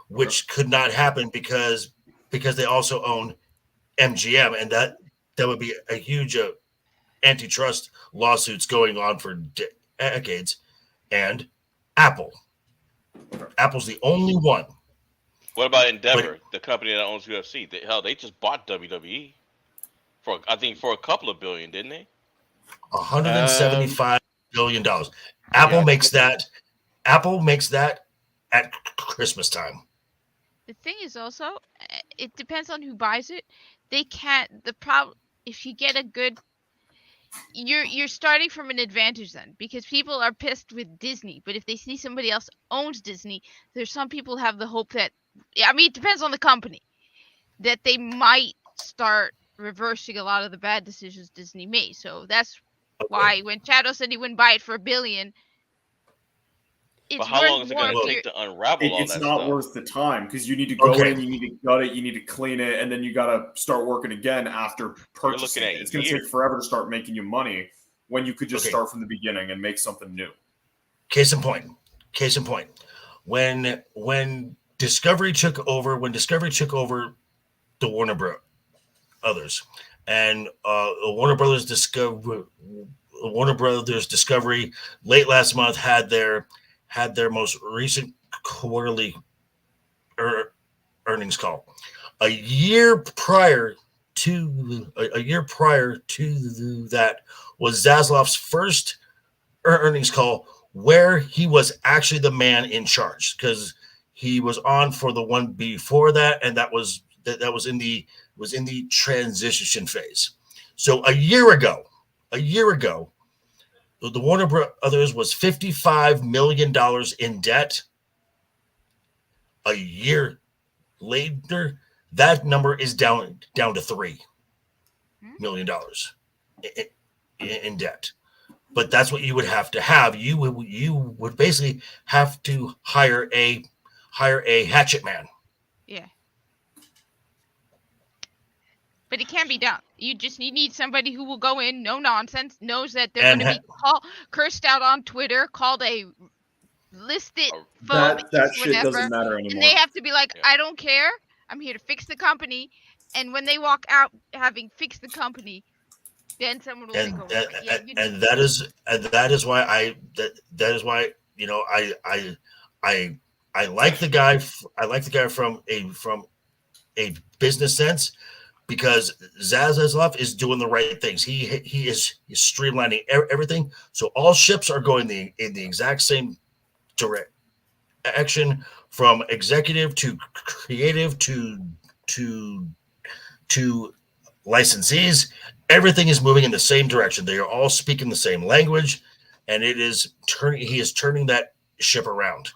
which could not happen because they also own MGM, and that would be a huge antitrust lawsuits going on for decades. And Apple. Apple's the only one. What about Endeavor, the company that owns UFC? They just bought WWE for a couple of billion, didn't they? $175 billion. Apple makes that at Christmas time. The thing is also, it depends on who buys it. They can't. The problem, if you get a good, you're starting from an advantage then, because people are pissed with Disney. But if they see somebody else owns Disney, there's some people have the hope that, I mean, it depends on the company, that they might start reversing a lot of the bad decisions Disney made. So that's why when Shadow said he wouldn't buy it for $1 billion. But how long is it going to take to unravel all that stuff? It's not worth the time because you need to go in, you need to gut it, you need to clean it, and then you got to start working again after purchasing it. It's going to take forever to start making you money when you could just start from the beginning and make something new. Case in point. When Discovery took over the Warner Brothers, and Warner Brothers Discovery late last month had their most recent quarterly earnings call. A year prior to that was Zaslav's first earnings call, where he was actually the man in charge, because he was on for the one before that, and that was in the transition phase. So a year ago, the Warner Brothers was $55 million in debt. A year later, that number is down to $3 million in debt. But that's what you would have to have. You would basically have to hire a hatchet man. Yeah. But it can be done. You need somebody who will go in, no nonsense, knows that they're going to be cursed out on Twitter, called a listed phone. That shit doesn't matter anymore. And they have to be like, I don't care. I'm here to fix the company. And when they walk out having fixed the company, then someone will take over. And that is why I like the guy. I like the guy from a business sense, because Zaslav is doing the right things. He's streamlining everything, so all ships are going in the exact same direction, from executive to creative to licensees, everything is moving in the same direction. They are all speaking the same language, and it is turning. He is turning that ship around.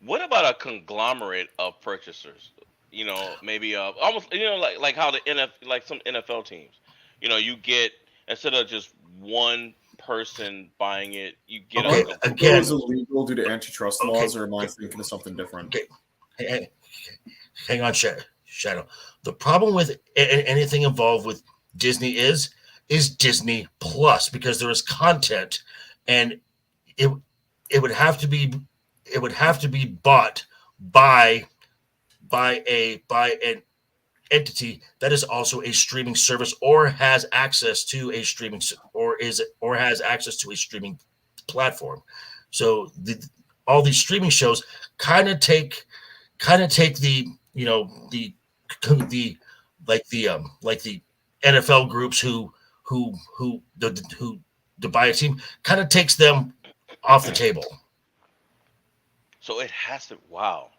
What about a conglomerate of purchasers? Maybe almost like how the like some NFL teams. You get instead of just one person buying it, you get Okay, a again, Is illegal due to antitrust Okay, laws, or am I thinking of something different? Okay, hang on, Shadow. The problem with anything involved with Disney is Disney Plus, because there is content, and it would have to be bought by an entity that is also a streaming service or has access to a streaming platform. So all these streaming shows kind of take the the NFL groups who to buy a team, kind of takes them off the table. So it has to. Wow,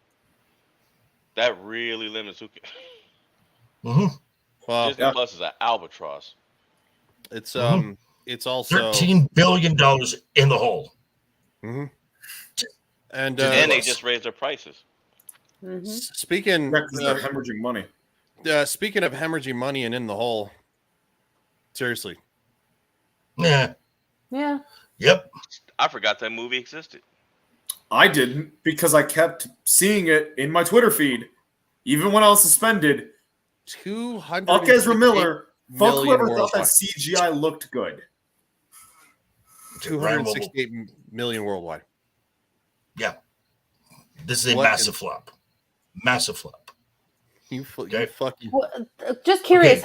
that really limits who can. Mm-hmm. Well, Disney Plus is an albatross. It's Mm-hmm. it's also $13 billion in the hole. Mm-hmm. And they just raised their prices. Speaking they're hemorrhaging money. Speaking of hemorrhaging money and in the hole, seriously. Yeah. Yeah. Yep. I forgot that movie existed. I didn't, because I kept seeing it in my Twitter feed, even when I was suspended. 200. Fuck Ezra Miller. Fuck whoever thought that worldwide. CGI looked good. 268 million worldwide. Yeah. This is a massive flop. Massive flop. You fucking. Well, just curious, Okay,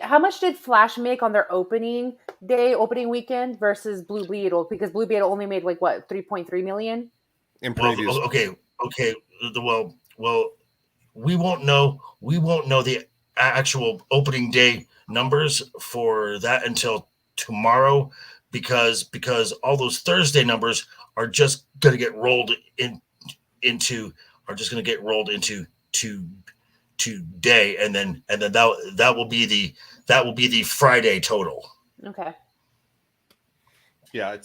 how much did Flash make on their opening weekend versus Blue Beetle? Because Blue Beetle only made like what, 3.3 million in previews. Okay. Well, we won't know the actual opening day numbers for that until tomorrow, because all those Thursday numbers are just going to get rolled into today, and then that will be the Friday total. Okay. Yeah,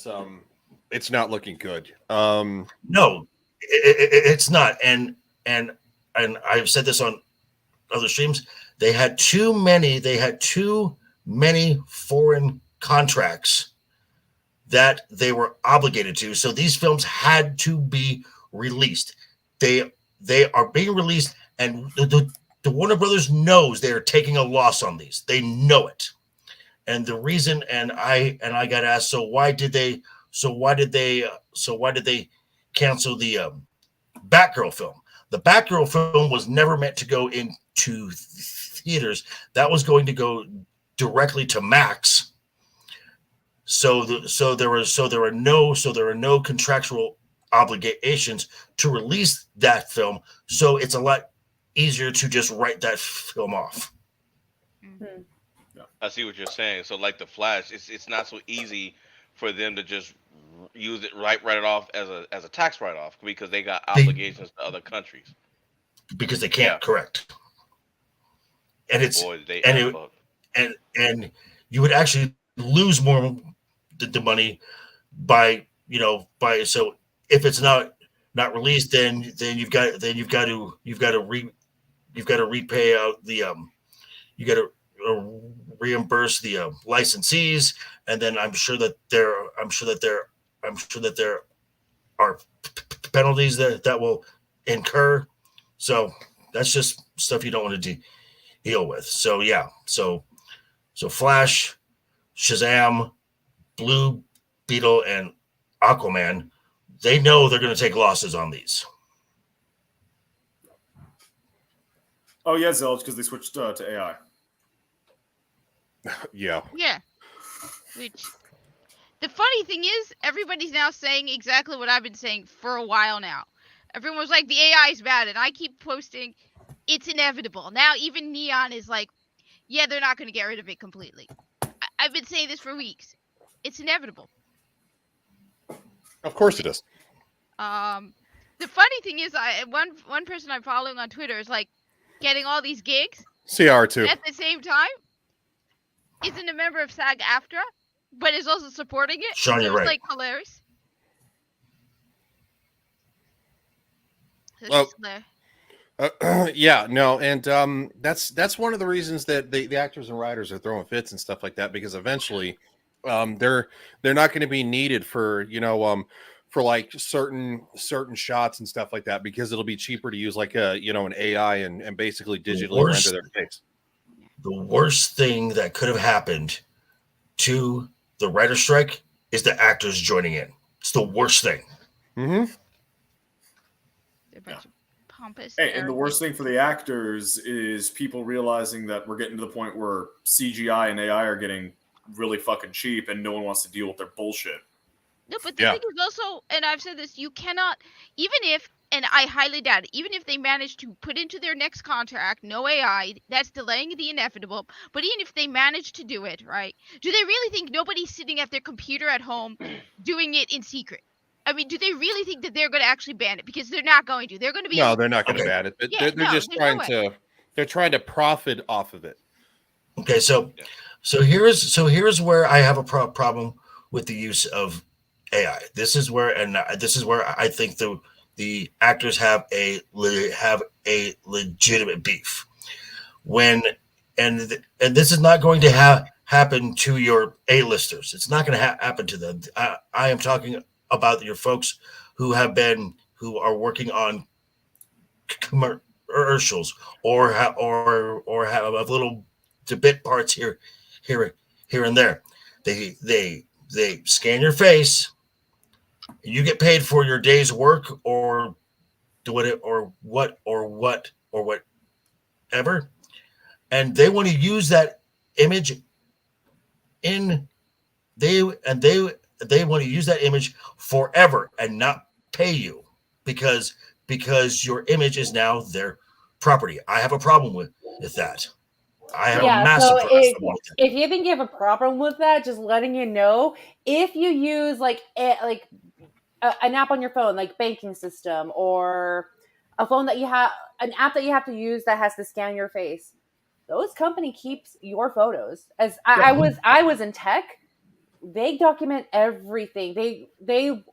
it's not looking good. No, it's not, and I've said this on other streams. They had too many foreign contracts that they were obligated to, so these films had to be released. They are being released, and the Warner Brothers knows they are taking a loss on these. They know it, and the reason. And I got asked, so why did they cancel the Batgirl film? The Batgirl film was never meant to go into theaters. That was going to go directly to Max. So there are no contractual obligations to release that film. So it's a lot easier to just write that film off. I see what you're saying. So like the Flash, it's not so easy for them to just use it, write it off as a tax write off, because they got obligations to other countries. Because they can't, correct. And and you would actually lose more the money by so if it's not released, then you've got to repay out the you got to reimburse the licensees, and then I'm sure that there are penalties that will incur. So that's just stuff you don't want to deal with. So yeah, so Flash, Shazam, Blue Beetle, and Aquaman, they know they're going to take losses on these. Oh yeah, Zelge, because they switched to AI. Yeah. Which the funny thing is, everybody's now saying exactly what I've been saying for a while now. Everyone was like, the AI is bad, and I keep posting, it's inevitable. Now even Neon is like, yeah, they're not going to get rid of it completely. I've been saying this for weeks. It's inevitable. Of course it is. The funny thing is, one person I'm following on Twitter is like getting all these gigs CR2 at the same time. isn't a member of SAG-AFTRA, but is also supporting it. Sean, So you're it's right. like hilarious. So it's Well, just hilarious. yeah, no, and that's one of the reasons that the actors and writers are throwing fits and stuff like that, because eventually, they're not going to be needed for for like certain shots and stuff like that, because it'll be cheaper to use like a an AI and basically digitally render their face. The worst thing that could have happened to the writer strike is the actors joining in. It's the worst thing. Mm-hmm. They're a bunch of pompous. Hey, and the worst arrogant- thing for the actors is people realizing that we're getting to the point where CGI and AI are getting really fucking cheap, and no one wants to deal with their bullshit. No, but the thing is also, and I've said this, you cannot, even if, and I highly doubt it, even if they manage to put into their next contract no AI, that's delaying the inevitable. But even if they manage to do it, right? Do they really think nobody's sitting at their computer at home doing it in secret? I mean, do they really think that they're going to actually ban it? Because they're not going to. They're going to be. No, they're not going to ban it. Yeah, They're just there's trying no way. they're trying to profit off of it. Okay, so here's where I have a problem with the use of AI. This is where I think the actors have a legitimate beef. And this is not going to happen to your A-listers. It's not going to happen to them. I am talking about your folks who are working on commercials or have little bit parts here and there. They scan your face. You get paid for your day's work or do it or whatever, and they want to use that image they want to use that image forever and not pay you because your image is now their property. I have a problem with that. I have a massive so problem with that. if you think you have a problem with that, just letting you know, if you use an app on your phone, like banking system, or a phone that you have, an app that you have to use that has to scan your face, those company keeps your photos. As I was in tech, they document everything. They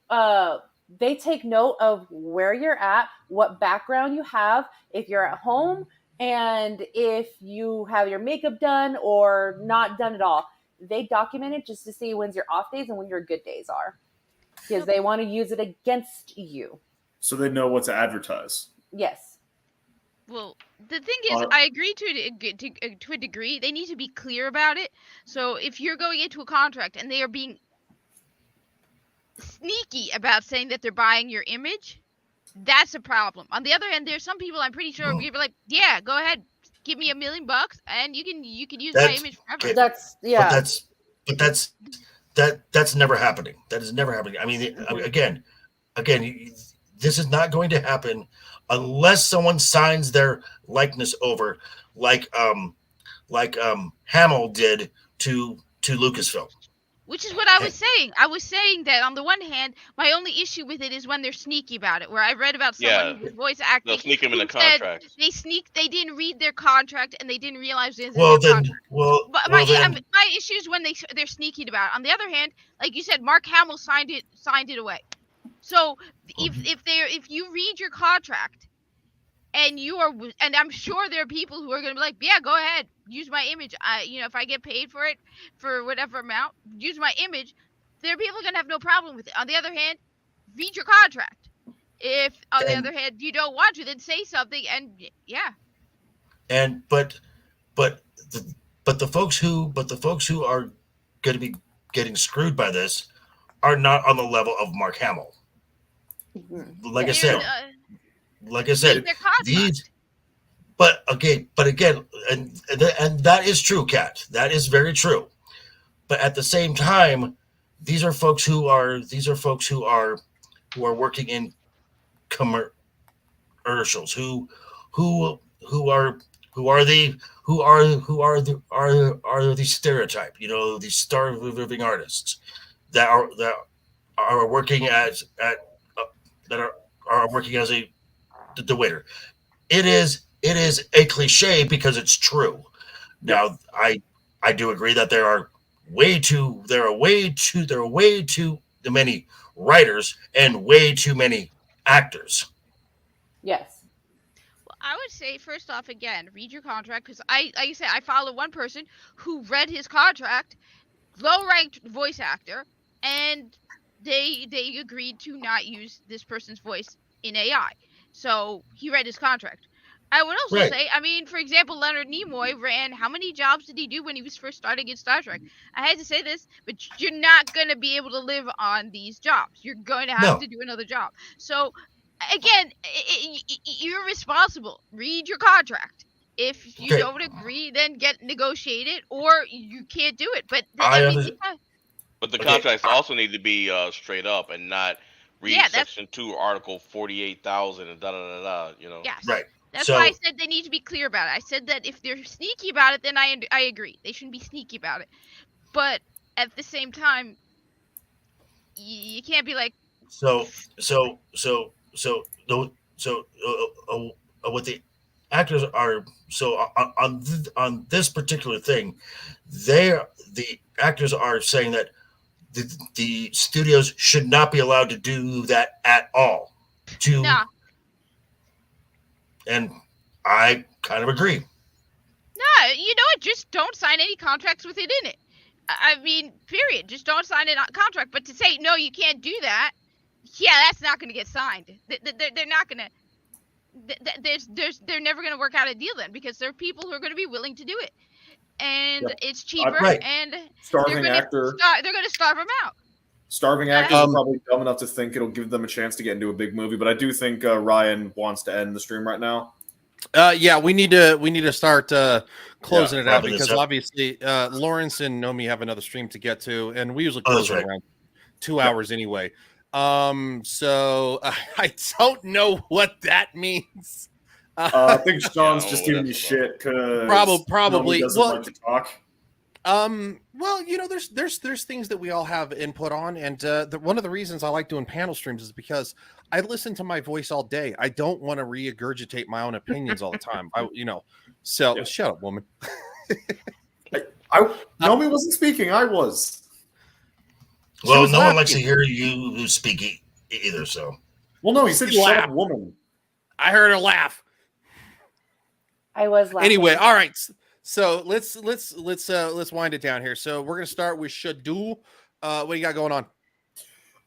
take note of where you're at, what background you have, if you're at home, and if you have your makeup done or not done at all. They document it just to see when's your off days and when your good days are, because they want to use it against you. So they know what to advertise. Yes. Well, the thing is, I agree to a degree. They need to be clear about it. So if you're going into a contract and they are being sneaky about saying that they're buying your image, that's a problem. On the other hand, there's some people I'm pretty sure will be like, yeah, go ahead, give me $1 million and you can use my image forever. That's never happening. That is never happening. I mean, again, this is not going to happen unless someone signs their likeness over, like Hamill did to Lucasfilm. Which is what I was saying. I was saying that on the one hand, my only issue with it is when they're sneaky about it. Where I read about someone who was voice acting. They'll sneak them in the who said contract. They didn't read their contract and they didn't realize it was in Well, their then, contract. well, my then, issue is when they're sneaky about it. On the other hand, like you said, Mark Hamill signed it away. So if you read your contract and and I'm sure there are people who are going to be like, yeah, go ahead, use my image. If I get paid for it for whatever amount, use my image. There are people going to have no problem with it. On the other hand, read your contract. If on the other hand you don't want to, then say something. And yeah. And but the folks who are going to be getting screwed by this are not on the level of Mark Hamill. Like I said, these. But again, and that is true, Kat. That is very true. But at the same time, these are folks who are working in commercials who are the stereotype, these star living artists that are working as the waiter. It is a cliche because it's true. Now, I do agree that there are way too many writers and way too many actors. Yes. Well, I would say first off, again, read your contract because like I said, I follow one person who read his contract, low-ranked voice actor, and they agreed to not use this person's voice in AI. So he read his contract. I would also Right. say, I mean, for example, Leonard Nimoy ran. How many jobs did he do when he was first starting in Star Trek? I hate to say this, but you're not gonna be able to live on these jobs. You're going to have No. to do another job. So, again, you're responsible. Read your contract. If you Okay. don't agree, then get negotiated, or you can't do it. But I I mean, under- yeah, But the Okay. contracts also need to be straight up and not read Yeah, that's- Section 2, Article 48,000 and da-da-da-da, you know. yes. Right. That's So why I said they need to be clear about it. I said that if they're sneaky about it, then I agree. They shouldn't be sneaky about it. But at the same time, you can't be like, what the actors are on this particular thing, the actors are saying that the studios should not be allowed to do that at all. nah. And I kind of agree. No, you know what? Just don't sign any contracts with it in it. I mean, period. Just don't sign a contract. But to say no, you can't do that. Yeah, that's not going to get signed. They're not going to. They're never going to work out a deal then because there are people who are going to be willing to do it, and it's cheaper. Right. And Starving they're gonna actor. They're going to starve them out. Starving actors are probably dumb enough to think it'll give them a chance to get into a big movie, but I do think Ryan wants to end the stream right now. Yeah, we need to start closing it out wrapping this because up. obviously Lawrence and Nomi have another stream to get to, and we usually Oh, close that's it right. around 2 hours anyway. So I don't know what that means. I think Sean's just giving you shit because probably doesn't like to talk. Well, you know, there's things that we all have input on, and one of the reasons I like doing panel streams is because I listen to my voice all day. I don't want to regurgitate my own opinions all the time. So shut up, woman. Nomi wasn't speaking. I was. Well, was no one laughing. likes to hear you speak either. So, Well, no, he said She shut laughed. up, woman. I heard her laugh. I was laughing. Anyway, all right. So let's wind it down here. So we're gonna start with Shadu. What do you got going on?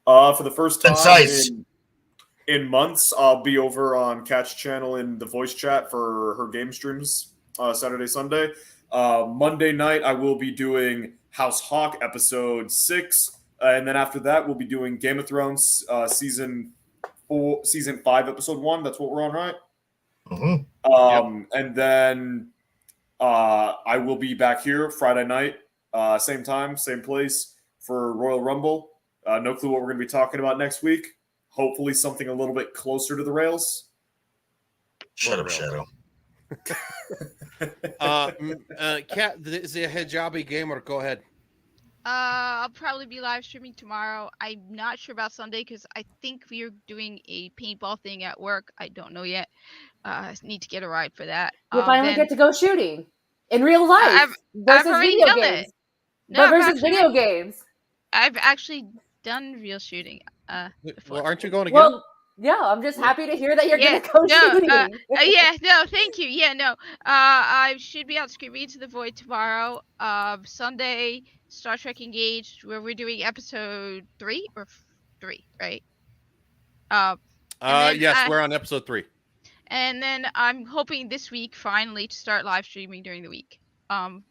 For the first time Concise. in months, I'll be over on Cat's channel in the voice chat for her game streams Saturday, Sunday. Monday night, I will be doing House Hawk episode 6, and then after that, we'll be doing Game of Thrones season 5, episode 1. That's what we're on, right? Mhm. And then I will be back here Friday night, same time, same place for Royal Rumble. No clue what we're going to be talking about next week. Hopefully something a little bit closer to the rails. Shut up, Shadow. Kat, is it a hijabi gamer? Go ahead. I'll probably be live streaming tomorrow. I'm not sure about Sunday because I think we are doing a paintball thing at work. I don't know yet. I need to get a ride for that. You'll finally Then- get to go shooting in real life I've versus already video done games. it. No, I've versus actually- video games. I've actually done real shooting. Before. Well, aren't you going again? Well, yeah, I'm just happy to hear that you're going to go shooting. Yeah, no, thank you. Yeah, no. I should be out screaming to the void tomorrow. Sunday, Star Trek Engaged, where we're doing episode 3 or 3, right? Yes, we're on episode 3. And then I'm hoping this week finally to start live streaming during the week. Now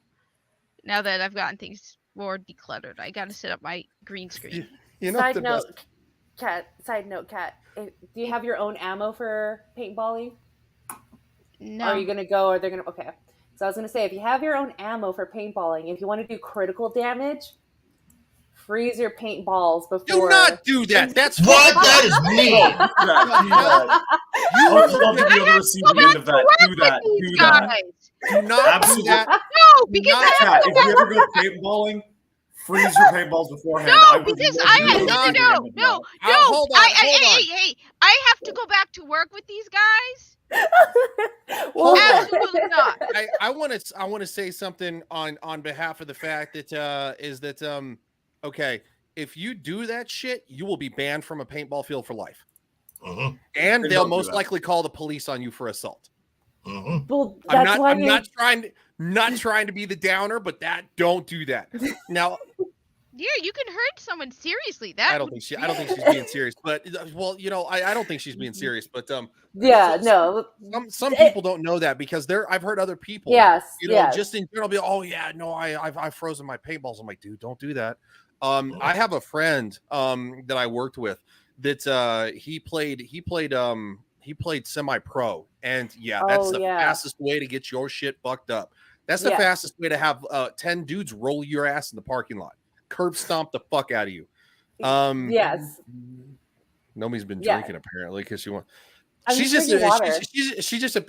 that I've gotten things more decluttered, I got to set up my green screen. Side note, Kat, do you have your own ammo for paintballing? No. Are you gonna go? Or they're gonna? Okay. So I was gonna say, if you have your own ammo for paintballing, if you want to do critical damage, freeze your paintballs before. Do not do that. That's what. That is mean. I would love to be able to receive the end of that. Do that. Do that. Do not do that. No, because I have Kat, to if you ever go paintballing, freeze your paintballs beforehand. No, would because love I to have know to the no, end of no, that. no. Hold on, Hey, I have to go back to work with these guys. Well, Absolutely not. I want to say something on behalf of the fact that is that okay, if you do that shit, you will be banned from a paintball field for life, and Then they'll don't do most that. likely call the police on you for assault. Well, that's why I'm not trying to be the downer, but don't do that. Now, Yeah, you can hurt someone seriously. I don't think she's being serious, but well, I don't think she's being serious, but Yeah, no. some people don't know that because I've heard other people, Yes, just in general be, oh yeah, no, I've frozen my paintballs. I'm like, dude, don't do that. I have a friend that I worked with that he played semi-pro, and that's the fastest way to get your shit fucked up. That's the fastest way to have 10 dudes roll your ass in the parking lot, curb stomp the fuck out of you. Yes. Nomi's been drinking apparently because she wants. I'm She's just just drinking water.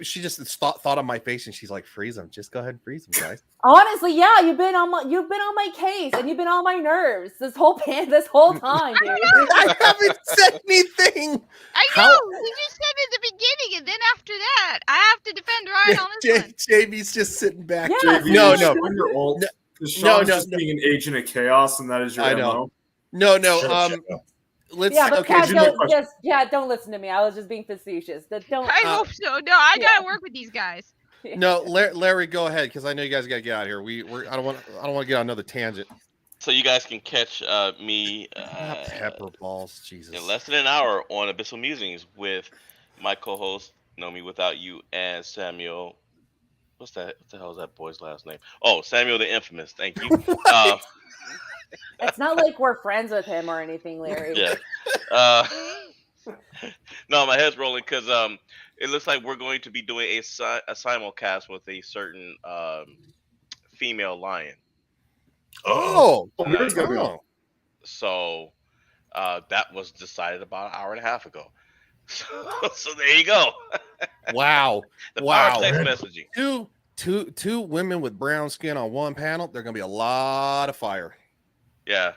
she just thought on my face and she's like, freeze them. Just go ahead and freeze them, guys. Honestly, yeah, you've been on my case and you've been on my nerves this whole time, dude. I haven't said anything. I know. You just said it at the beginning, and then after that, I have to defend Ryan on this one. JB's just sitting back. Yeah. No. When you're old, Sean's just being an agent of chaos, and that is your I MO. know. Let's. Yeah, but Kat, don't listen to me. I was just being facetious. I hope so. No, I gotta work with these guys. No, Larry, go ahead because I know you guys gotta get out of here. I don't want to get on another tangent. So you guys can catch me pepper balls, Jesus, in less than an hour on Abyssal Musings with my co-host Nomi Without You and Samuel. What the hell is that boy's last name? Oh, Samuel the Infamous. Thank you. It's not like we're friends with him or anything, Larry. Yeah. No, my head's rolling because it looks like we're going to be doing a simulcast with a certain female lion. Oh. So that was decided about an hour and a half ago. So there you go. Wow. The power text messaging. Two women with brown skin on one panel. They're gonna be a lot of fire. Yeah.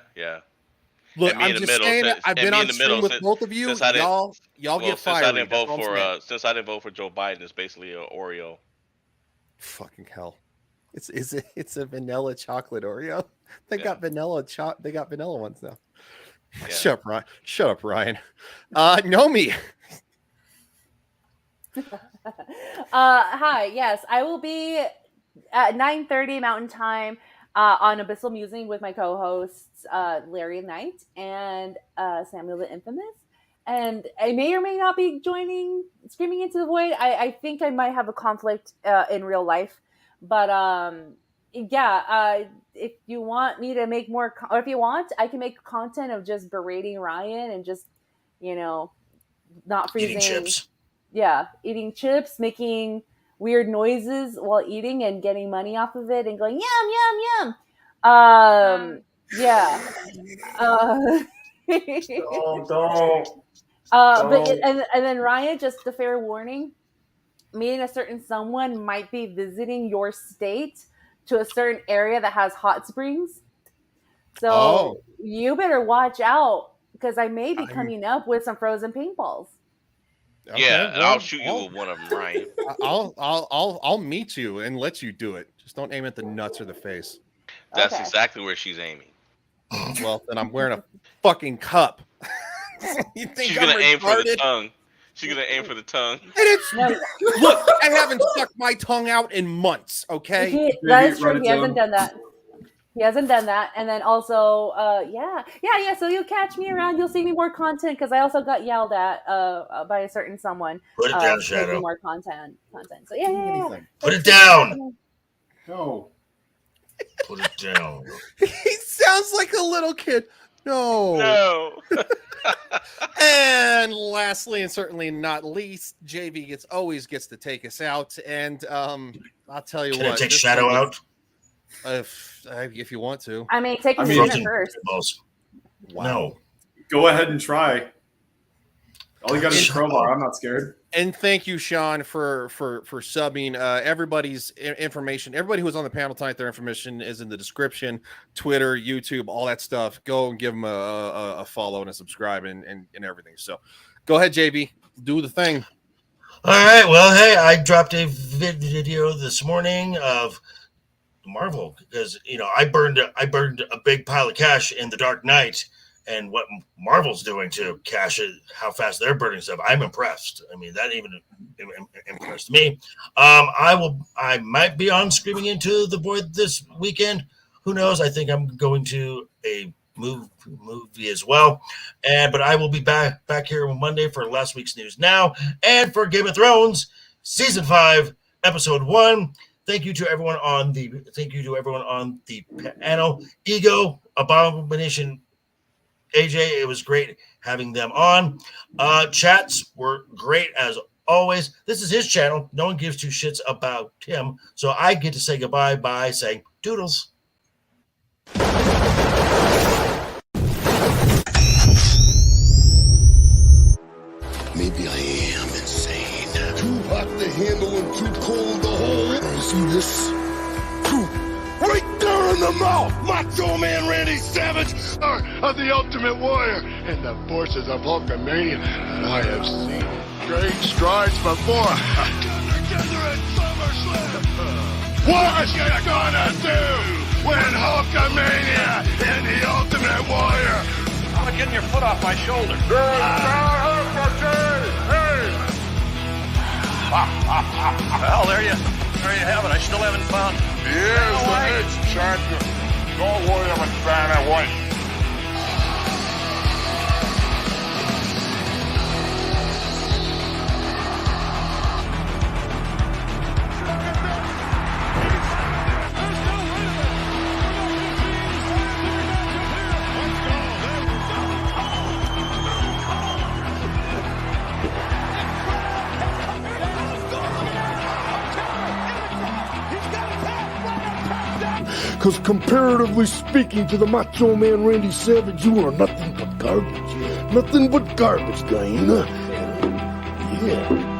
Look, I'm just saying. I've been on stream with both of you. Y'all get fired. Since I didn't vote for Joe Biden, it's basically an Oreo. Fucking hell! It's a vanilla chocolate Oreo. They got vanilla ones now. Yeah. Shut up, Ryan. Nomi. Hi. Yes, I will be at 9:30 Mountain Time. On Abyssal Musing with my co-hosts Larry Knight and Samuel the Infamous, and I may or may not be joining Screaming Into the Void. I think I might have a conflict in real life, but if you want me to make more, or if you want, I can make content of just berating Ryan and just not freezing. Eating chips. Yeah, eating chips, making weird noises while eating and getting money off of it and going yum yum yum. Yeah. Don't. And then Ryan, just a fair warning, me and a certain someone might be visiting your state to a certain area that has hot springs. So you better watch out because I may be coming up with some frozen paintballs. Okay, yeah, and I'll shoot you with one of them, Ryan. I'll meet you and let you do it. Just don't aim at the nuts or the face. That's exactly where she's aiming. Well, then I'm wearing a fucking cup. You think she's gonna aim for the tongue? She's gonna aim for the tongue. Look, I haven't stuck my tongue out in months. Okay, that's true. He hasn't done that. He hasn't done that. And then also, yeah. So you'll catch me around. You'll see me more content because I also got yelled at by a certain someone. Put it down, Shadow. More content. So yeah. Put it down. No. Put it down. He sounds like a little kid. No. And lastly, and certainly not least, JV always gets to take us out. And I'll tell you Can what. I take Shadow out? If you want to. I mean, take dinner first. Wow. No. Go ahead and try. All you got is crowbar. I'm not scared. And thank you, Sean, for subbing. Everybody's information, everybody who was on the panel tonight, their information is in the description, Twitter, YouTube, all that stuff. Go and give them a follow and a subscribe and everything. So go ahead, JB. Do the thing. All right. Well, hey, I dropped a video this morning of Marvel because I burned a big pile of cash in the Dark Knight, and what Marvel's doing to cash it, how fast they're burning stuff. I'm impressed. I mean, that even impressed me. I might be on Screaming Into the Void this weekend. Who knows? I think I'm going to a movie as well, but I will be back here on Monday for last week's news now and for Game of Thrones season 5 episode 1. Thank you to everyone on the panel. Ego, Abomination, AJ, it was great having them on. Chats were great as always. This is his channel. No one gives two shits about him, so I get to say goodbye by saying toodles. Maybe I am insane. Too hot to handle and too cold to hold. You see this? Right there in the mouth! Macho Man Randy Savage of the Ultimate Warrior and the forces of Hulkamania that I have seen great strides before. Together at SummerSlam. What you gonna do when Hulkamania and the Ultimate Warrior? I'm getting your foot off my shoulder. Well, there you have it. I still haven't found. Here's the next champion. Don't worry, I'm a fan of white. Because comparatively speaking to the Macho Man Randy Savage, you are nothing but garbage. Nothing but garbage, guy. Yeah.